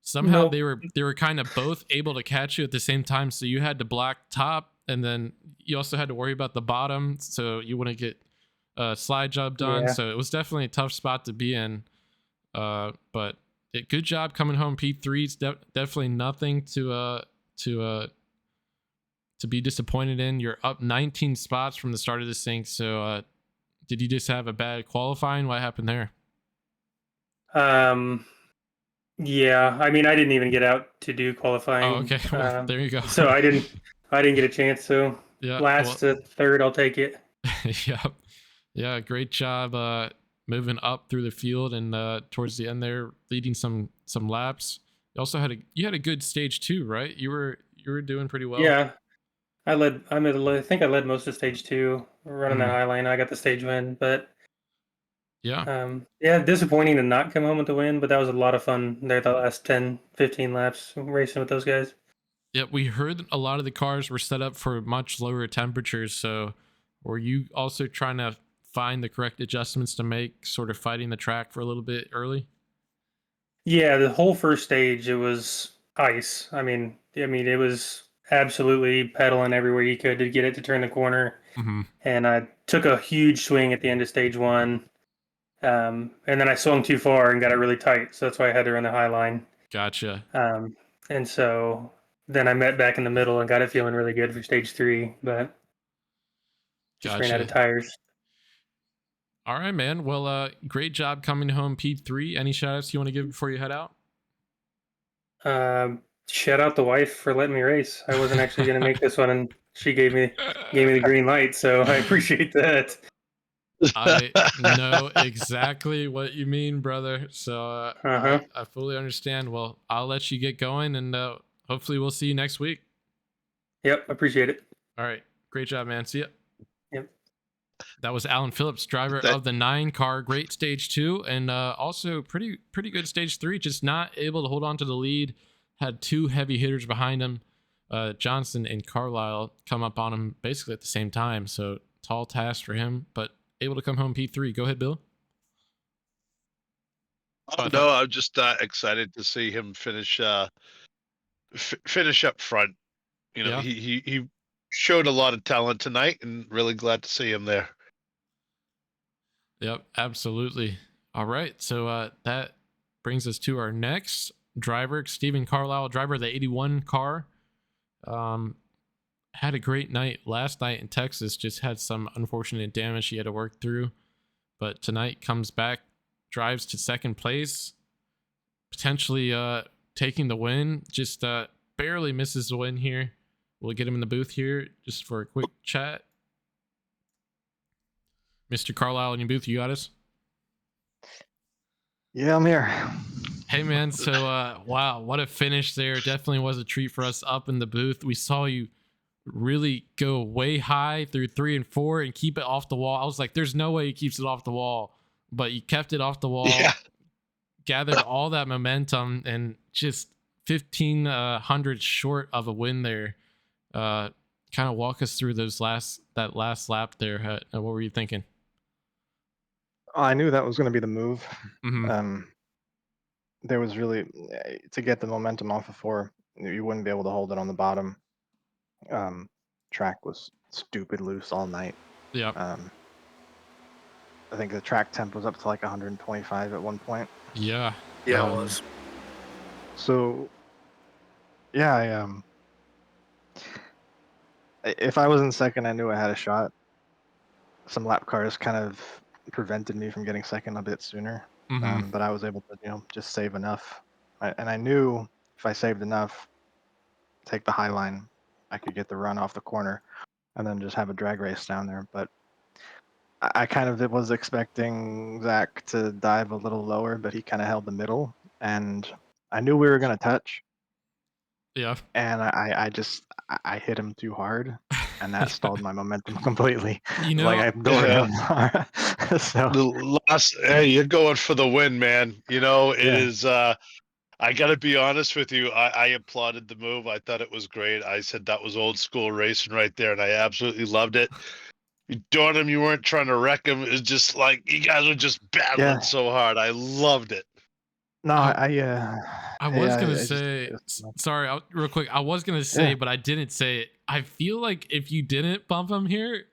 somehow they were kind of both able to catch you at the same time. So you had to black top, and then you also had to worry about the bottom, so you wouldn't get a slide job done. Yeah. So it was definitely a tough spot to be in. But good job coming home P3. It's definitely nothing to be disappointed in. You're up 19 spots from the start of this thing. So did you just have a bad qualifying? What happened there? Yeah, I mean, I didn't even get out to do qualifying. Oh, okay. Well, there you go. So I didn't get a chance. So yeah, last to third, I'll take it. Yep. Yeah, great job moving up through the field and towards the end there, leading some laps. You also had a good stage 2, right? You were doing pretty well. Yeah, I think I led most of stage 2, running that high line. I got the stage win, but yeah, disappointing to not come home with the win, but that was a lot of fun there the last 10, 15 laps racing with those guys. Yeah, we heard a lot of the cars were set up for much lower temperatures. So were you also trying to find the correct adjustments to make, sort of fighting the track for a little bit early? Yeah, the whole first stage, it was ice. I mean, it was absolutely pedaling everywhere you could to get it to turn the corner. And I took a huge swing at the end of stage 1. And then I swung too far and got it really tight. So that's why I had to run the high line. Gotcha. And so then I met back in the middle and got it feeling really good for stage 3, but just ran out of tires. All right, man. Well, great job coming home P3. Any shout outs you want to give before you head out? Shout out the wife for letting me race. I wasn't actually going to make this one, and she gave me the green light, so I appreciate that. I know exactly what you mean, brother. So I fully understand. Well, I'll let you get going, and hopefully we'll see you next week. Yep, appreciate it. All right. Great job, man. See ya. Yep. That was Alan Phillips, driver of the 9 car. Great stage 2, and also pretty good stage 3. Just not able to hold on to the lead. Had 2 heavy hitters behind him. Johnson and Carlisle come up on him basically at the same time. So tall task for him, but able to come home P3. Go ahead, Bill. No, I'm just excited to see him finish finish up front. You know, he showed a lot of talent tonight, and really glad to see him there. Yep, absolutely. All right, so that brings us to our next driver, Stephen Carlisle, driver of the 81 car. Had a great night last night in Texas, just had some unfortunate damage he had to work through, but tonight comes back, drives to second place, potentially taking the win, just barely misses the win here. We'll get him in the booth here just for a quick chat. Mr. Carlisle in your booth, you got us? Yeah, I'm here. Hey, man. So, wow, what a finish there. Definitely was a treat for us up in the booth. We saw you really go way high through 3 and 4 and keep it off the wall. I was like, there's no way he keeps it off the wall, but you kept it off the wall, gathered all that momentum, and just 1,500 short of a win there. Kind of walk us through that last lap there. What were you thinking? I knew that was going to be the move. Mm-hmm. There was really, to get the momentum off of 4, you wouldn't be able to hold it on the bottom. Track was stupid loose all night. Yeah. I think the track temp was up to like 125 at one point. Yeah. Yeah, it was. So, yeah, if I was in second, I knew I had a shot. Some lap cars kind of prevented me from getting second a bit sooner, but I was able to, just save enough. And I knew if I saved enough, take the high line, I could get the run off the corner, and then just have a drag race down there. But I kind of was expecting Zach to dive a little lower, but he kind of held the middle, and I knew we were going to touch. Yeah. And I hit him too hard, and that stalled my momentum completely. Like I ignored him. So the last, hey, you're going for the win, man. It is. I got to be honest with you. I applauded the move. I thought it was great. I said that was old school racing right there, and I absolutely loved it. You doing him, you weren't trying to wreck him. It's just like you guys were just battling so hard. I loved it. No, I was gonna say, sorry, real quick. I was gonna say, but I didn't say it. I feel like if you didn't bump him here,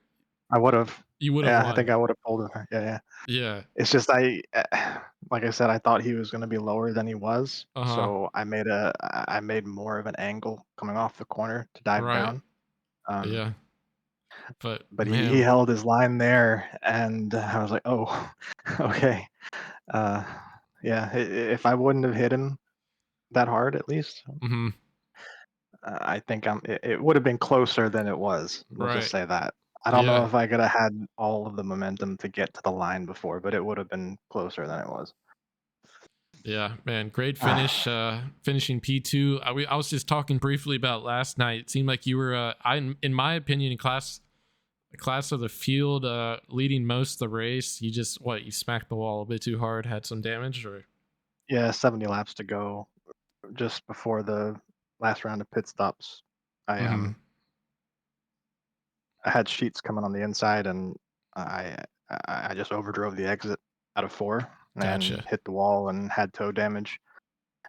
I would have. You would have. Yeah, I think I would have pulled him. Yeah. It's just like I said, I thought he was gonna be lower than he was, so I made more of an angle coming off the corner to dive down. Yeah. But he held his line there, and I was like, oh, okay. Yeah, if I wouldn't have hit him that hard, at least, I think it would have been closer than it was. Let's just say that. I don't know if I could have had all of the momentum to get to the line before, but it would have been closer than it was. Yeah, man, great finish. Finishing P2. I was just talking briefly about last night. It seemed like you were, in my opinion, in class of the field, leading most of the race. You just you smacked the wall a bit too hard, had some damage, or? Yeah, 70 laps to go, just before the last round of pit stops. I had sheets coming on the inside, and I just overdrove the exit out of 4 and hit the wall and had toe damage,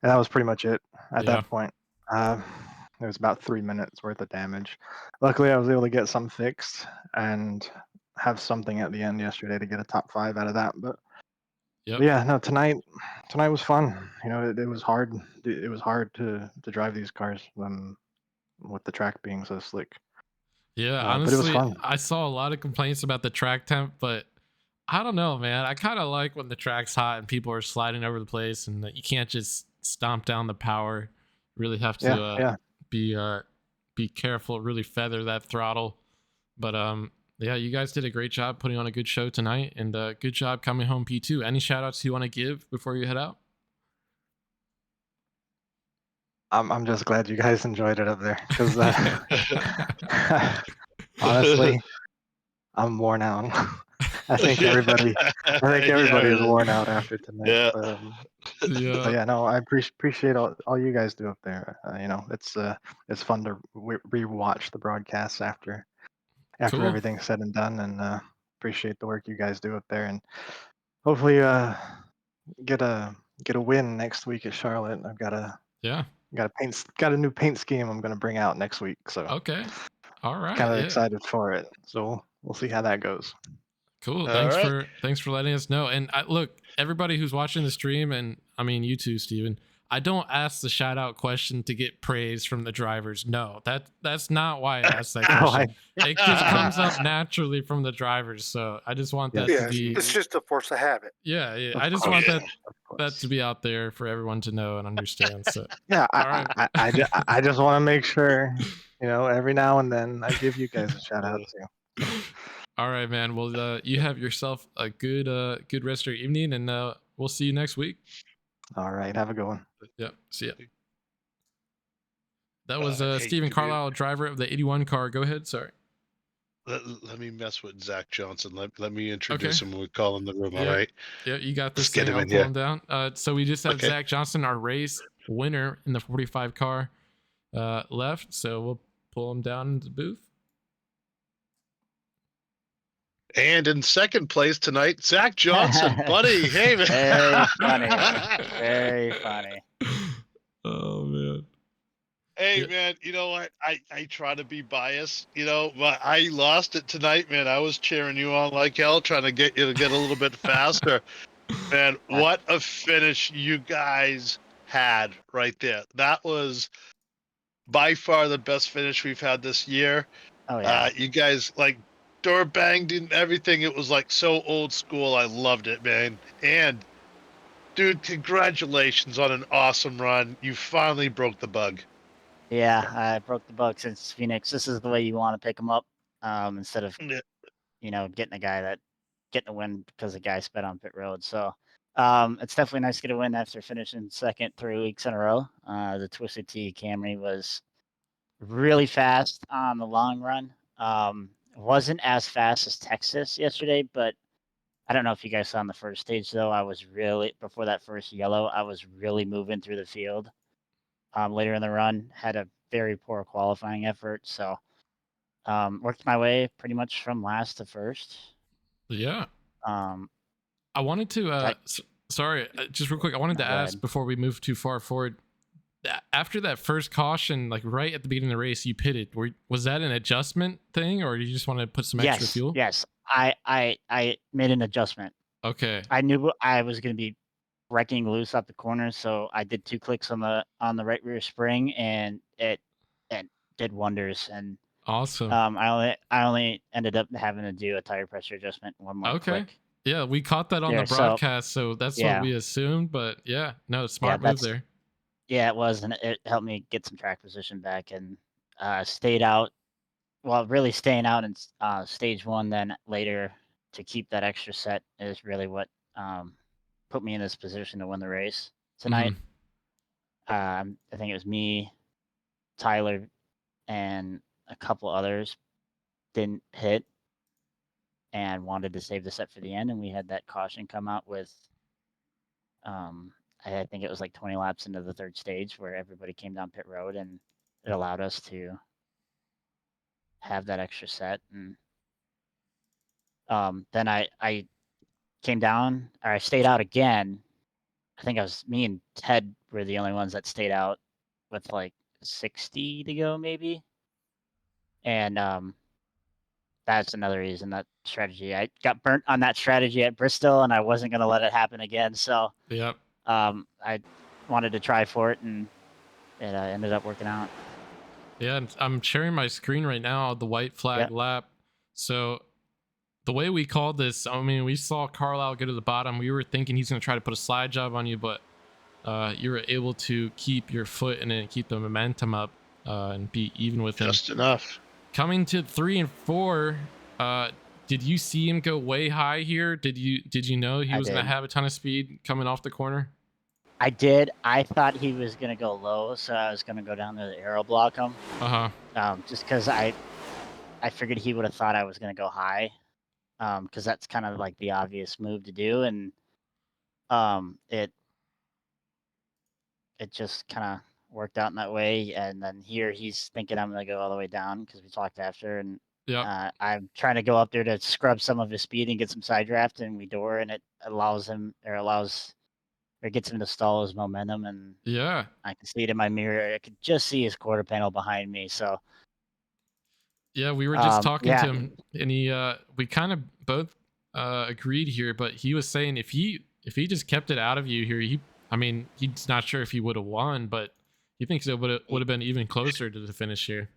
and that was pretty much it at that point. It was about 3 minutes worth of damage. Luckily, I was able to get some fixed and have something at the end yesterday to get a top 5 out of that. But yeah, no, tonight was fun. It was hard. It was hard to drive these cars with the track being so slick. Yeah, honestly, but it was fun. I saw a lot of complaints about the track temp, but I don't know, man. I kind of like when the track's hot and people are sliding over the place, and that you can't just stomp down the power. You really have to be careful, really feather that throttle. But yeah, you guys did a great job putting on a good show tonight, and good job coming home P2. Any shout outs you want to give before you head out? I'm just glad you guys enjoyed it up there, because honestly, I'm worn out. I think everybody is worn out after tonight. Yeah. But yeah, no, I appreciate all you guys do up there. It's fun to rewatch the broadcasts after Cool. everything's said and done, and appreciate the work you guys do up there, and hopefully get a win next week at Charlotte. I've got a new paint scheme I'm gonna bring out next week, so okay, all right, kind of excited for it. So we'll see how that goes. Cool. Thanks for letting us know. And look, everybody who's watching the stream, and I mean you too, Steven, I don't ask the shout out question to get praise from the drivers. No, that's not why I asked that question. It just comes up naturally from the drivers. So I just want that to be. It's just a force of habit. Yeah. I just want that to be out there for everyone to know and understand. So yeah, I just want to make sure, every now and then I give you guys a shout out too. All right, man. Well, you have yourself a good rest of your evening, and we'll see you next week. All right, have a good one. Yep, see ya. That was Steven Carlisle, driver of the 81 car. Go ahead, sorry. Let me mess with Zach Johnson. Let me introduce him when we call in the room, all right? Yeah, you got this. Get him in, pull him down. So we just have Zach Johnson, our race winner in the 45 car left. So we'll pull him down into the booth. And in second place tonight, Zach Johnson, buddy. Hey, man. Very funny. Very funny. Oh, man. Hey, man, you know what? I try to be biased, but I lost it tonight, man. I was cheering you on like hell, trying to get you to get a little bit faster. Man, what a finish you guys had right there. That was by far the best finish we've had this year. Oh, yeah. You guys, door banged and everything. It was so old school. I loved it, man. And dude, congratulations on an awesome run. You finally broke the bug. Yeah, I broke the bug since Phoenix. This is the way you want to pick them up, instead of getting a win because the guy sped on pit road. So it's definitely nice to get a win after finishing second 3 weeks in a row. The Twisted Tea Camry was really fast on the long run. Wasn't as fast as Texas yesterday, but I don't know if you guys saw on the first stage though. I was really, before that first yellow, I was really moving through the field. Later in the run, had a very poor qualifying effort, so worked my way pretty much from last to first. Yeah. I wanted to sorry, just real quick. I wanted to ask before we move too far forward. After that first caution, right at the beginning of the race, you pitted. Was that an adjustment thing, or did you just want to put some extra fuel? Yes, I made an adjustment. Okay. I knew I was going to be wrecking loose up the corner, so I did 2 clicks on the right rear spring, and it did wonders. And awesome. I only ended up having to do a tire pressure adjustment, one more click. Yeah, we caught that on the broadcast, so that's what we assumed. But yeah, no, smart move there. Yeah, it was, and it helped me get some track position back, and stayed out. Well, really staying out in stage 1, then later to keep that extra set is really what put me in this position to win the race tonight. I think it was me, Tyler, and a couple others didn't hit and wanted to save the set for the end, and we had that caution come out with I think it was 20 laps into the 3rd stage where everybody came down pit road, and it allowed us to have that extra set. And then I came down, or I stayed out again. I think me and Ted were the only ones that stayed out with 60 to go maybe. And that's another reason, that strategy. I got burnt on that strategy at Bristol, and I wasn't going to let it happen again. So yep. I wanted to try for it, and it ended up working out. Yeah, and I'm sharing my screen right now, the white flag lap. So the way we called this, I mean, we saw Carlisle go to the bottom. We were thinking he's going to try to put a slide job on you, but you were able to keep your foot in it and keep the momentum up and be even with him. Just enough. Coming to 3 and 4, did you see him go way high here? Did you know he was going to have a ton of speed coming off the corner? I did. I thought he was going to go low, so I was going to go down to the aero block him. Uh-huh. Just because I figured he would have thought I was going to go high. because that's kind of like the obvious move to do, and it just kind of worked out in that way. And then here he's thinking I'm gonna go all the way down because we talked after, and I'm trying to go up there to scrub some of his speed and get some side draft, and we door, and it gets him to stall his momentum, and I can see it in my mirror. I could just see his quarter panel behind me. So yeah, we were just talking to him, and we kind of both agreed here, but he was saying if he just kept it out of you here, he's not sure if he would have won, but he thinks it would have been even closer to the finish here.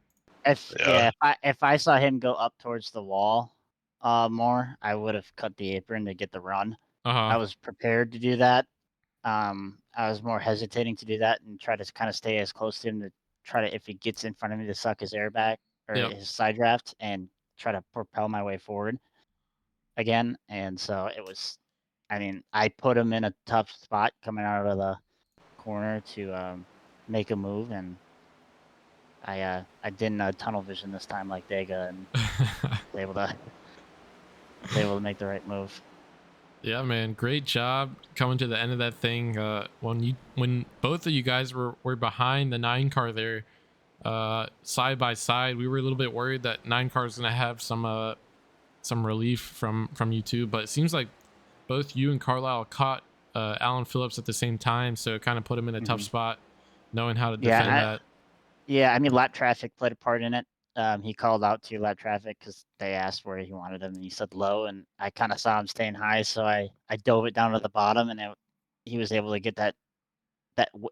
If I saw him go up towards the wall more, I would have cut the apron to get the run. I was prepared to do that. I was more hesitating to do that and try to kind of stay as close to him to try to, if he gets in front of me, to suck his air back or his side draft and try to propel my way forward again. And so it was, I put him in a tough spot coming out of the corner to make a move, and I didn't tunnel vision this time like Dega, and was able to make the right move. Yeah, man, great job coming to the end of that thing. When both of you guys were behind the 9 car there, side by side, we were a little bit worried that 9 car is gonna have some relief from you two, but it seems like both you and Carlisle caught Alan Phillips at the same time, so it kind of put him in a tough spot, knowing how to defend that. Yeah, lap traffic played a part in it. He called out to lap traffic because they asked where he wanted him, and he said low, and I kind of saw him staying high, so I dove it down to the bottom, and he was able to get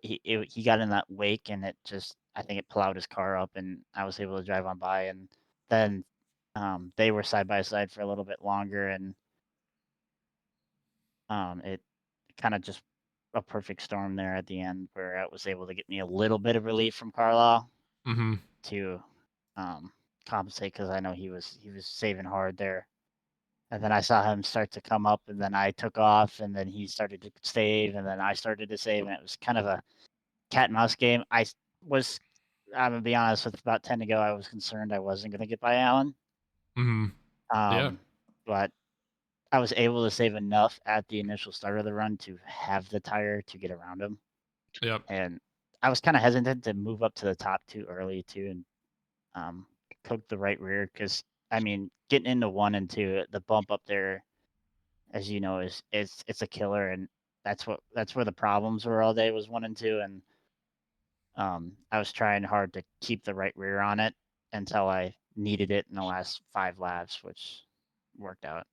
he got in that wake, and I think it plowed his car up, and I was able to drive on by, and then they were side by side for a little bit longer, and it kind of just a perfect storm there at the end where it was able to get me a little bit of relief from Carlisle to compensate, because I know he was saving hard there. And then I saw him start to come up, and then I took off, and then he started to save, and then I started to save, and it was kind of a cat and mouse game. I'm gonna be honest, with about 10 to go, I was concerned I wasn't gonna get by Alan. But I was able to save enough at the initial start of the run to have the tire to get around him. And I was kind of hesitant to move up to the top too early too, and cook the right rear, because getting into 1 and 2, the bump up there, as you know, it's a killer, and that's where the problems were all day, was 1 and 2, and I was trying hard to keep the right rear on it until I needed it in the last 5 laps, which worked out.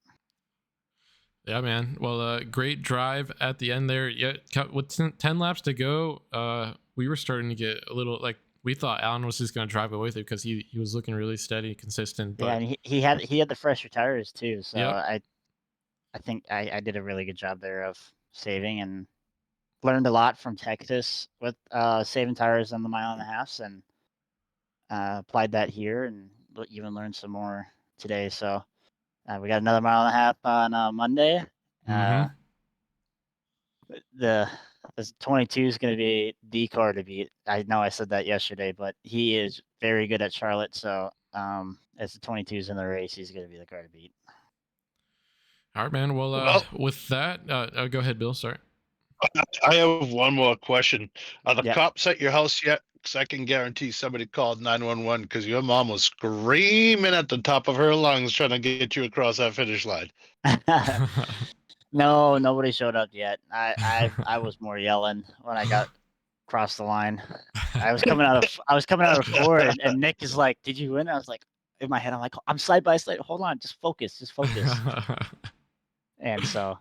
Yeah, man. Well, great drive at the end there. Yeah, with 10 laps to go, we were starting to get a little, like, we thought Alan was just going to drive away with it because he was looking really steady, consistent. But... yeah, and he had the fresher tires too, so I think I did a really good job there of saving, and learned a lot from Texas with saving tires on the 1.5 miles, and applied that here, and even learned some more today. So we got another 1.5 miles on Monday. The 22 is going to be the car to beat. I know I said that yesterday, but he is very good at Charlotte. So as the 22 is in the race, he's going to be the car to beat. All right, man. Well, with that, go ahead, Bill. Sorry. I have one more question. Are the cops at your house yet? Because I can guarantee somebody called 911 because your mom was screaming at the top of her lungs trying to get you across that finish line. No, nobody showed up yet. I was more yelling when I got across the line. I was coming out of 4, and Nick is like, "Did you win?" I was like, in my head, I'm like, "I'm side by side. Hold on, just focus." And so,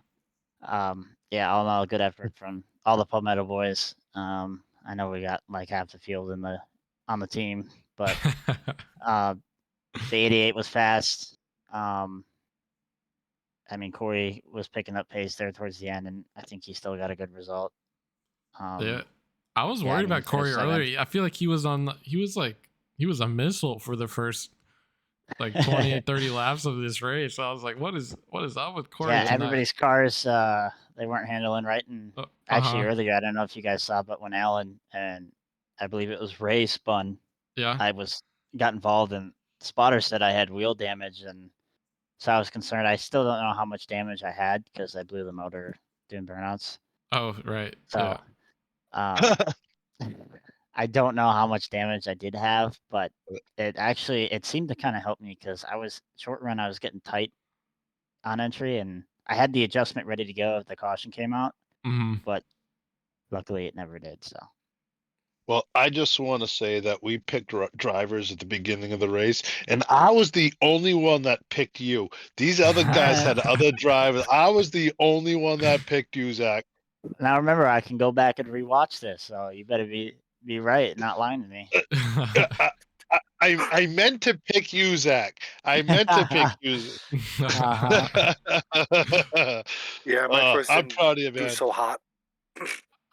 all in all, good effort from all the Palmetto boys. I know we got like half the field on the team, but the 88 was fast. Corey was picking up pace there towards the end, and I think he still got a good result. I was worried about Corey earlier. I feel like he was a missile for the first like 28, 30 laps of this race. I was like, what is up with Corey? Yeah, everybody's cars, they weren't handling right. And actually earlier, I don't know if you guys saw, but when Alan and I believe it was Ray spun, I got involved, and the spotter said I had wheel damage, and So I was concerned. I still don't know how much damage I had because I blew the motor doing burnouts. Oh, right. So, yeah. I don't know how much damage I did have, but it seemed to kind of help me because I was short run. I was getting tight on entry, and I had the adjustment ready to go if the caution came out, but luckily it never did. So. Well, I just want to say that we picked drivers at the beginning of the race, and I was the only one that picked you. These other guys had other drivers. I was the only one that picked you, Zach. Now remember, I can go back and rewatch this, so you better be right, not lying to me. I meant to pick you, Zach. I meant to pick you. Yeah, my first I'm proud of you, man. So hot.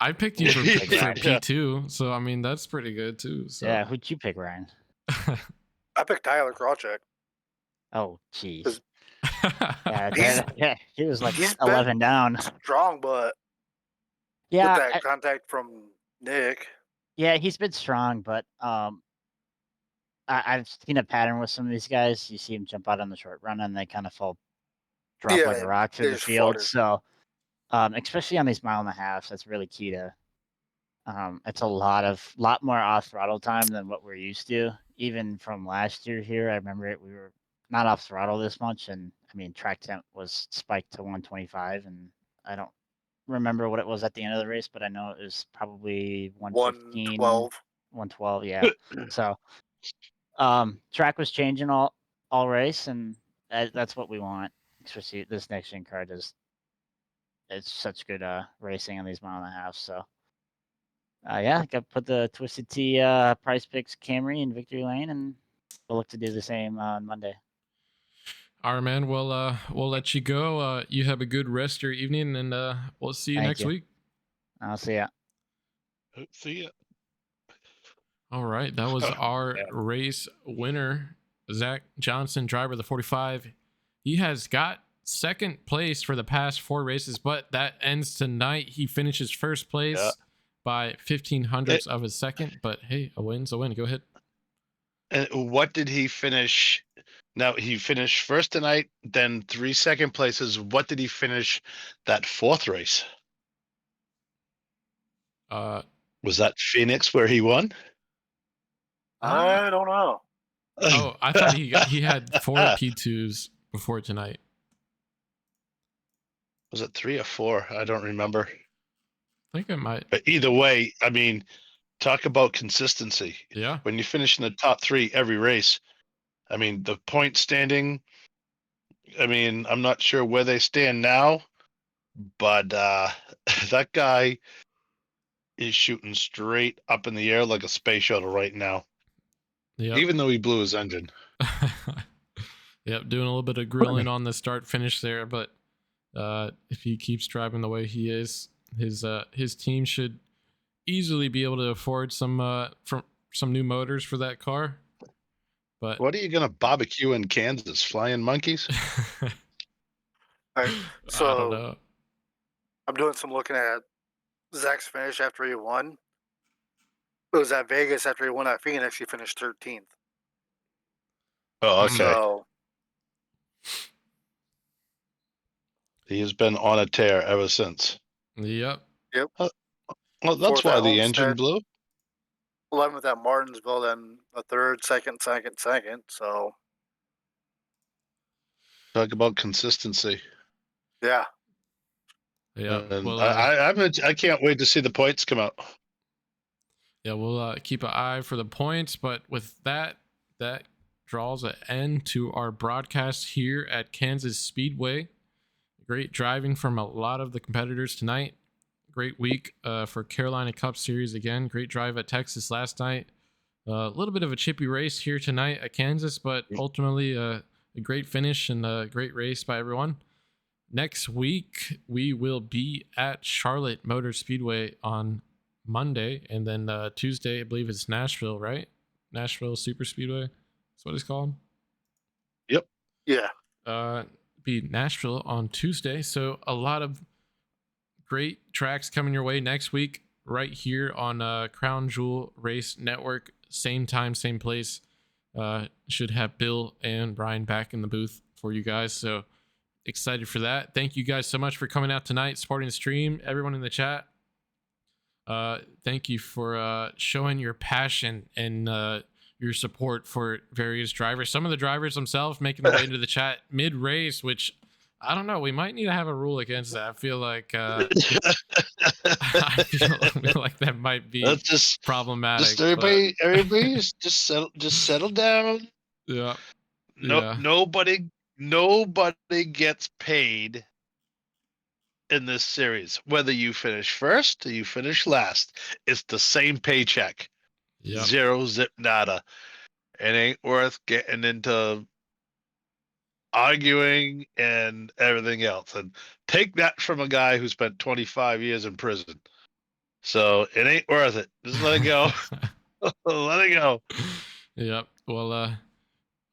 I picked you for P2, so I mean that's pretty good too. So. Yeah, who'd you pick, Ryan? I picked Tyler Krawcheck. Oh, jeez. Yeah, he was like 11 down. Strong, but yeah, with that contact from Nick. Yeah, he's been strong, but I've seen a pattern with some of these guys. You see them jump out on the short run, and they kind of drop like a rock through the field. So, especially on these 1.5 miles, that's really key to. It's a lot more off throttle time than what we're used to. Even from last year here, I remember we were not off throttle this much, and I mean track temp was spiked to 125, and I don't remember what it was at the end of the race, but I know it was probably 115, 112. Yeah. So, track was changing all race, and that's what we want. Especially this next gen car it's such good racing on these 1.5 miles. So. Yeah, got put the Twisted Tea Price Picks Camry in victory lane, and we'll look to do the same on Monday. All right, man. Well, we'll let you go. You have a good rest of your evening, and we'll see you next week. I'll see ya. See ya. All right, that was our race winner, Zach Johnson, driver of the 45. He has got second place for the past 4 races, but that ends tonight. He finishes first place. Yeah. By 1500ths of a second, but hey, a win's a win. Go ahead. And what did he finish? Now he finished first tonight, then 3 second places. What did he finish that 4th race? Was that Phoenix where he won? I don't know. Oh, I thought he had 4 P2s before tonight. Was it 3 or 4? I don't remember. I think it might. Either way, I mean, talk about consistency. Yeah. When you finish in the top 3 every race, I mean, the point standing, I mean, I'm not sure where they stand now, but that guy is shooting straight up in the air like a space shuttle right now. Yep. Even though he blew his engine. Yep, doing a little bit of grilling on the start finish there, but if he keeps driving the way he is, his team should easily be able to afford some new motors for that car. But what are you gonna barbecue in Kansas? Flying monkeys? All right, so I don't know. I'm doing some looking at Zach's finish after he won. It was at Vegas after he won at Phoenix. He finished 13th. Oh, okay. So he has been on a tear ever since. Yep. Well, that's why the engine blew. 11th at Martinsville, then a third, second. So talk about consistency. Yeah. Yeah. Well, I can't wait to see the points come out. Yeah, we'll keep an eye for the points, but with that draws an end to our broadcast here at Kansas Speedway. Great driving from a lot of the competitors tonight. Great week for Carolina Cup Series again. Great drive at Texas last night. A little bit of a chippy race here tonight at Kansas, but ultimately a great finish and a great race by everyone. Next week, we will be at Charlotte Motor Speedway on Monday, and then Tuesday, I believe it's Nashville, right? Nashville Super Speedway. That's what it's called. Yep. Yeah. Be Nashville on Tuesday. So a lot of great tracks coming your way next week, right here on Crown Jewel Race Network. Same time, same place. Should have Bill and Brian back in the booth for you guys. So excited for that. Thank you guys so much for coming out tonight, supporting the stream. Everyone in the chat, thank you for showing your passion and your support for various drivers. Some of the drivers themselves making their way into the chat mid-race, which I don't know. We might need to have a rule against that. I feel like I feel like that might be That's just problematic. Just everybody, just settle down. Yeah. Nobody gets paid in this series. Whether you finish first or you finish last, it's the same paycheck. Yep. Zero zip nada. It ain't worth getting into arguing and everything else. And take that from a guy who spent 25 years in prison. So it ain't worth it. Just let it go. Let it go. Yep. Well,